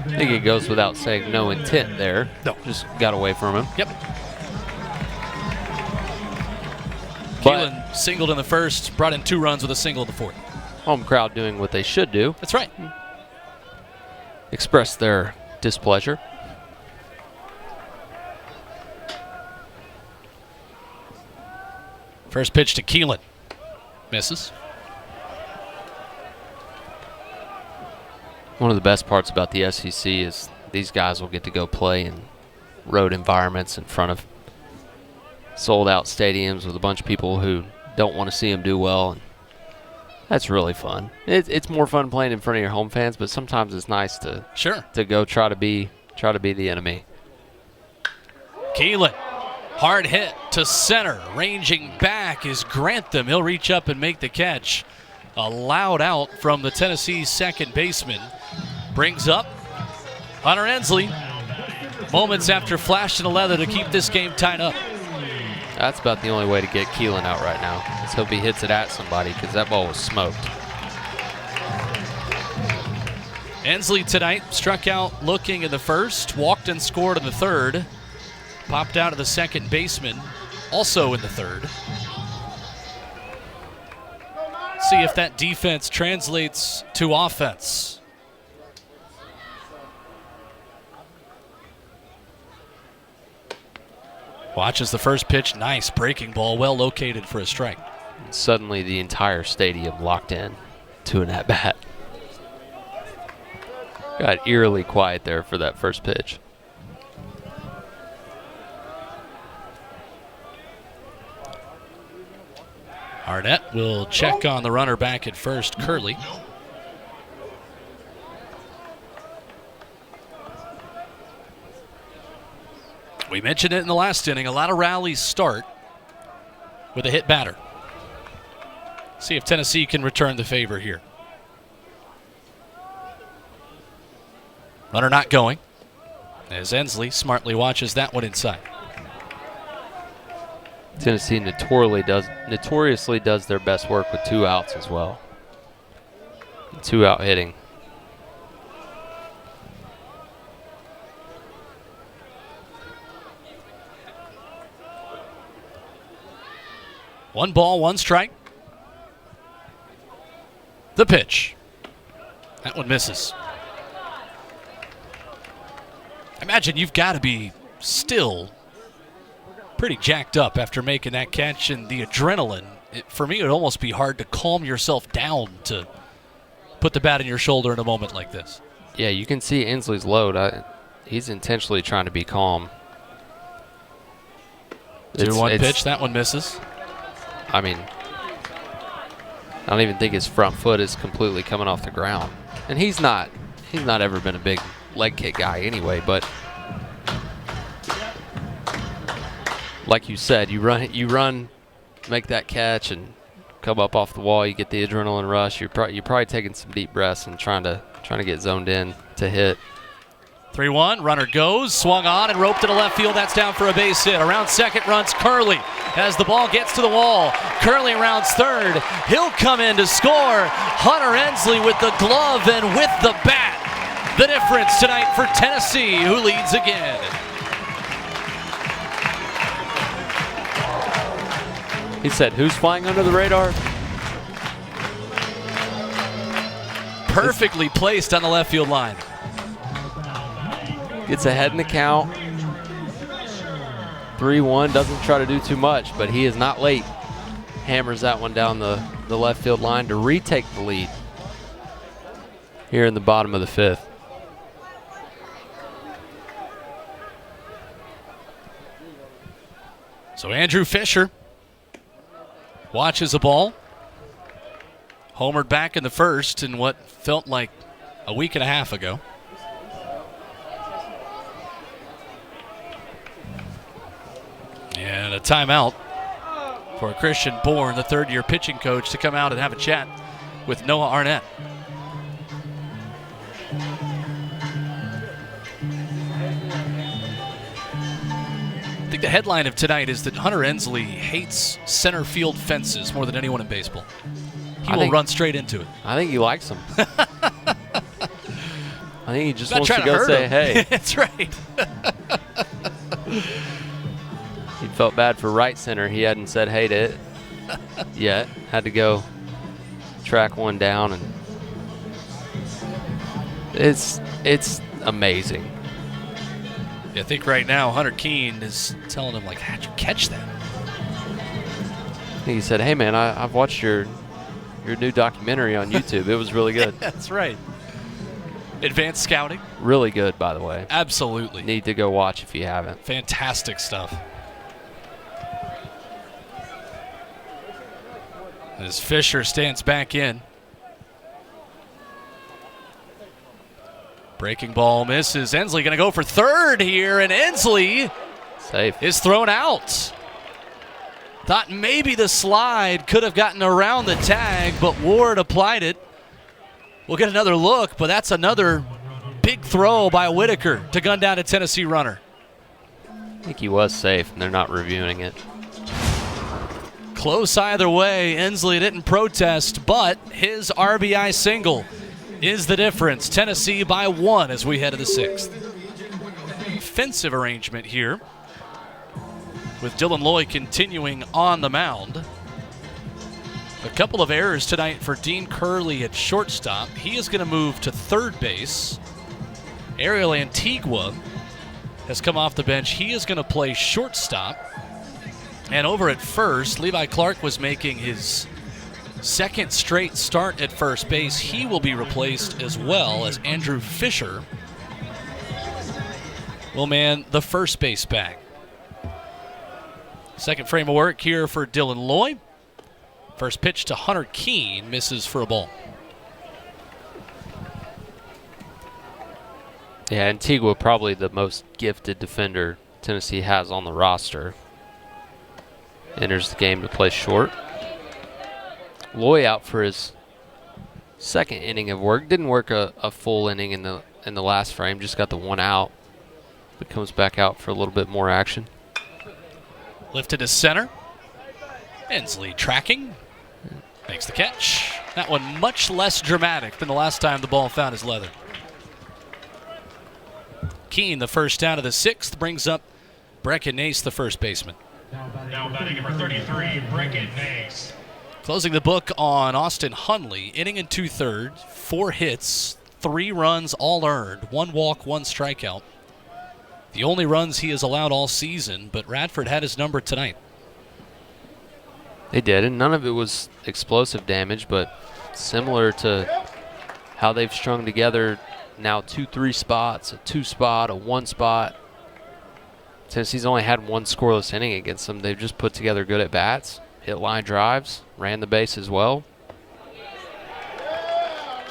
S2: I think it goes without saying no intent there.
S1: No.
S2: Just got away from him.
S1: Yep.
S2: But
S1: Keelan singled in the first, brought in 2 runs with a single in the fourth.
S2: home crowd doing what they should do.
S1: That's right.
S2: Express their displeasure.
S1: First pitch to Keelan. Misses.
S2: One of the best parts about the SEC is these guys will get to go play in road environments in front of sold-out stadiums with a bunch of people who don't want to see them do well. And that's really fun. It's more fun playing in front of your home fans, but sometimes it's nice to go try to be the enemy.
S1: Keelan, hard hit to center. Ranging back is Grantham. He'll reach up and make the catch. A loud out from the Tennessee second baseman. Brings up Hunter Ensley. Moments after flashing the leather to keep this game tied up.
S2: That's about the only way to get Keelan out right now. Let's hope he hits it at somebody, because that ball was smoked.
S1: Ensley tonight struck out looking in the first, walked and scored in the third. Popped out of the second baseman, also in the third. See if that defense translates to offense. Watches the first pitch. Nice breaking ball, well located for a strike.
S2: And suddenly the entire stadium locked in to an at-bat. Got eerily quiet there for that first pitch.
S1: Arnett will check on the runner back at first, Curley. We mentioned it in the last inning. A lot of rallies start with a hit batter. See if Tennessee can return the favor here. Runner not going, as Ensley smartly watches that one inside.
S2: Tennessee notoriously does their best work with 2 outs as well. 2 out hitting.
S1: One ball, one strike. The pitch. That one misses. I imagine you've got to be still pretty jacked up after making that catch, and the adrenaline. For me, it would almost be hard to calm yourself down to put the bat in your shoulder in a moment like this.
S2: Yeah, you can see Ensley's load. He's intentionally trying to be calm.
S1: 2-1 pitch, that one misses.
S2: I mean, I don't even think his front foot is completely coming off the ground. And he's not ever been a big leg kick guy anyway, but like you said, you run, make that catch and come up off the wall, you get the adrenaline rush. You're probably taking some deep breaths and trying to get zoned in to hit.
S1: 3-1, runner goes, swung on and roped to the left field. That's down for a base hit. Around second runs Curley as the ball gets to the wall. Curley rounds third. He'll come in to score. Hunter Ensley with the glove and with the bat. The difference tonight for Tennessee, who leads again.
S2: He said, "Who's flying under the radar?"
S1: Perfectly placed on the left field line.
S2: Gets ahead in the count. 3-1, doesn't try to do too much, but he is not late. Hammers that one down the left field line to retake the lead here in the bottom of the 5th.
S1: So Andrew Fisher watches the ball. Homered back in the first in what felt like a week and a half ago. And a timeout for Christian Bourne, the third-year pitching coach, to come out and have a chat with Noah Arnett. I think the headline of tonight is that Hunter Ensley hates center field fences more than anyone in baseball. He will run straight into it.
S2: I think he likes them. I think he just wants to
S1: go
S2: say, hey.
S1: That's right.
S2: He felt bad for right center. He hadn't said hey to it yet. Had to go track one down, and it's amazing.
S1: I think right now Hunter Keene is telling him, like, how'd you catch that?
S2: I think he said, hey, man, I've watched your new documentary on YouTube. It was really good.
S1: That's right. Advanced scouting.
S2: Really good, by the way.
S1: Absolutely.
S2: Need to go watch if you haven't.
S1: Fantastic stuff. As Fisher stands back in. Breaking ball misses. Ensley going to go for third here, and Ensley
S2: safe
S1: is thrown out. Thought maybe the slide could have gotten around the tag, but Ward applied it. We'll get another look, but that's another big throw by Whitaker to gun down a Tennessee runner.
S2: I think he was safe, and they're not reviewing it.
S1: Close either way. Ensley didn't protest, but his RBI single is the difference. Tennessee by 1 as we head to the 6th. Defensive arrangement here with Dylan Loy continuing on the mound. A couple of errors tonight for Dean Curley at shortstop. He is going to move to third base. Ariel Antigua has come off the bench. He is going to play shortstop. And over at first, Levi Clark was making his second straight start at first base. He will be replaced as well as Andrew Fisher will man the first base bag. Second frame of work here for Dylan Loy. First pitch to Hunter Keene, misses for a ball.
S2: Yeah, Antigua probably the most gifted defender Tennessee has on the roster. Enters the game to play short. Loy out for his second inning of work. Didn't work a full inning in the last frame, just got the one out. But comes back out for a little bit more action.
S1: Lifted to center. Ensley tracking. Makes the catch. That one much less dramatic than the last time the ball found his leather. Keene, the first out of the sixth, brings up Brecken Nace, the first baseman.
S3: Now batting number 33, Brecken Nace.
S1: Closing the book on Austin Hundley, inning and 2/3, 4 hits, 3 runs all earned, 1 walk, 1 strikeout. The only runs he has allowed all season, but Radford had his number tonight.
S2: They did, and none of it was explosive damage, but similar to how they've strung together now 2-3 spots, a 2 spot, a 1 spot. Tennessee's only had 1 scoreless inning against them. They've just put together good at bats, hit line drives, ran the base as well.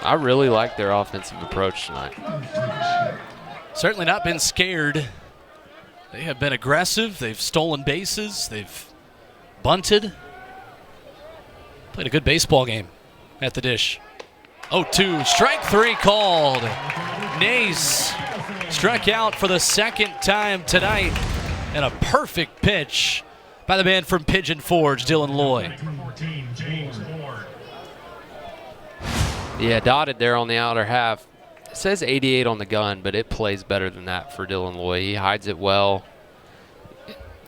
S2: I really like their offensive approach tonight.
S1: Certainly not been scared. They have been aggressive. They've stolen bases. They've bunted. Played a good baseball game at the dish. 0-2, strike 3 called. Nace struck out for the second time tonight, and a perfect pitch by the man from Pigeon Forge, Dylan Loy.
S2: Yeah, dotted there on the outer half. It says 88 on the gun, but it plays better than that for Dylan Loy. He hides it well.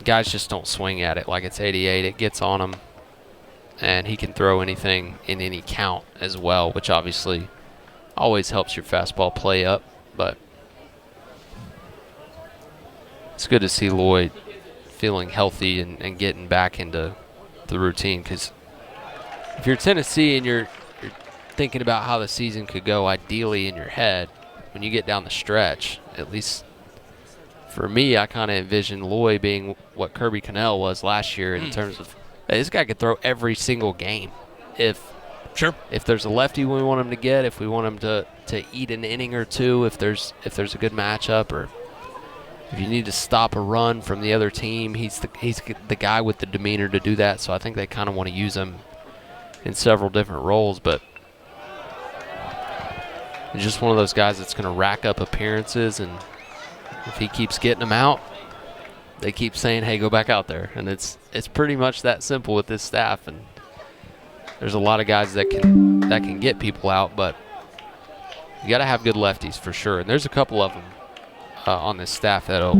S2: Guys just don't swing at it like it's 88. It gets on him, and he can throw anything in any count as well, which obviously always helps your fastball play up. But it's good to see Lloyd feeling healthy and getting back into the routine, because if you're Tennessee and you're thinking about how the season could go ideally in your head, when you get down the stretch, at least for me, I kind of envision Lloyd being what Kirby Connell was last year in terms of, hey, this guy could throw every single game. If there's a lefty we want him to get, if we want him to eat an inning or two, if there's a good matchup, or if you need to stop a run from the other team, he's the guy with the demeanor to do that. So I think they kind of want to use him in several different roles, but he's just one of those guys that's going to rack up appearances, and if he keeps getting them out, they keep saying, hey, go back out there. And it's pretty much that simple with this staff. And there's a lot of guys that can get people out, but you got to have good lefties for sure. And there's a couple of them on this staff that'll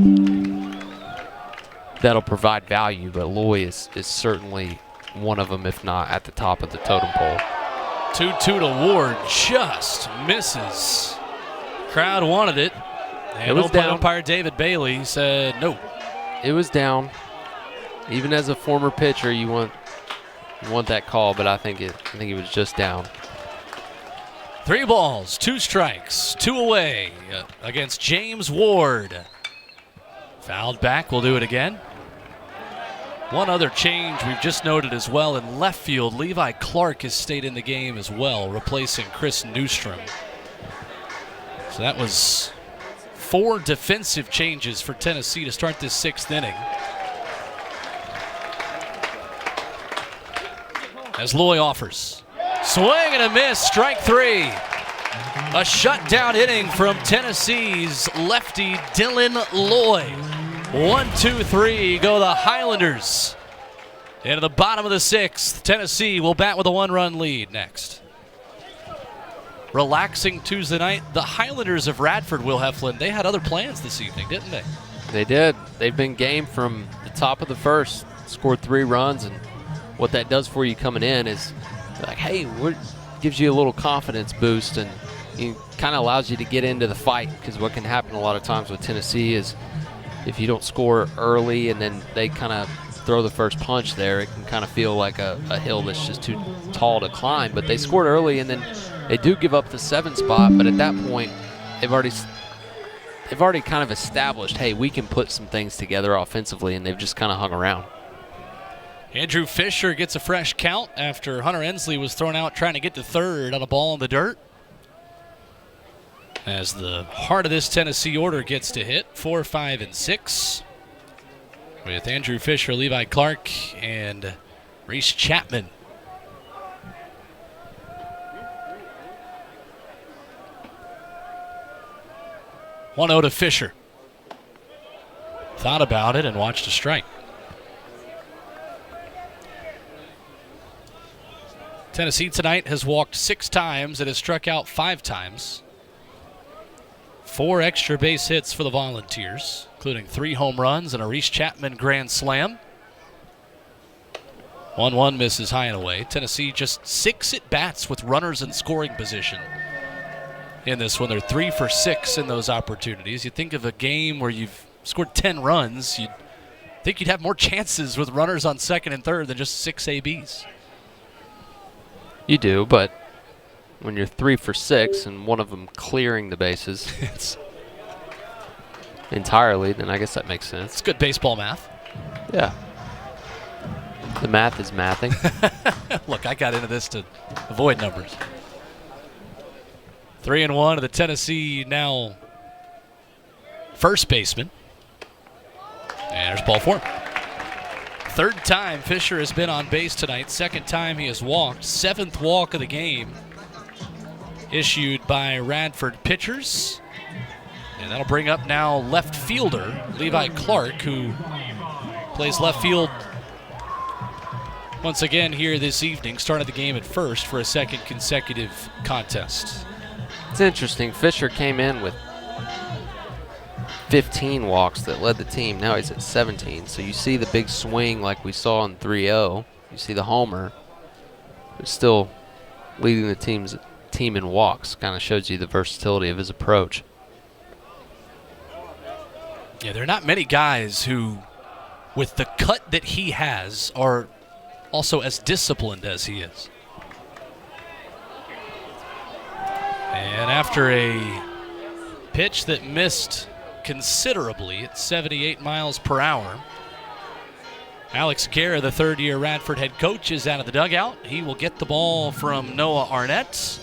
S2: provide value, but Loy is certainly one of them, if not at the top of the totem pole.
S1: 2-2 to Ward, just misses. Crowd wanted it. And umpire David Bailey said no.
S2: It was down. Even as a former pitcher, you want that call, but I think it was just down.
S1: 3 balls, 2 strikes, 2 away against James Ward. Fouled back, we'll do it again. One other change we've just noted as well in left field. Levi Clark has stayed in the game as well, replacing Chris Newstrom. So that was 4 defensive changes for Tennessee to start this 6th inning. As Loy offers. Swing and a miss, strike 3. A shutdown inning from Tennessee's lefty Dylan Loy. 1-2-3 go the Highlanders. Into the bottom of the 6th. Tennessee will bat with a 1-run lead next. Relaxing Tuesday night. The Highlanders of Radford, Will Heflin, they had other plans this evening, didn't they?
S2: They did. They've been game from the top of the first. Scored 3 runs, and what that does for you coming in is like, hey, gives you a little confidence boost, and it kind of allows you to get into the fight, because what can happen a lot of times with Tennessee is if you don't score early and then they kind of throw the first punch there, it can kind of feel like a hill that's just too tall to climb. But they scored early, and then they do give up the 7 spot. But at that point, they've already kind of established, hey, we can put some things together offensively, and they've just kind of hung around.
S1: Andrew Fisher gets a fresh count after Hunter Ensley was thrown out trying to get to third on a ball in the dirt. As the heart of this Tennessee order gets to hit, 4, 5, and 6. With Andrew Fisher, Levi Clark, and Reese Chapman. One 0 to Fisher. Thought about it and watched a strike. Tennessee tonight has walked 6 times and has struck out 5 times. 4 extra base hits for the Volunteers, including 3 home runs and a Reese Chapman grand slam. 1-1 misses high and away. Tennessee just 6 at-bats with runners in scoring position in this one. They're 3 for 6 in those opportunities. You think of a game where you've scored 10 runs, you'd think you'd have more chances with runners on second and third than just 6 ABs.
S2: You do, but when you're 3 for 6 and one of them clearing the bases entirely, then I guess that makes sense.
S1: It's good baseball math.
S2: Yeah. The math is mathing.
S1: Look, I got into this to avoid numbers. 3-1 to the Tennessee now first baseman. And there's ball 4. Third time Fisher has been on base tonight. Second time he has walked. 7th walk of the game issued by Radford pitchers. And that'll bring up now left fielder Levi Clark, who plays left field once again here this evening. Started the game at first for a second consecutive contest.
S2: It's interesting. Fisher came in with 15 walks that led the team. Now he's at 17. So you see the big swing like we saw in 3-0. You see the homer. But still leading the team in walks. Kind of shows you the versatility of his approach.
S1: Yeah, there are not many guys who, with the cut that he has, are also as disciplined as he is. And after a pitch that missed considerably at 78 miles per hour, Alex Guerra, the third-year Radford head coach, is out of the dugout. He will get the ball from Noah Arnett.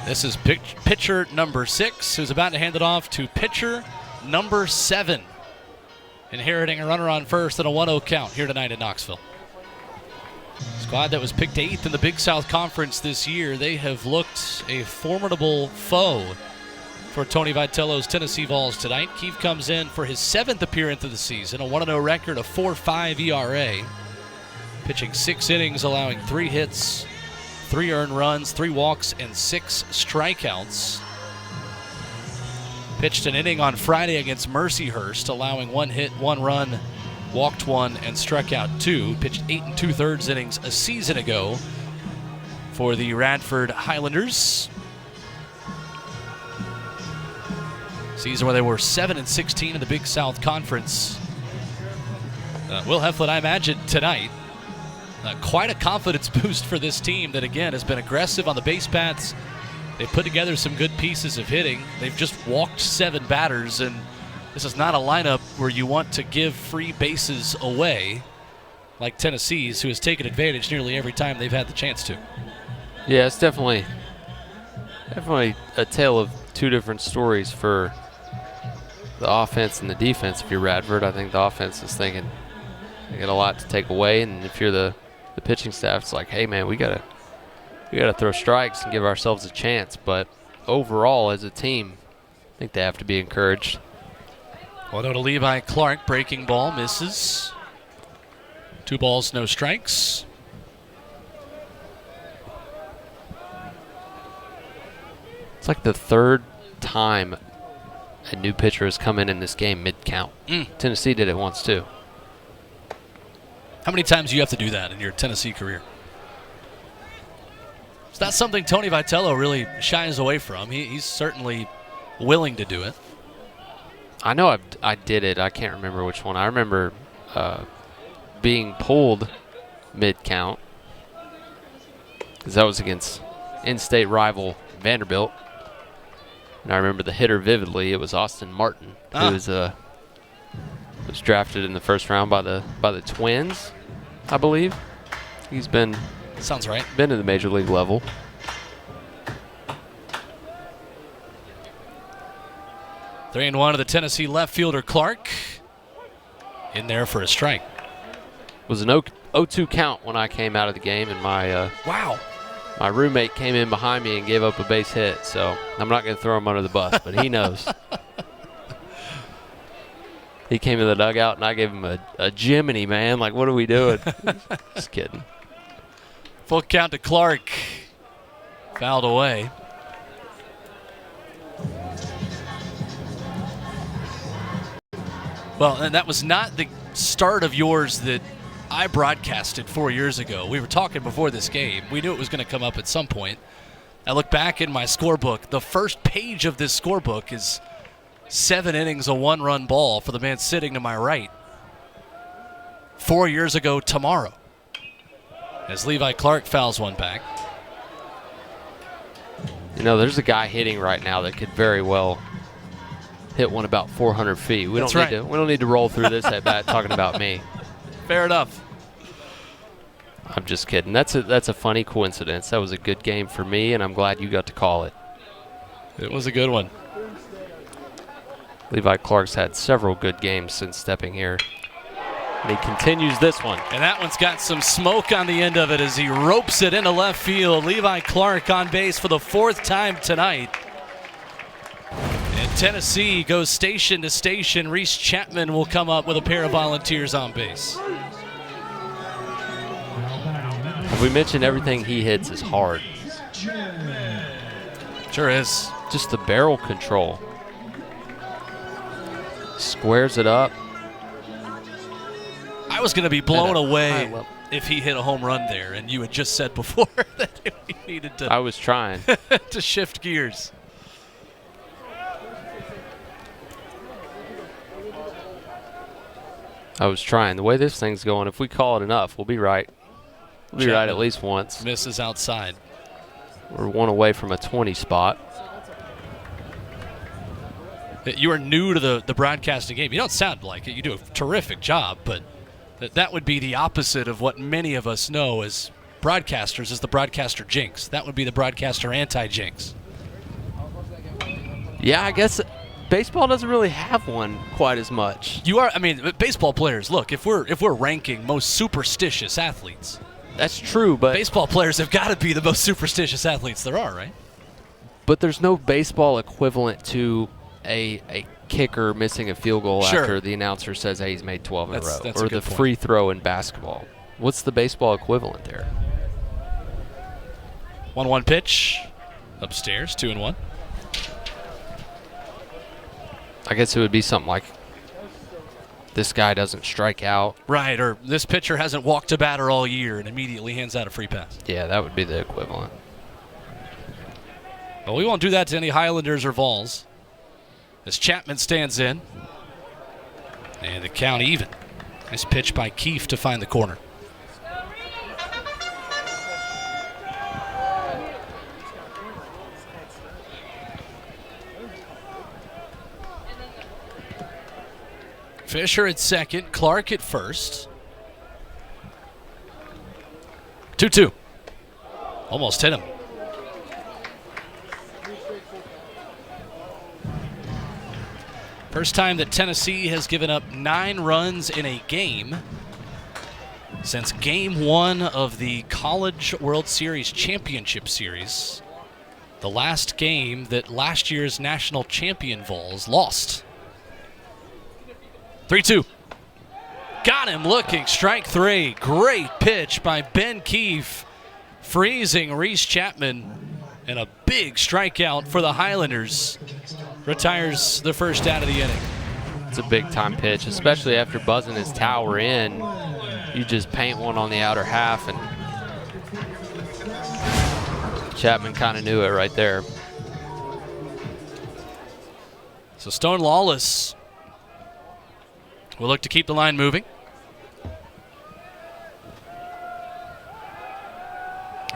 S1: This is pitcher number 6, who's about to hand it off to pitcher number 7, inheriting a runner on first and a 1-0 count here tonight in Knoxville. Squad that was picked 8th in the Big South Conference this year. They have looked a formidable foe for Tony Vitello's Tennessee Vols tonight. Keefe comes in for his 7th appearance of the season, a 1-0 record, a 4.5 ERA. Pitching 6 innings, allowing 3 hits, 3 earned runs, 3 walks, and 6 strikeouts. Pitched an inning on Friday against Mercyhurst, allowing 1 hit, 1 run, walked 1, and struck out 2. Pitched 8 2/3 innings a season ago for the Radford Highlanders. Season where they were 7-16 in the Big South Conference. Will Heflin, I imagine, tonight, quite a confidence boost for this team that, again, has been aggressive on the base paths. They've put together some good pieces of hitting. They've just walked 7 batters, and this is not a lineup where you want to give free bases away like Tennessee's, who has taken advantage nearly every time they've had the chance to.
S2: Yeah, it's definitely a tale of 2 different stories for the offense and the defense. If you're Radford, I think the offense is thinking they got a lot to take away, and if you're the pitching staff, it's like, hey man, we gotta throw strikes and give ourselves a chance. But overall, as a team, I think they have to be encouraged.
S1: 1-0 to Levi Clark, breaking ball, misses. 2 balls, no strikes.
S2: It's like the 3rd time a new pitcher has come in this game mid-count. Tennessee did it once too.
S1: How many times do you have to do that in your Tennessee career? It's not something Tony Vitello really shies away from. He's certainly willing to do it.
S2: I know I did it. I can't remember which one. I remember being pulled mid-count, because that was against in-state rival Vanderbilt. And I remember the hitter vividly. It was Austin Martin, who was drafted in the first round by the Twins, I believe. He's been
S1: sounds right.
S2: Been to the major league level.
S1: Three and one of the Tennessee left fielder Clark in there for a strike.
S2: It was an 0-2 count when I came out of the game, and my my roommate came in behind me and gave up a base hit. So I'm not going to throw him under the bus, but he knows. He came in the dugout, and I gave him a Jiminy, man. Like, what are we doing? Just kidding.
S1: Full count to Clark. Fouled away. Well, and that was not the start of yours that I broadcasted 4 years ago. We were talking before this game. We knew it was going to come up at some point. I look back in my scorebook. The first page of this scorebook is 7 innings, a 1-run ball for the man sitting to my right. 4 years ago tomorrow, as Levi Clark fouls one back.
S2: You know, there's a guy hitting right now that could very well hit one about 400 feet. We don't need to roll through this at bat talking about me.
S1: Fair enough.
S2: I'm just kidding. That's a funny coincidence. That was a good game for me, and I'm glad you got to call it.
S1: It was a good one.
S2: Levi Clark's had several good games since stepping here. And he continues this one.
S1: And that one's got some smoke on the end of it as he ropes it into left field. Levi Clark on base for the 4th time tonight. And Tennessee goes station to station. Reese Chapman will come up with a pair of volunteers on base.
S2: Have we mentioned everything he hits is hard?
S1: Sure is.
S2: Just the barrel control. Squares it up.
S1: I was going to be blown away if he hit a home run there, and you had just said before that he needed to.
S2: I was trying
S1: to shift gears.
S2: I was trying. The way this thing's going, if we call it enough, we'll be right. We'll be right at least once.
S1: Misses outside.
S2: We're one away from a 20 spot.
S1: You are new to the broadcasting game. You don't sound like it. You do a terrific job, but that would be the opposite of what many of us know as broadcasters is the broadcaster jinx. That would be the broadcaster anti-jinx.
S2: Yeah, I guess baseball doesn't really have one quite as much.
S1: Baseball players, look, if we're ranking most superstitious athletes.
S2: That's true, but
S1: baseball players have got to be the most superstitious athletes there are, right?
S2: But there's no baseball equivalent to a kicker missing a field goal after the announcer says, hey, he's made 12 in a row. Or the free throw in basketball. What's the baseball equivalent there?
S1: 1-1 pitch. Upstairs, 2-1.
S2: I guess it would be something like this guy doesn't strike out.
S1: Right, or this pitcher hasn't walked a batter all year and immediately hands out a free pass.
S2: Yeah, that would be the equivalent.
S1: But we won't do that to any Highlanders or Vols. As Chapman stands in. And the count even. Nice pitch by Keefe to find the corner. Fisher at second, Clark at first. 2-2. Almost hit him. First time that Tennessee has given up 9 runs in a game since Game 1 of the College World Series Championship Series. The last game that last year's national champion Vols lost. 3-2. Got him looking. Strike 3. Great pitch by Ben Keefe. Freezing Reese Chapman. And a big strikeout for the Highlanders. Retires the first out of the inning.
S2: It's a big-time pitch, especially after buzzing his tower in. You just paint one on the outer half, and Chapman kind of knew it right there.
S1: So Stone Lawless will look to keep the line moving.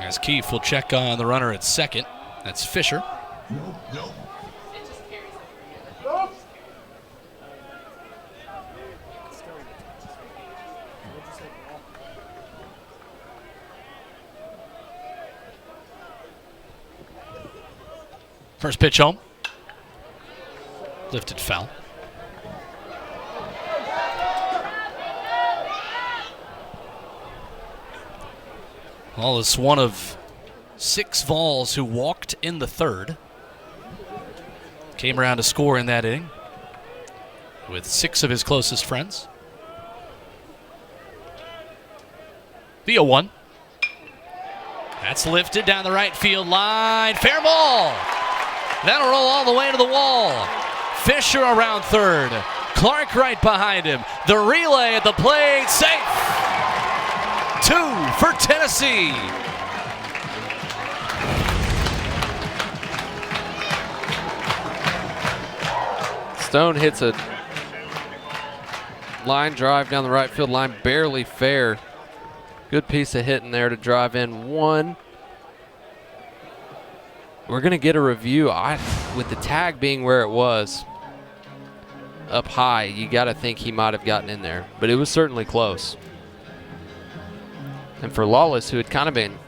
S1: As Keefe will check on the runner at second. That's Fisher. First pitch home. Lifted foul. Wallace, one of 6 Vols who walked in the third. Came around to score in that inning with 6 of his closest friends. The 0-1. That's lifted down the right field line. Fair ball. That'll roll all the way to the wall. Fisher around third. Clark right behind him. The relay at the plate. Safe. 2 for Tennessee.
S2: Stone hits a line drive down the right field line, barely fair. Good piece of hitting there to drive in 1. We're going to get a review. With the tag being where it was, up high, you got to think he might have gotten in there, but it was certainly close. And for Lawless, who had kind of been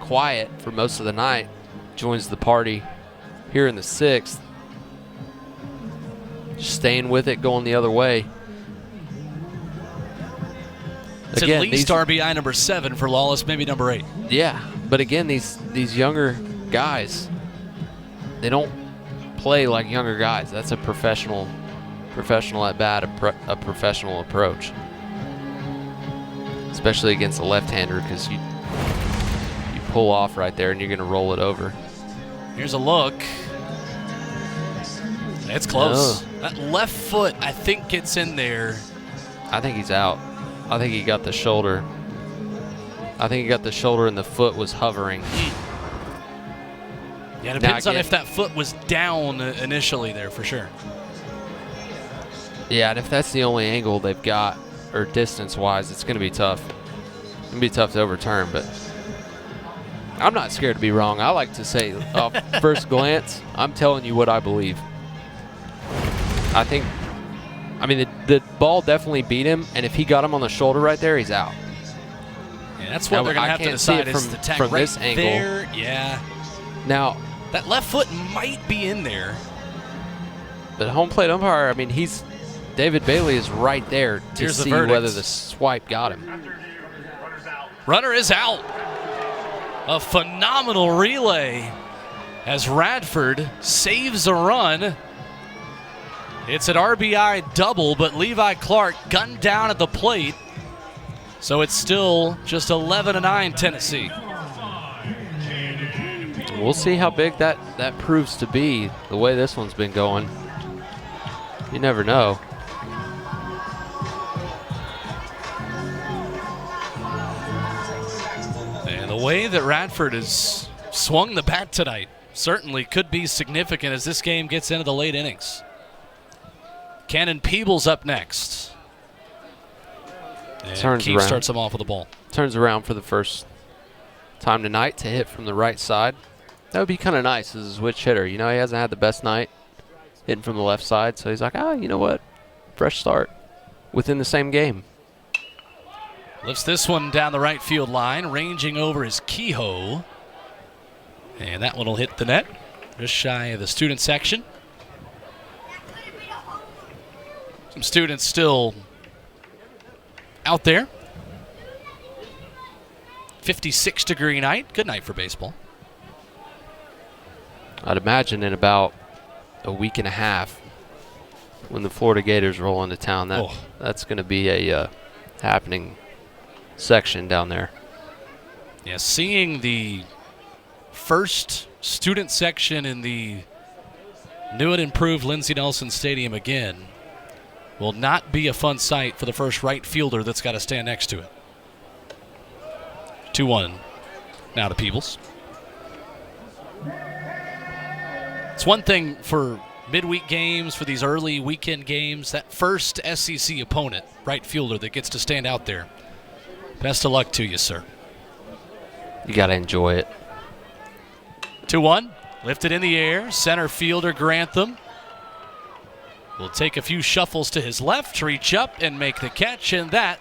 S2: quiet for most of the night, joins the party here in the 6th. Just staying with it, going the other way.
S1: It's again, at least RBI number 7 for Lawless, maybe number 8.
S2: Yeah, but again, these younger guys, they don't play like younger guys. That's a professional at bat, a professional approach, especially against a left-hander, because you pull off right there and you're going to roll it over.
S1: Here's a look. It's close.
S2: Oh.
S1: That left foot, I think, gets in there.
S2: I think he's out. I think he got the shoulder. And the foot was hovering.
S1: Yeah, it depends on if that foot was down initially there, for sure.
S2: Yeah, and if that's the only angle they've got, or distance-wise, it's going to be tough. It's going to be tough to overturn, but I'm not scared to be wrong. I like to say, off first glance, I'm telling you what I believe. The ball definitely beat him, and if he got him on the shoulder right there, he's out.
S1: Yeah, that's what they're going to have to decide is the tag
S2: from
S1: right
S2: this angle.
S1: There. Yeah.
S2: Now,
S1: that left foot might be in there.
S2: But home plate umpire, David Bailey is right there to see whether the swipe got him.
S1: Runner is out. A phenomenal relay as Radford saves a run. It's an RBI double, but Levi Clark gunned down at the plate. So it's still just 11-9 Tennessee.
S2: We'll see how big that proves to be, the way this one's been going. You never know.
S1: And the way that Radford has swung the bat tonight certainly could be significant as this game gets into the late innings. Cannon Peebles up next. And Keefe starts him off with the ball.
S2: Turns around for the first time tonight to hit from the right side. That would be kind of nice as a switch hitter. He hasn't had the best night hitting from the left side, so he's like, you know what? Fresh start within the same game.
S1: Lifts this one down the right field line, ranging over his Kehoe. And that one will hit the net, just shy of the student section. Some students still out there. 56-degree night. Good night for baseball.
S2: I'd imagine in about a week and a half, when the Florida Gators roll into town, that's going to be a happening section down there.
S1: Yeah, seeing the first student section in the new and improved Lindsey Nelson Stadium again will not be a fun sight for the first right fielder that's got to stand next to it. 2-1 now to Peebles. It's one thing for midweek games, for these early weekend games, that first SEC opponent, right fielder, that gets to stand out there. Best of luck to you, sir.
S2: You got to enjoy it.
S1: 2-1. Lifted in the air. Center fielder Grantham will take a few shuffles to his left, reach up and make the catch, and that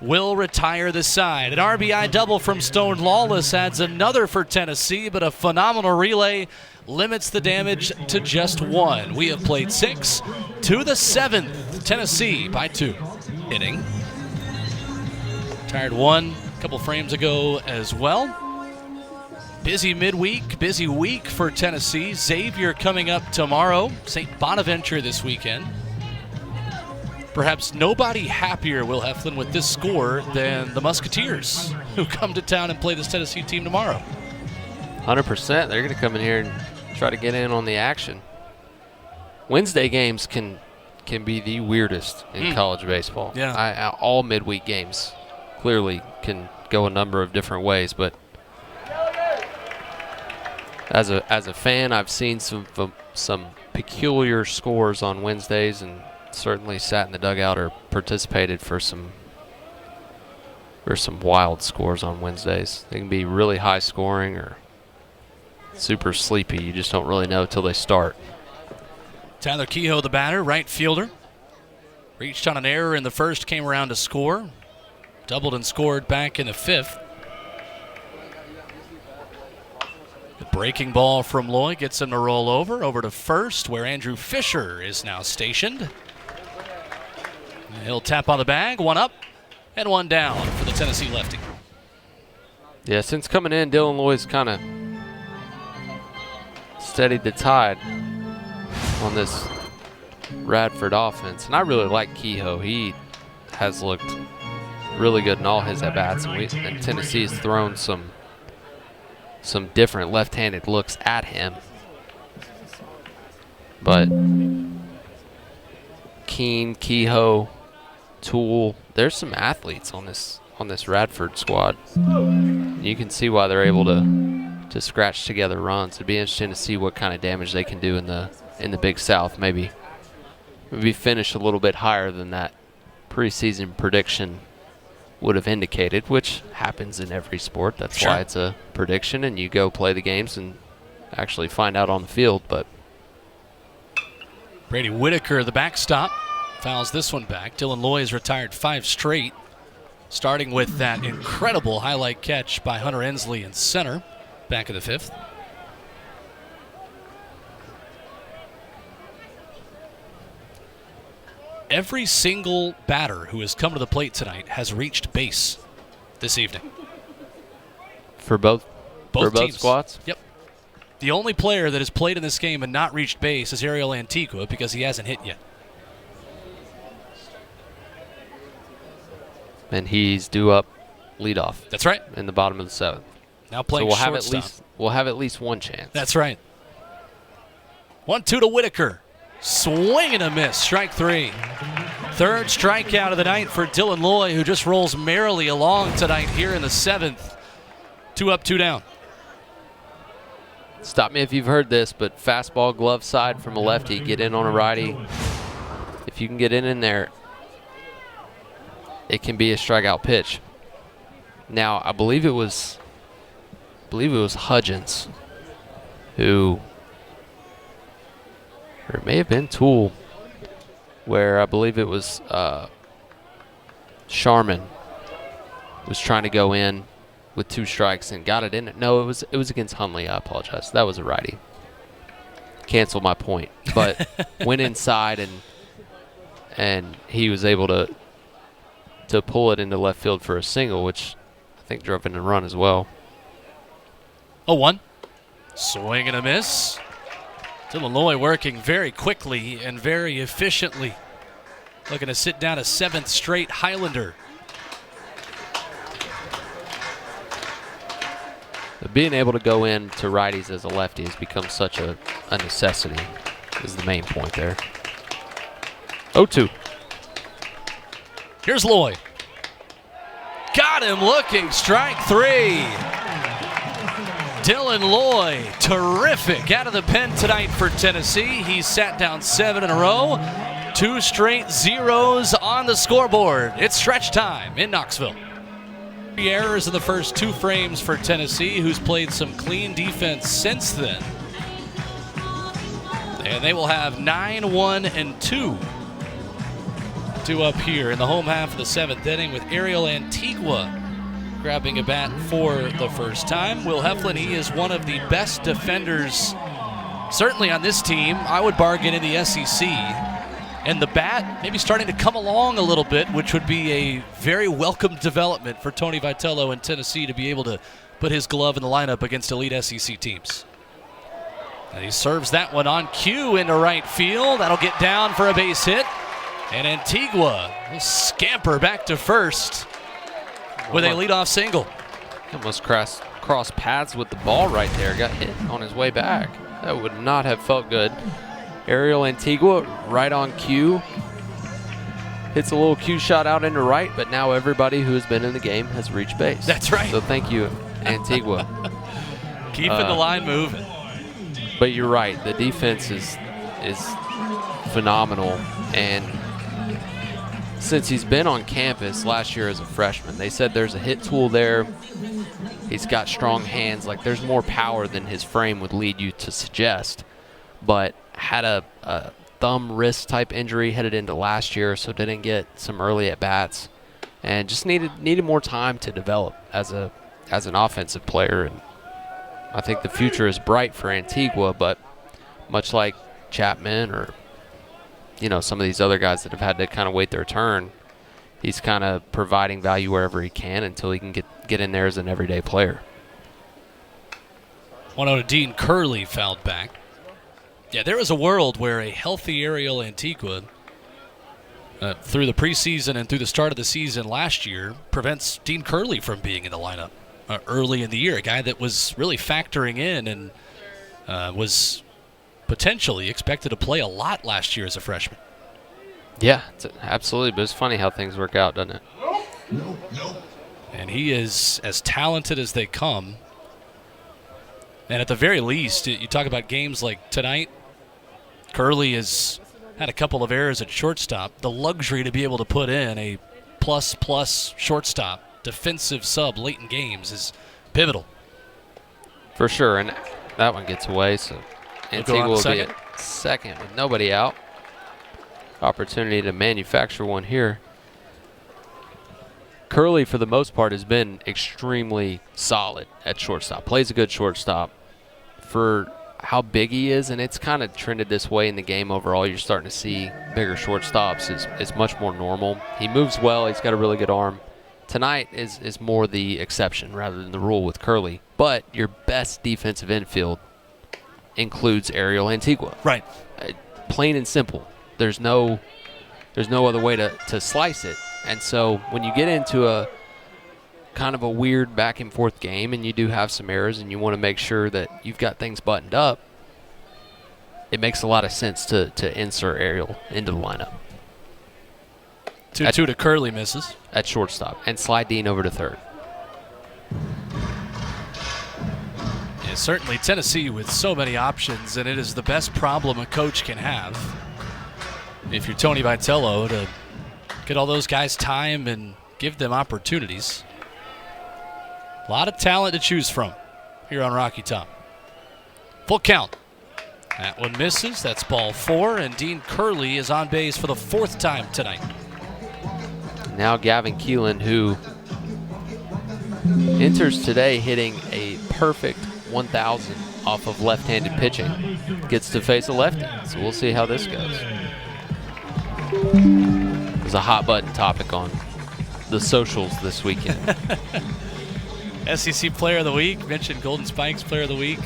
S1: will retire the side. An RBI double from Stone Lawless adds another for Tennessee, but a phenomenal relay limits the damage to just 1. We have played 6 to the 7th. Tennessee by 2. Inning. Retired 1 a couple frames ago as well. Busy midweek, busy week for Tennessee. Xavier coming up tomorrow. St. Bonaventure this weekend. Perhaps nobody happier, Will Heflin, with this score than the Musketeers, who come to town and play this Tennessee team tomorrow.
S2: 100%. They're going to come in here and try to get in on the action. Wednesday games can be the weirdest in college baseball.
S1: Yeah.
S2: All midweek games clearly can go a number of different ways, but as a fan, I've seen some peculiar scores on Wednesdays, and certainly sat in the dugout or participated for some wild scores on Wednesdays. They can be really high scoring or super sleepy. You just don't really know till they start.
S1: Tyler Kehoe, the batter, right fielder. Reached on an error in the first, came around to score. Doubled and scored back in the 5th. The breaking ball from Lloyd gets him to roll over to first, where Andrew Fisher is now stationed. And he'll tap on the bag, 1 up and 1 down for the Tennessee lefty.
S2: Yeah, since coming in, Dylan Lloyd's kind of steadied the tide on this Radford offense. And I really like Kehoe. He has looked really good in all his at-bats. And Tennessee has thrown some different left-handed looks at him. But Keene, Kehoe, Toole, there's some athletes on this Radford squad. You can see why they're able to scratch together runs. It'd be interesting to see what kind of damage they can do in the Big South. Maybe finish a little bit higher than that preseason prediction would have indicated, which happens in every sport. That's why it's a prediction, and you go play the games and actually find out on the field. But
S1: Brady Whitaker, the backstop, fouls this one back. Dylan Loy has retired 5 straight, starting with that incredible highlight catch by Hunter Ensley in center, back of the 5th. Every single batter who has come to the plate tonight has reached base this evening.
S2: For both
S1: teams.
S2: squads?
S1: Yep. The only player that has played in this game and not reached base is Ariel Antigua because he hasn't hit yet.
S2: And he's due up leadoff.
S1: That's right.
S2: In the bottom of the 7th.
S1: Now playing shortstop.
S2: We'll have at least one chance.
S1: That's right. 1-2 to Whitaker. Swing and a miss. Strike 3. Third strikeout of the night for Dylan Loy, who just rolls merrily along tonight here in the 7th. 2 up, 2 down.
S2: Stop me if you've heard this, but fastball glove side from a lefty, get in on a righty. If you can get in there, it can be a strikeout pitch. Now, I believe it was Hudgens who, or it may have been Toole, where I believe it was Sharman was trying to go in with 2 strikes and got it in. No, it was against Hundley. I apologize. That was a righty. Cancel my point. But went inside and he was able to pull it into left field for a single, which I think drove in a run as well.
S1: 0-1. Swing and a miss. Dylan Loy working very quickly and very efficiently. Looking to sit down a 7th straight Highlander.
S2: But being able to go in to righties as a lefty has become such a necessity, is the main point there. 0-2.
S1: Here's Loy. Got him looking. Strike 3. Dylan Loy, terrific out of the pen tonight for Tennessee. He's sat down 7 in a row. 2 straight zeros on the scoreboard. It's stretch time in Knoxville. 3 errors in the first 2 frames for Tennessee, who's played some clean defense since then. And they will have 9-1-2 due up here in the home half of the 7th inning with Ariel Antigua grabbing a bat for the first time. Will Heflin, he is one of the best defenders, certainly on this team. I would bargain in the SEC. And the bat maybe starting to come along a little bit, which would be a very welcome development for Tony Vitello in Tennessee to be able to put his glove in the lineup against elite SEC teams. And he serves that one on cue into right field. That'll get down for a base hit. And Antigua will scamper back to first with a leadoff single.
S2: He almost crossed paths with the ball right there. Got hit on his way back. That would not have felt good. Ariel Antigua right on cue. Hits a little cue shot out into right, but now everybody who has been in the game has reached base.
S1: That's right.
S2: So thank you, Antigua.
S1: Keeping the line moving.
S2: But you're right. The defense is phenomenal. And since he's been on campus last year as a freshman, they said there's a hit tool there. He's got strong hands. Like, there's more power than his frame would lead you to suggest. But had a thumb wrist type injury headed into last year, so didn't get some early at bats, and just needed more time to develop as an offensive player. And I think the future is bright for Antigua, but much like Chapman or some of these other guys that have had to kind of wait their turn, he's kind of providing value wherever he can until he can get in there as an everyday player.
S1: 1-0 to Dean Curley fouled back. Yeah, there is a world where a healthy Ariel Antigua through the preseason and through the start of the season last year prevents Dean Curley from being in the lineup early in the year, a guy that was really factoring in and was potentially expected to play a lot last year as a freshman.
S2: Yeah, absolutely, but it's funny how things work out, doesn't it?
S1: And he is as talented as they come. And at the very least, you talk about games like tonight, Curley has had a couple of errors at shortstop. The luxury to be able to put in a plus shortstop defensive sub late in games is pivotal.
S2: For sure, and that one gets away, so Antigua will be at second with nobody out. Opportunity to manufacture one here. Curley, for the most part, has been extremely solid at shortstop. Plays a good shortstop for how big he is, and it's kind of trended this way in the game overall. You're starting to see bigger shortstops is much more normal. He moves well. He's got a really good arm. Tonight is more the exception rather than the rule with Curley. But your best defensive infield includes Ariel Antigua.
S1: Right.
S2: Plain and simple. There's no other way to slice it. And so when you get into a kind of a weird back and forth game and you do have some errors and you want to make sure that you've got things buttoned up, it makes a lot of sense to insert Ariel into the lineup.
S1: 2-2 to Curley misses.
S2: At shortstop. And slide Dean over to third.
S1: Yeah, certainly Tennessee with so many options, and it is the best problem a coach can have. If you're Tony Vitello, to get all those guys time and give them opportunities. A lot of talent to choose from here on Rocky Top. Full count. That one misses. That's ball 4, and Dean Curley is on base for the 4th time tonight.
S2: Now Gavin Keelan, who enters today hitting a perfect 1,000 off of left-handed pitching, gets to face a lefty. So we'll see how this goes. It was a hot button topic on the socials this weekend.
S1: SEC Player of the Week, mentioned Golden Spikes Player of the Week.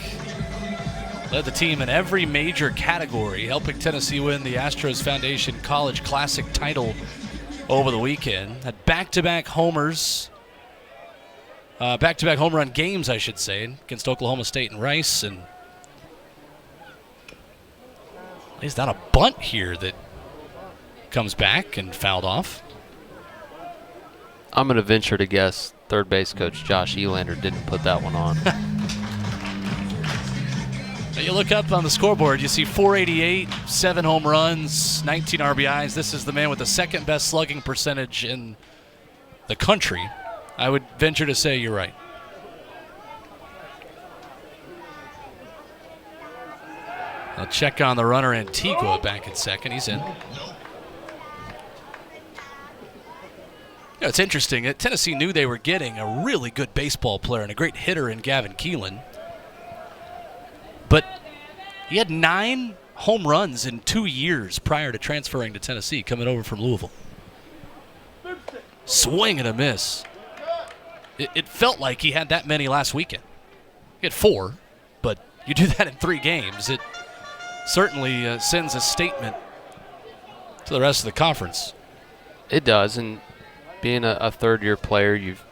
S1: Led the team in every major category, helping Tennessee win the Astros Foundation College Classic title over the weekend. Had back-to-back homers, back-to-back home run games, I should say, against Oklahoma State and Rice. And he's not a bunt here that comes back and fouled off.
S2: I'm going to venture to guess third base coach Josh Elander didn't put that one on.
S1: You look up on the scoreboard, you see 488, 7 home runs, 19 RBIs. This is the man with the second best slugging percentage in the country. I would venture to say you're right. I'll check on the runner Antigua back in second. He's in. It's interesting. Tennessee knew they were getting a really good baseball player and a great hitter in Gavin Keelan. But he had 9 home runs in 2 years prior to transferring to Tennessee, coming over from Louisville. Swing and a miss. It felt like he had that many last weekend. He had 4, but you do that in 3 games. It certainly sends a statement to the rest of the conference.
S2: It does, and being a third-year player, you've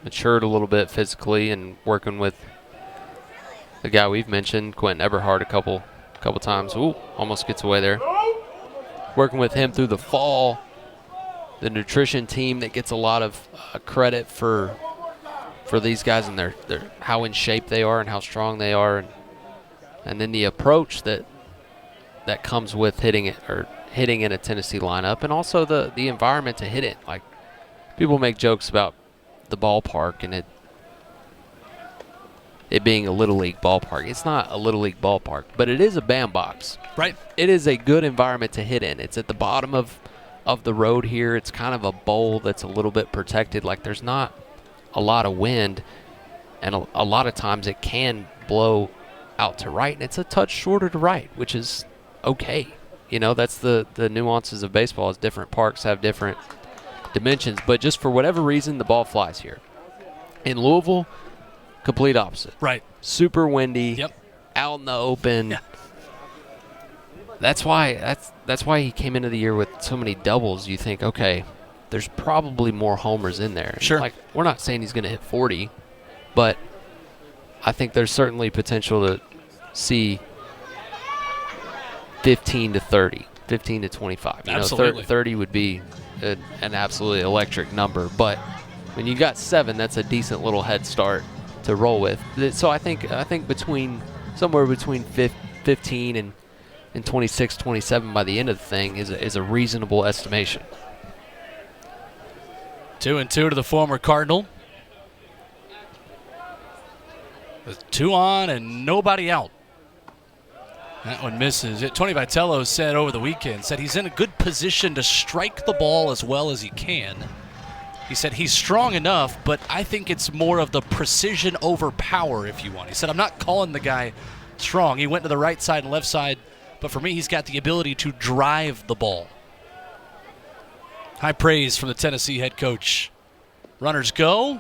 S2: matured a little bit physically, and working with the guy we've mentioned, Quentin Eberhard, a couple times. Ooh, almost gets away there. Working with him through the fall, the nutrition team that gets a lot of credit for these guys and their how in shape they are and how strong they are, and then the approach that comes with hitting in a Tennessee lineup, and also the environment to hit it. Like, people make jokes about the ballpark and it being a Little League ballpark. It's not a Little League ballpark, but it is a bandbox.
S1: Right.
S2: It is a good environment to hit in. It's at the bottom of the road here. It's kind of a bowl that's a little bit protected. Like, there's not a lot of wind, and a lot of times it can blow out to right, and it's a touch shorter to right, which is okay. You know, that's the nuances of baseball, is different parks have different dimensions. But just for whatever reason, the ball flies here. In Louisville, complete opposite.
S1: Right.
S2: Super windy.
S1: Yep.
S2: Out in the open.
S1: Yeah.
S2: That's why he came into the year with so many doubles. You think, okay, there's probably more homers in there.
S1: Sure.
S2: Like, we're not saying he's going to hit 40, but I think there's certainly potential to see 15 to 30, 15 to 25.
S1: Absolutely.
S2: 30 would be an absolutely electric number, but when you got 7, that's a decent little head start to roll with. So I think somewhere between 15 and 26, 27 by the end of the thing is a reasonable estimation.
S1: 2-2 to the former Cardinal. With 2 on and nobody out. That one misses. Tony Vitello said over the weekend, he's in a good position to strike the ball as well as he can. He said he's strong enough, but I think it's more of the precision over power, if you want. He said, I'm not calling the guy strong. He went to the right side and left side, but for me, he's got the ability to drive the ball. High praise from the Tennessee head coach. Runners go,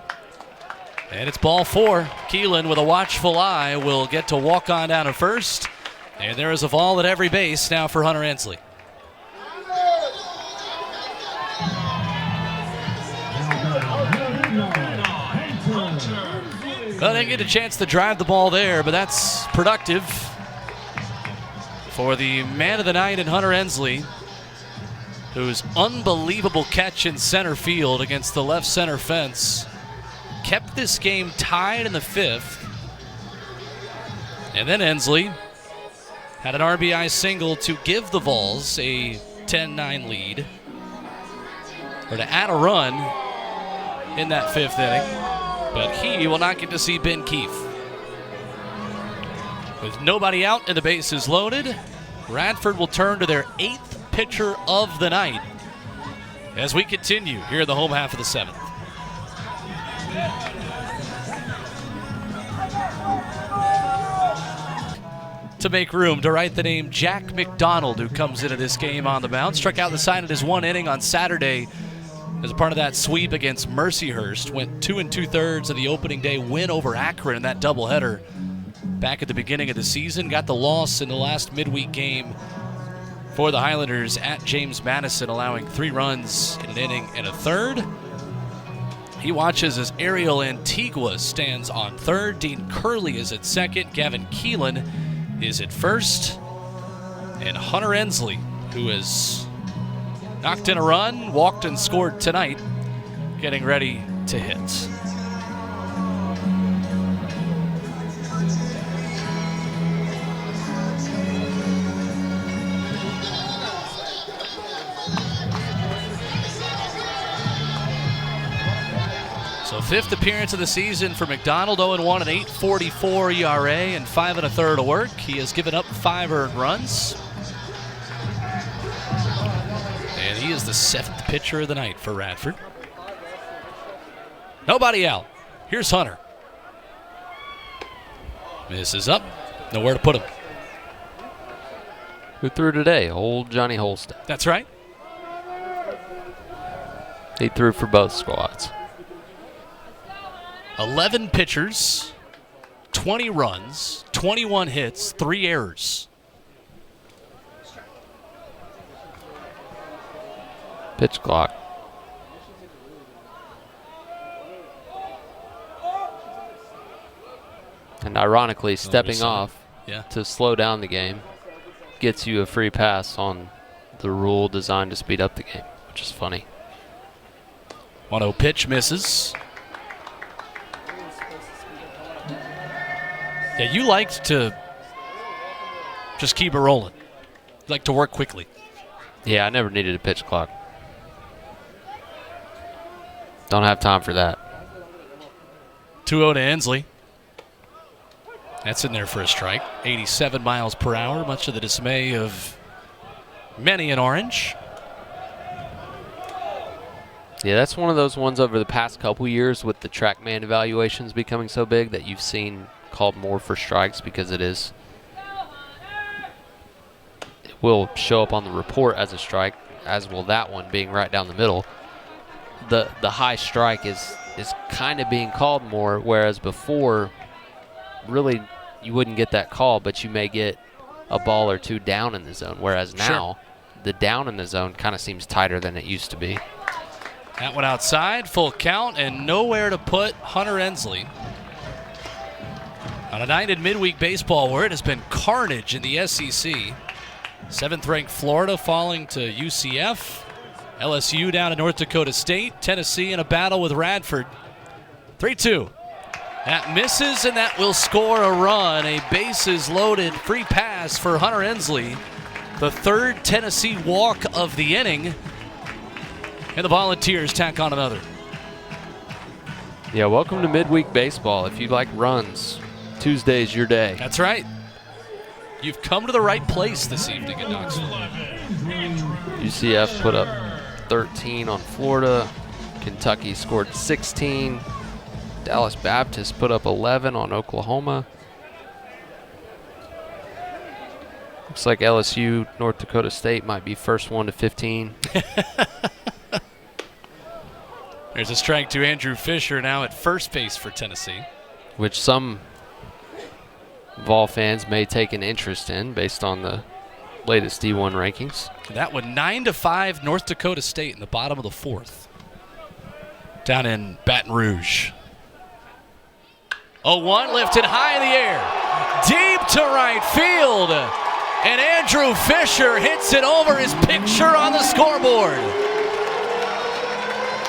S1: and it's ball 4. Keelan, with a watchful eye, will get to walk on down to first, and there is a ball at every base now for Hunter Ensley. Well, they didn't get a chance to drive the ball there, but that's productive for the man of the night in Hunter Ensley, whose unbelievable catch in center field against the left center fence kept this game tied in the 5th. And then Ensley had an RBI single to give the Vols a 10-9 lead, or to add a run in that 5th inning. But he will not get to see Ben Keefe. With nobody out and the bases loaded, Radford will turn to their 8th pitcher of the night as we continue here in the home half of the 7th. To make room to write the name Jack McDonald, who comes into this game on the mound. Struck out the side in his 1 inning on Saturday as a part of that sweep against Mercyhurst. Went 2 2/3 of the opening day win over Akron in that doubleheader back at the beginning of the season. Got the loss in the last midweek game for the Highlanders at James Madison, allowing 3 runs in an inning and a third. He watches as Ariel Antigua stands on third. Dean Curley is at second. Gavin Keelan is at first. And Hunter Ensley, who has knocked in a run, walked and scored tonight, getting ready to hit. fifth appearance of the season for McDonald, 0-1 at 8.44 ERA and 5 1/3 of work. He has given up 5 earned runs. And he is the 7th pitcher of the night for Radford. Nobody out. Here's Hunter. Misses up. Nowhere to put him.
S2: Who threw today? Old Johnny Holstead.
S1: That's right.
S2: He threw for both squads.
S1: 11 pitchers, 20 runs, 21 hits, 3 errors.
S2: Pitch clock. And ironically, stepping off to slow down the game gets you a free pass on the rule designed to speed up the game, which is funny.
S1: 1-0 pitch misses. Yeah, you liked to just keep it rolling. You like to work quickly.
S2: Yeah, I never needed a pitch clock. Don't have time for that.
S1: 2-0 to Ensley. That's in there for a strike. 87 miles per hour, much to the dismay of many in orange.
S2: Yeah, that's one of those ones over the past couple years with the TrackMan evaluations becoming so big that you've seen called more for strikes because it will show up on the report as a strike, as will that one being right down the middle. The high strike is kind of being called more, whereas before, really, you wouldn't get that call, but you may get a ball or two down in the zone, whereas now the down in the zone kind of seems tighter than it used to be.
S1: That one outside, full count, and nowhere to put Hunter Ensley. On a night in midweek baseball where it has been carnage in the SEC. 7th-ranked Florida falling to UCF. LSU down to North Dakota State. Tennessee in a battle with Radford. 3-2. That misses, and that will score a run. A bases-loaded free pass for Hunter Ensley. The 3rd Tennessee walk of the inning. And the Volunteers tack on another.
S2: Yeah, welcome to midweek baseball. If you like runs, Tuesday's your day.
S1: That's right. You've come to the right place this evening at Knoxville.
S2: UCF put up 13 on Florida. Kentucky scored 16. Dallas Baptist put up 11 on Oklahoma. Looks like LSU, North Dakota State might be first one to 15.
S1: There's a strike to Andrew Fisher now at first base for Tennessee.
S2: Which some Vol fans may take an interest in based on the latest D1 rankings.
S1: That one 9-5 North Dakota State in the bottom of the 4th. Down in Baton Rouge. 0-1 lifted high in the air. Deep to right field. And Andrew Fisher hits it over his picture on the scoreboard.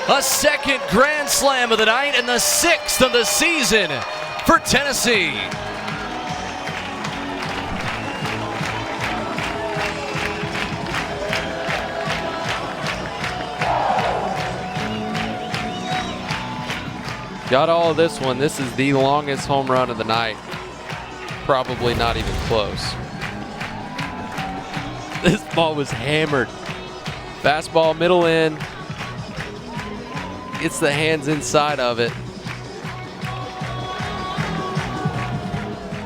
S1: A 2nd grand slam of the night and the 6th of the season for Tennessee.
S2: Got all of this one. This is the longest home run of the night. Probably not even close. This ball was hammered. Fastball middle in. Gets the hands inside of it.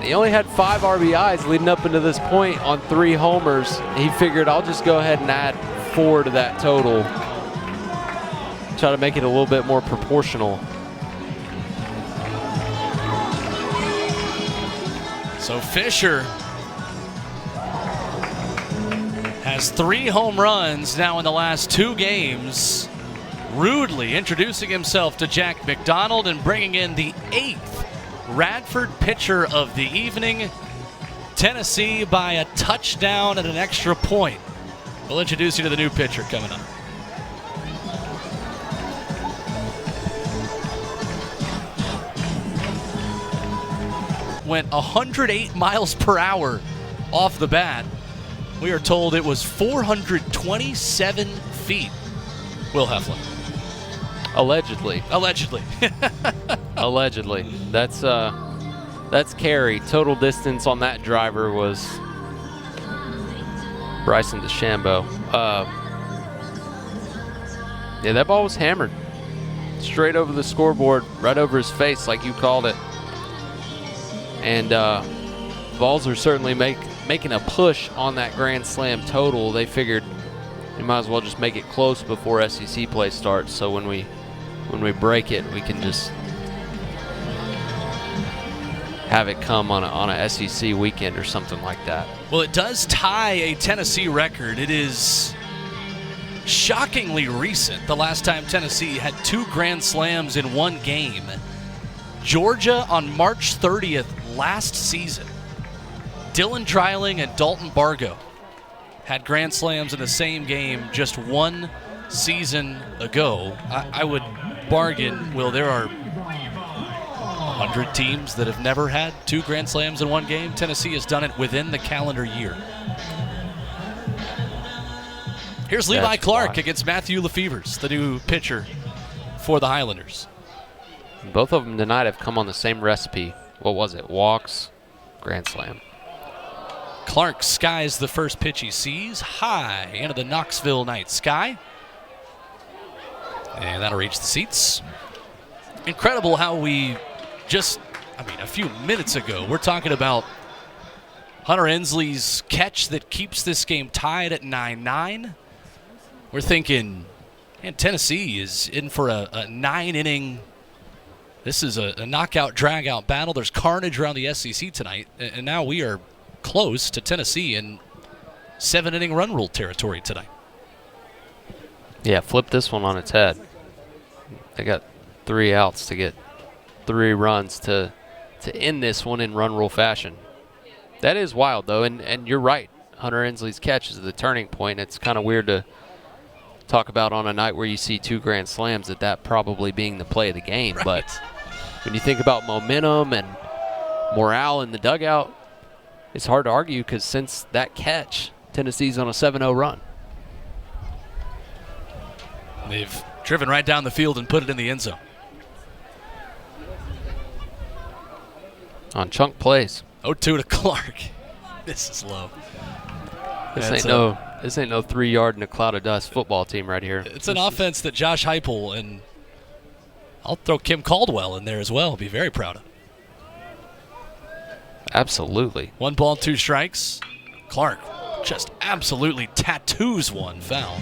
S2: He only had 5 RBIs leading up into this point on 3 homers. He figured, I'll just go ahead and add 4 to that total. Try to make it a little bit more proportional.
S1: So Fisher has 3 home runs now in the last 2 games. Rudely introducing himself to Jack McDonald and bringing in the 8th Radford pitcher of the evening. Tennessee by a touchdown and an extra point. We'll introduce you to the new pitcher coming up. Went 108 miles per hour off the bat. We are told it was 427 feet. Will Heflin.
S2: Allegedly.
S1: Allegedly.
S2: Allegedly. That's carry. Total distance on that driver was Bryson DeChambeau. Yeah, that ball was hammered. Straight over the scoreboard, right over his face like you called it. And Vols are certainly making a push on that Grand Slam total. They figured we might as well just make it close before SEC play starts, so when we break it, we can just have it come on a SEC weekend or something like that.
S1: Well, it does tie a Tennessee record. It is shockingly recent. The last time Tennessee had 2 Grand Slams in one game. Georgia on March 30th last season. Dylan Dreiling and Dalton Bargo had Grand Slams in the same game just one season ago. I would bargain, Will, there are 100 teams that have never had 2 Grand Slams in one game. Tennessee has done it within the calendar year. Here's Levi Clark against Matthew Lefevers, the new pitcher for the Highlanders.
S2: Both of them tonight have come on the same recipe. What was it? Walks, Grand Slam.
S1: Clark skies the first pitch he sees, high into the Knoxville night sky. And that'll reach the seats. Incredible how we a few minutes ago, we're talking about Hunter Ensley's catch that keeps this game tied at 9-9. We're thinking, man, Tennessee is in for a 9-inning. This is a knockout, drag-out battle. There's carnage around the SEC tonight, and now we are close to Tennessee in 7-inning run rule territory tonight.
S2: Yeah, flip this one on its head. They got 3 outs to get 3 runs to end this one in run rule fashion. That is wild, though, and you're right. Hunter Ensley's catch is the turning point. It's kind of weird to talk about on a night where you see 2 Grand Slams that probably being the play of the game.
S1: Right.
S2: But when you think about momentum and morale in the dugout, it's hard to argue because since that catch, Tennessee's on a 7-0 run.
S1: They've driven right down the field and put it in the end zone.
S2: On chunk plays.
S1: 0-2 to Clark. This is low.
S2: This ain't no 3-yard in a cloud of dust football team right here.
S1: It's an offense that Josh Heupel, and I'll throw Kim Caldwell in there as well. Be very proud of.
S2: Absolutely.
S1: 1 ball, 2 strikes. Clark just absolutely tattoos one foul.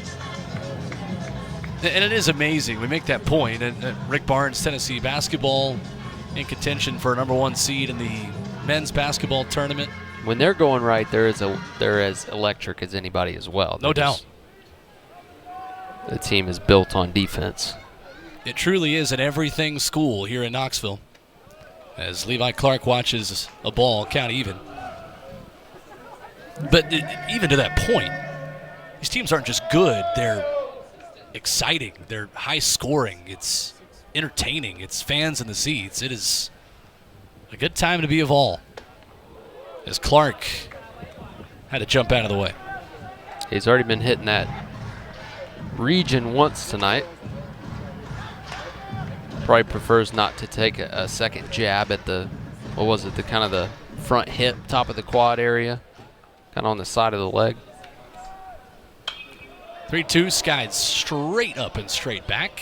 S1: And it is amazing. We make that point. And Rick Barnes, Tennessee basketball in contention for a #1 seed in the men's basketball tournament.
S2: When they're going right, they're as electric as anybody as well.
S1: No doubt.
S2: The team is built on defense.
S1: It truly is an everything school here in Knoxville. As Levi Clark watches a ball count even. But even to that point, these teams aren't just good. They're exciting. They're high scoring. It's entertaining. It's fans in the seats. It is a good time to be a Vol. As Clark had to jump out of the way.
S2: He's already been hitting that region once tonight. Probably prefers not to take a second jab at the kind of the front hip, top of the quad area, kind of on the side of the leg.
S1: 3-2, skied straight up and straight back.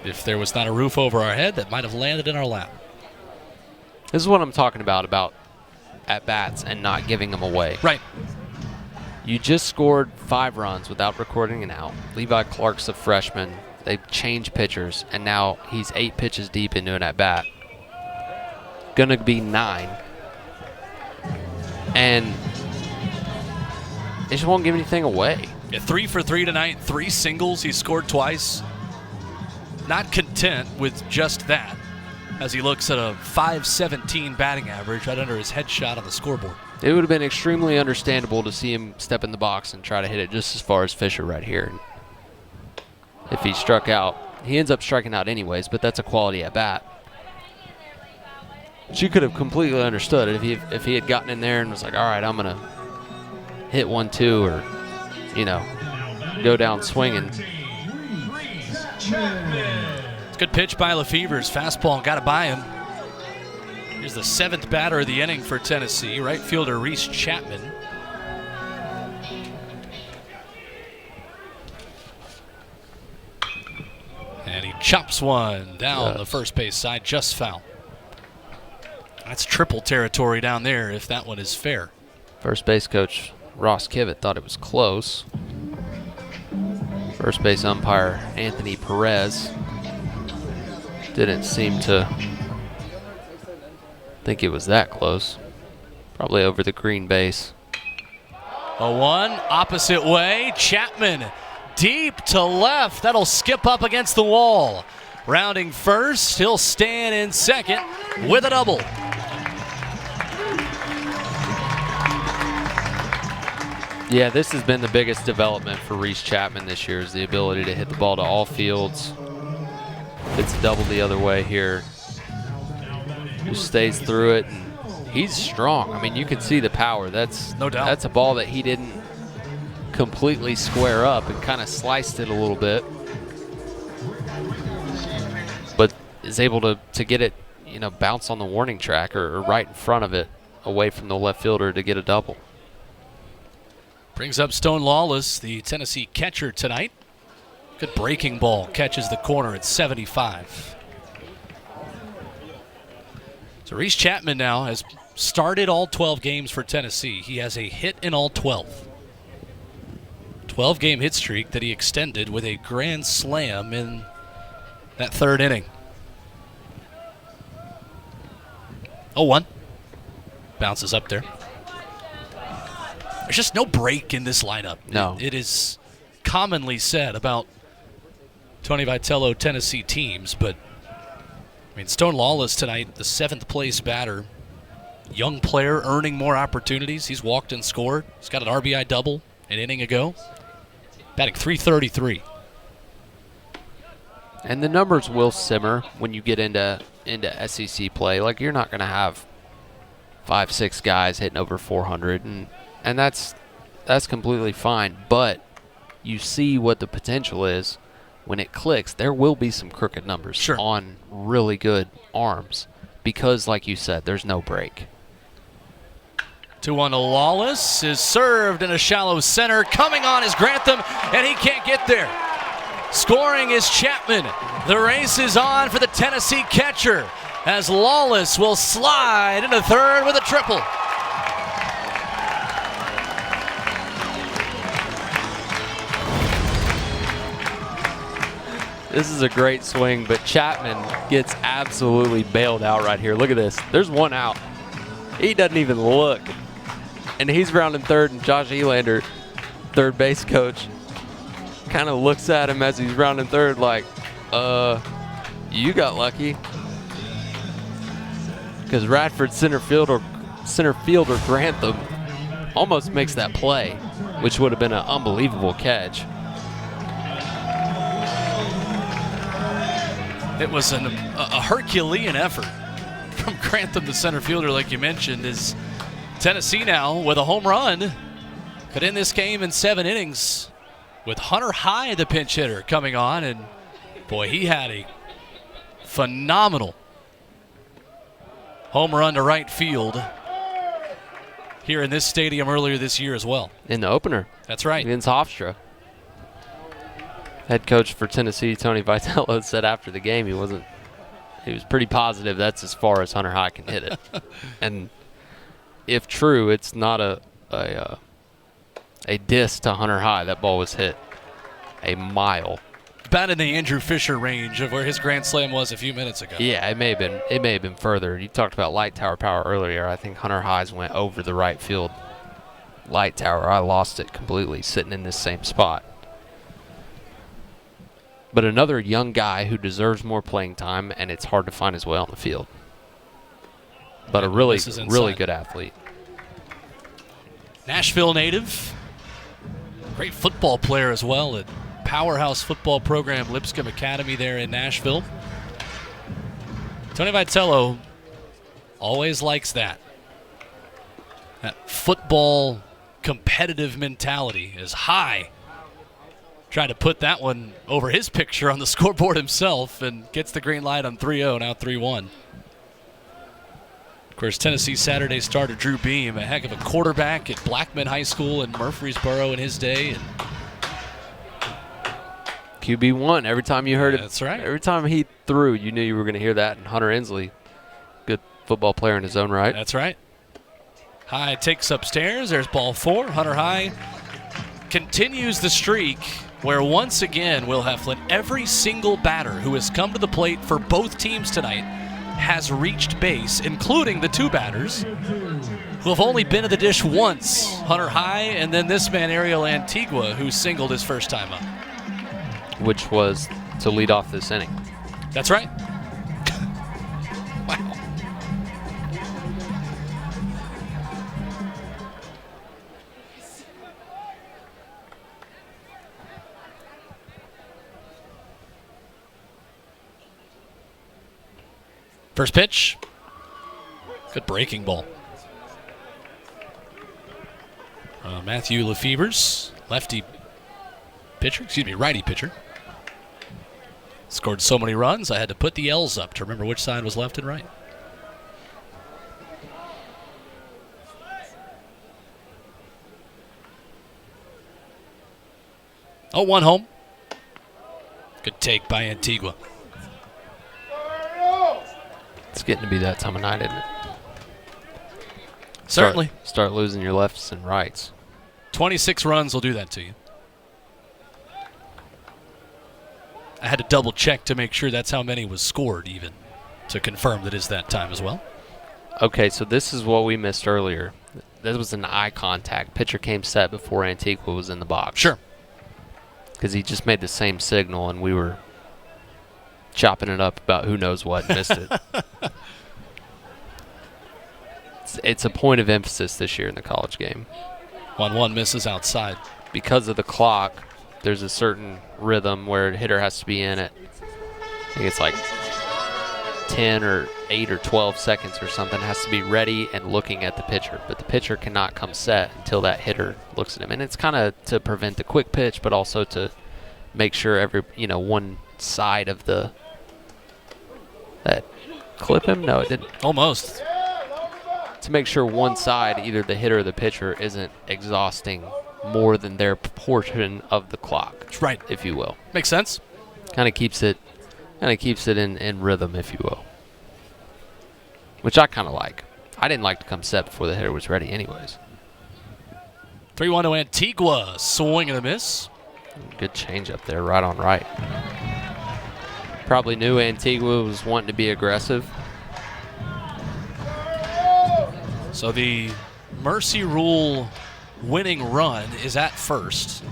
S1: If there was not a roof over our head, that might have landed in our lap.
S2: This is what I'm talking about at-bats and not giving them away.
S1: Right.
S2: You just scored 5 runs without recording an out. Levi Clark's a freshman. They changed pitchers, and now he's 8 pitches deep into an at-bat. Gonna be 9. And they just won't give anything away.
S1: Yeah, 3 for 3 tonight, 3 singles. He scored twice. Not content with just that, as he looks at a .517 batting average right under his headshot on the scoreboard.
S2: It would have been extremely understandable to see him step in the box and try to hit it just as far as Fisher right here. If he struck out, he ends up striking out anyways, but that's a quality at bat. But you could have completely understood it if he had gotten in there and was like, all right, I'm going to hit 1-2 or, go down swinging.
S1: It's a good pitch by Lefevre's. Fastball got it by him. Here's the 7th batter of the inning for Tennessee, right fielder Reese Chapman. And he chops one down the first base side, just foul. That's triple territory down there if that one is fair.
S2: First base coach Ross Kivett thought it was close. First base umpire Anthony Perez didn't seem to think it was that close. Probably over the green base.
S1: A one, opposite way. Chapman deep to left. That'll skip up against the wall. Rounding first, he'll stand in second with a double.
S2: Yeah, this has been the biggest development for Reese Chapman this year, is the ability to hit the ball to all fields. It's a double the other way here. Just stays through it, and he's strong. I mean, you can see the power. That's
S1: no doubt.
S2: That's a ball that he didn't completely square up and kind of sliced it a little bit, but is able to get it, bounce on the warning track or right in front of it, away from the left fielder to get a double.
S1: Brings up Stone Lawless, the Tennessee catcher tonight. Good breaking ball, catches the corner at 75. So Reese Chapman now has started all 12 games for Tennessee. He has a hit in all 12. 12-game hit streak that he extended with a grand slam in that third inning. 0-1. Bounces up there. There's just no break in this lineup.
S2: No.
S1: It is commonly said about Tony Vitello Tennessee teams, but Stone Lawless tonight, the 7th place batter, young player earning more opportunities. He's walked and scored. He's got an RBI double an inning ago. Batting .333.
S2: And the numbers will simmer when you get into SEC play. Like, you're not going to have 5-6 guys hitting over 400, and that's completely fine. But you see what the potential is when it clicks. There will be some crooked numbers on really good arms because, like you said, there's no break.
S1: 2-1 to Lawless is served in a shallow center. Coming on is Grantham, and he can't get there. Scoring is Chapman. The race is on for the Tennessee catcher as Lawless will slide into third with a triple.
S2: This is a great swing, but Chapman gets absolutely bailed out right here. Look at this. There's one out. He doesn't even look. And he's rounding third, and Josh Elander, third base coach, kind of looks at him as he's rounding third like, you got lucky. Because Radford center fielder Grantham almost makes that play, which would have been an unbelievable catch.
S1: It was a Herculean effort from Grantham, the center fielder, like you mentioned, is Tennessee now with a home run could end this game in 7 innings with Hunter High, the pinch hitter, coming on. And, boy, he had a phenomenal home run to right field here in this stadium earlier this year as well.
S2: In the opener.
S1: That's right.
S2: Against Hofstra. Head coach for Tennessee, Tony Vitello, said after the game he was pretty positive that's as far as Hunter High can hit it. And if true, it's not a diss to Hunter High. That ball was hit a mile.
S1: About in the Andrew Fisher range of where his grand slam was a few minutes ago.
S2: Yeah, it may have been further. You talked about light tower power earlier. I think Hunter High's went over the right field light tower. I lost it completely sitting in this same spot. But another young guy who deserves more playing time, and it's hard to find his way on the field. But a really good athlete.
S1: Nashville native. Great football player as well at powerhouse football program Lipscomb Academy there in Nashville. Tony Vitello always likes that. That football competitive mentality is high. Tried to put that one over his picture on the scoreboard himself and gets the green light on 3-0, now 3-1. Of course, Tennessee Saturday starter Drew Beam, a heck of a quarterback at Blackman High School in Murfreesboro in his day. And
S2: QB1, every time you heard it.
S1: That's right.
S2: Every time he threw, you knew you were going to hear that. And Hunter Ensley, good football player in his own right.
S1: That's right. High takes upstairs. There's ball 4. Hunter High continues the streak where once again, Will Heflin, every single batter who has come to the plate for both teams tonight has reached base, including the 2 batters who have only been to the dish once. Hunter High and then this man, Ariel Antigua, who singled his first time up.
S2: Which was to lead off this inning.
S1: That's right. Wow. First pitch. Good breaking ball. Matthew Lefevre's righty pitcher. Scored so many runs, I had to put the L's up to remember which side was left and right. Oh, 1 home. Good take by Antigua.
S2: It's getting to be that time of night, isn't it?
S1: Certainly.
S2: Start losing your lefts and rights.
S1: 26 runs will do that to you. I had to double check to make sure that's how many was scored even, to confirm that it's that time as well.
S2: Okay, so this is what we missed earlier. This was an eye contact. Pitcher came set before Antigua was in the box.
S1: Sure.
S2: Because he just made the same signal, and we were chopping it up about who knows what and missed it. It's a point of emphasis this year in the college game.
S1: 1-1 misses outside.
S2: Because of the clock, there's a certain rhythm where the hitter has to be in it. I think it's like 10 or 8 or 12 seconds or something, has to be ready and looking at the pitcher. But the pitcher cannot come set until that hitter looks at him. And it's kind of to prevent the quick pitch, but also to make sure one side of the... That clip him? No, it didn't.
S1: Almost.
S2: To make sure one side, either the hitter or the pitcher, isn't exhausting more than their portion of the clock.
S1: Right.
S2: If you will.
S1: Makes sense.
S2: Kind of keeps it in rhythm, if you will. Which I kind of like. I didn't like to come set before the hitter was ready anyways.
S1: 3-1 to Antigua. Swing and a miss.
S2: Good change up there, right on right. Probably knew Antigua was wanting to be aggressive.
S1: So the Mercy Rule winning run is at first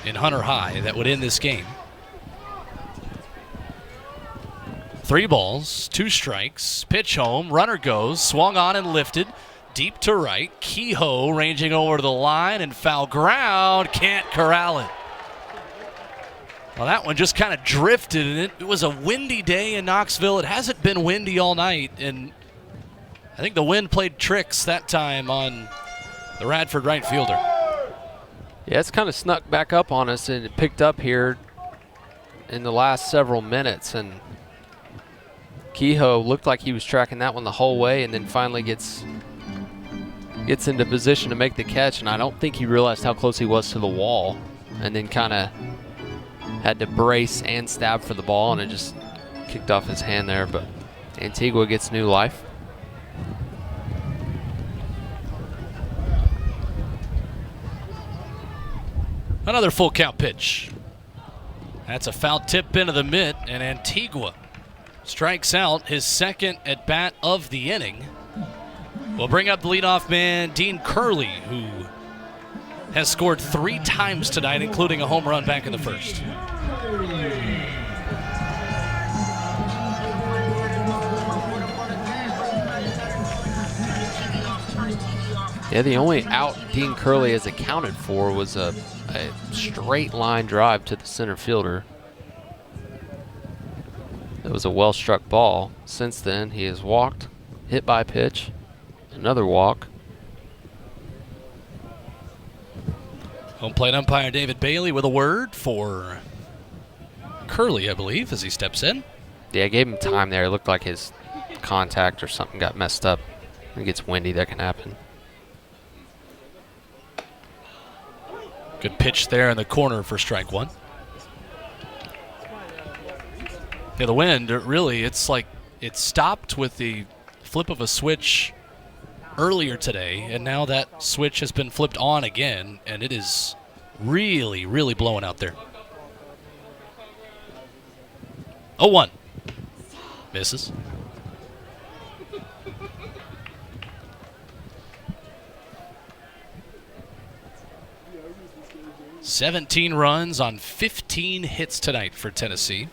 S1: in Hunter High. That would end this game. 3 balls, 2 strikes, pitch home, runner goes, swung on and lifted, deep to right. Kehoe ranging over to the line and foul ground, can't corral it. Well, that one just kind of drifted, and it was a windy day in Knoxville. It hasn't been windy all night, and I think the wind played tricks that time on the Radford right fielder.
S2: Yeah, it's kind of snuck back up on us, and it picked up here in the last several minutes, and Kehoe looked like he was tracking that one the whole way, and then finally gets into position to make the catch, and I don't think he realized how close he was to the wall, and then kind of had to brace and stab for the ball, and it just kicked off his hand there, but Antigua gets new life.
S1: Another full count pitch. That's a foul tip into the mitt, and Antigua strikes out his second at bat of the inning. We'll bring up the leadoff man, Dean Curley, who has scored 3 times tonight, including a home run back in the first.
S2: Yeah, the only out Dean Curley has accounted for was a straight line drive to the center fielder. It was a well-struck ball. Since then, he has walked, hit by pitch, another walk.
S1: Home plate umpire David Bailey with a word for Curley, I believe, as he steps in.
S2: Yeah, I gave him time there. It looked like his contact or something got messed up. When it gets windy, that can happen.
S1: Good pitch there in the corner for strike one. Yeah, the wind, really, it's like it stopped with the flip of a switch earlier today, and now that switch has been flipped on again, and it is really, really blowing out there. 0-1. Misses. "17 runs on 15 hits tonight for Tennessee,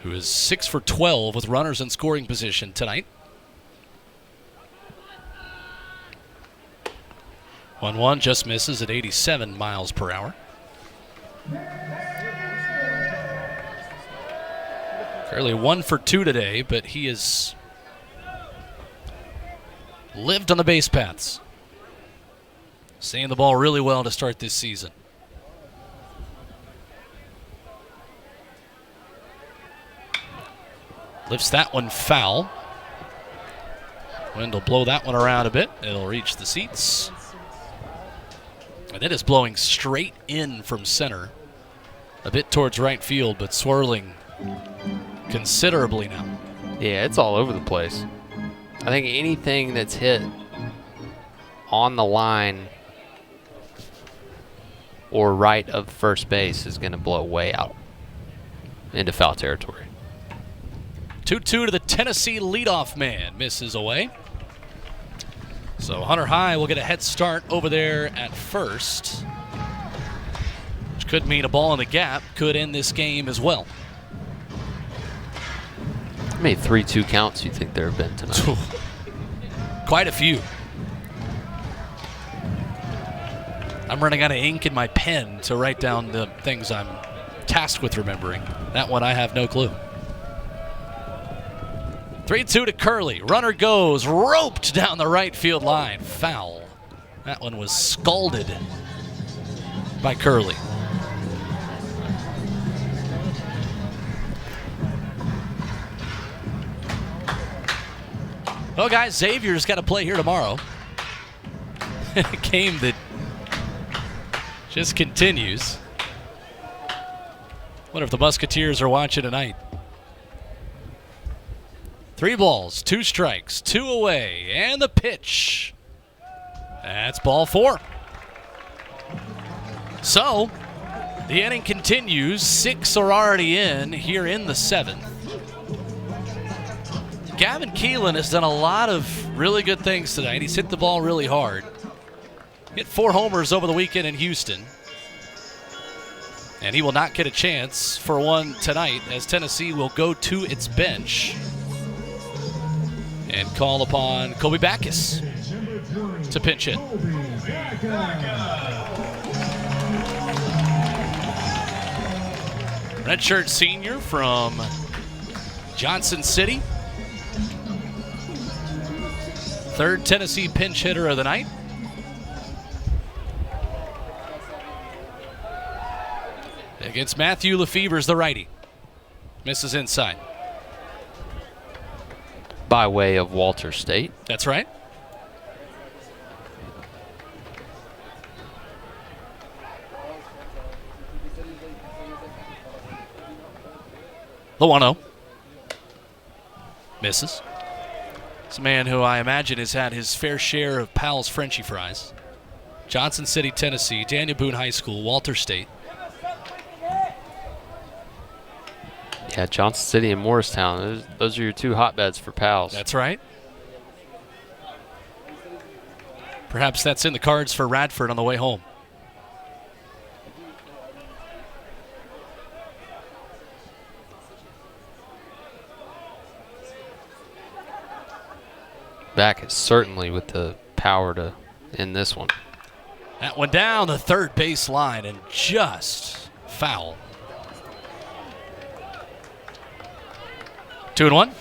S1: who is 6 for 12 with runners in scoring position tonight." 1-1 just misses at 87 miles per hour. Curley 1 for 2 today, but he has lived on the base paths. Seeing the ball really well to start this season. Lifts that one foul. Wind will blow that one around a bit. It'll reach the seats. And it is blowing straight in from center. A bit towards right field, but swirling considerably now.
S2: Yeah, it's all over the place. I think anything that's hit on the line or right of first base is going to blow way out into foul territory.
S1: 2-2 to the Tennessee leadoff man. Misses away. So Hunter High will get a head start over there at first, which could mean a ball in the gap could end this game as well.
S2: How many 3-2 counts do you think there have been tonight?
S1: Quite a few. I'm running out of ink in my pen to write down the things I'm tasked with remembering. That one I have no clue. 3-2 to Curley. Runner goes, roped down the right field line. Foul. That one was scalded by Curley. Well, guys, Xavier's got to play here tomorrow. A game that just continues. Wonder if the Musketeers are watching tonight. 3 balls, 2 strikes, 2 away, and the pitch. That's ball 4. So, the inning continues. 6 are already in here in the 7th. Gavin Keelan has done a lot of really good things tonight. He's hit the ball really hard. Hit 4 homers over the weekend in Houston. And he will not get a chance for one tonight as Tennessee will go to its bench and call upon Kobe Backus to pinch hit. Redshirt senior from Johnson City. 3rd Tennessee pinch hitter of the night. Against Matthew Lefevre's the righty. Misses inside.
S2: By way of Walter State.
S1: That's right. The 1-0. Misses. It's a man who I imagine has had his fair share of Pal's Frenchy fries. Johnson City, Tennessee, Daniel Boone High School, Walter State.
S2: Yeah, Johnson City and Morristown. Those are your 2 hotbeds for Pals.
S1: That's right. Perhaps that's in the cards for Radford on the way home.
S2: Back is certainly with the power to end this one.
S1: That one down the third base line and just foul. 2-1.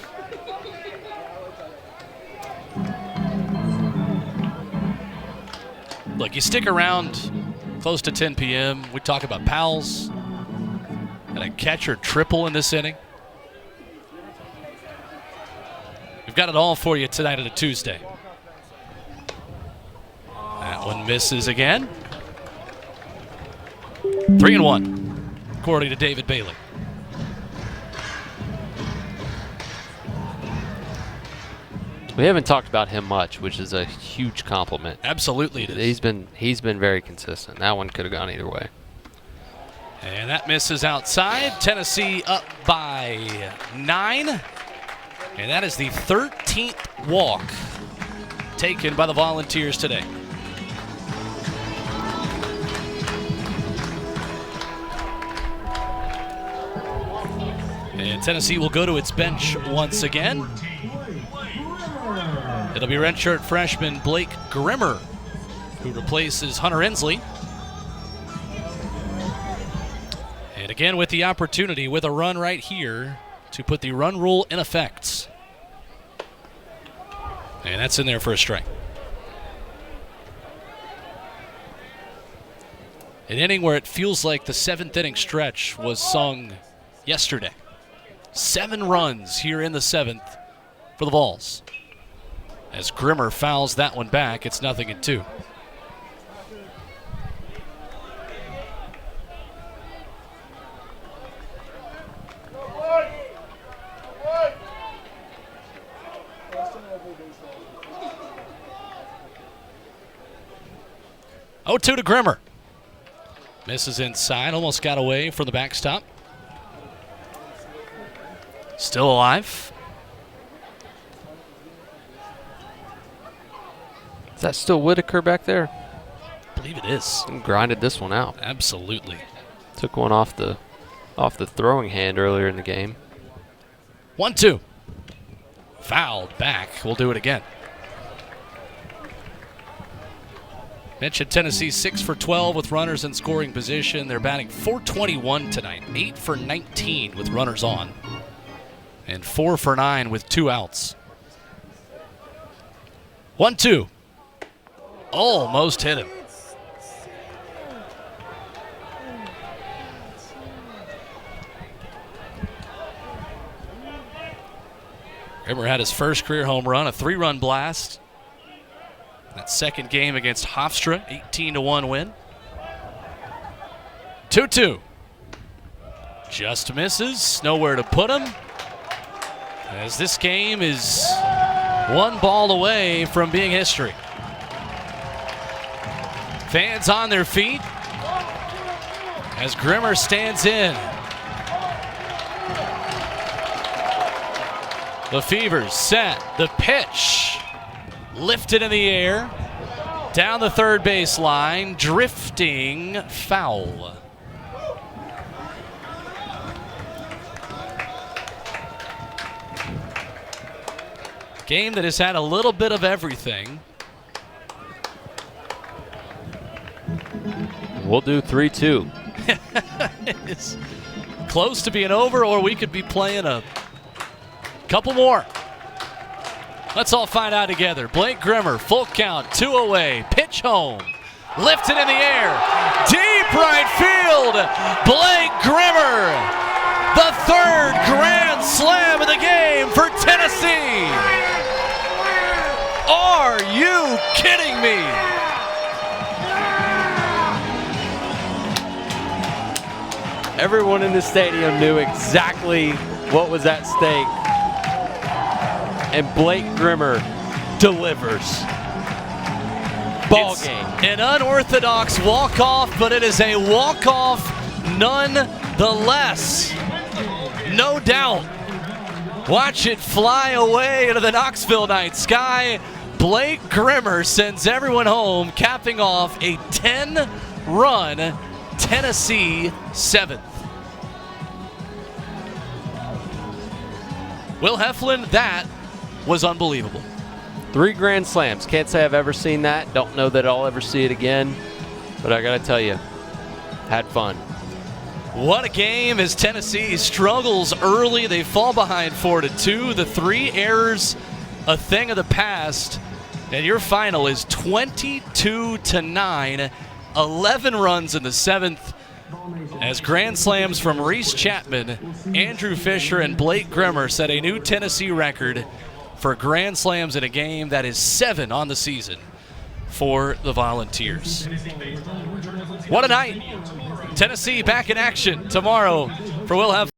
S1: Look, you stick around close to 10 p.m., we talk about pals and a catcher triple in this inning. We've got it all for you tonight on a Tuesday. That one misses again. 3-1, according to David Bailey.
S2: We haven't talked about him much, which is a huge compliment.
S1: Absolutely it is.
S2: He's been very consistent. That one could have gone either way.
S1: And that misses outside. Tennessee up by 9. And that is the 13th walk taken by the Volunteers today. And Tennessee will go to its bench once again. It'll be redshirt freshman Blake Grimmer, who replaces Hunter Ensley. And again with the opportunity, with a run right here, to put the run rule in effect. And that's in there for a strike. An inning where it feels like the 7th inning stretch was sung yesterday. 7 runs here in the 7th for the Vols. As Grimmer fouls that one back, it's 0-2. Oh, 2 to Grimmer. Misses inside, almost got away from the backstop. Still alive.
S2: Is that still Whitaker back there?
S1: I believe it is.
S2: And grinded this one out.
S1: Absolutely.
S2: Took one off the throwing hand earlier in the game.
S1: 1-2. Fouled back. We'll do it again. Mentioned Tennessee 6 for 12 with runners in scoring position. They're batting .421 tonight. 8 for 19 with runners on. And 4 for 9 with 2 outs. 1-2. Almost hit him. Grimmer had his first career home run, a 3-run blast. That second game against Hofstra, 18-1 win. 2-2. Just misses, nowhere to put him. As this game is 1 ball away from being history. Fans on their feet as Grimmer stands in. The Fevers set, the pitch lifted in the air, down the third base line, drifting foul. Game that has had a little bit of everything.
S2: We'll do 3-2.
S1: It's close to being over, or we could be playing a couple more. Let's all find out together. Blake Grimmer, full count, 2 away, pitch home, lifted in the air, deep right field. Blake Grimmer, the 3rd grand slam of the game for Tennessee. Are you kidding me?
S2: Everyone in the stadium knew exactly what was at stake. And Blake Grimmer delivers. Ball game.
S1: An unorthodox walk-off, but it is a walk-off nonetheless. No doubt. Watch it fly away into the Knoxville night sky. Blake Grimmer sends everyone home, capping off a 10-run Tennessee 7th. Will Heflin, that was unbelievable.
S2: 3 grand slams. Can't say I've ever seen that. Don't know that I'll ever see it again. But I got to tell you, had fun.
S1: What a game as Tennessee struggles early. They fall behind 4-2. The 3 errors, a thing of the past. And your final is 22-9, 11 runs in the 7th, as grand slams from Reese Chapman, Andrew Fisher, and Blake Grimmer set a new Tennessee record for grand slams in a game. That is 7 on the season for the Volunteers. What a night. Tennessee back in action tomorrow for We'll Have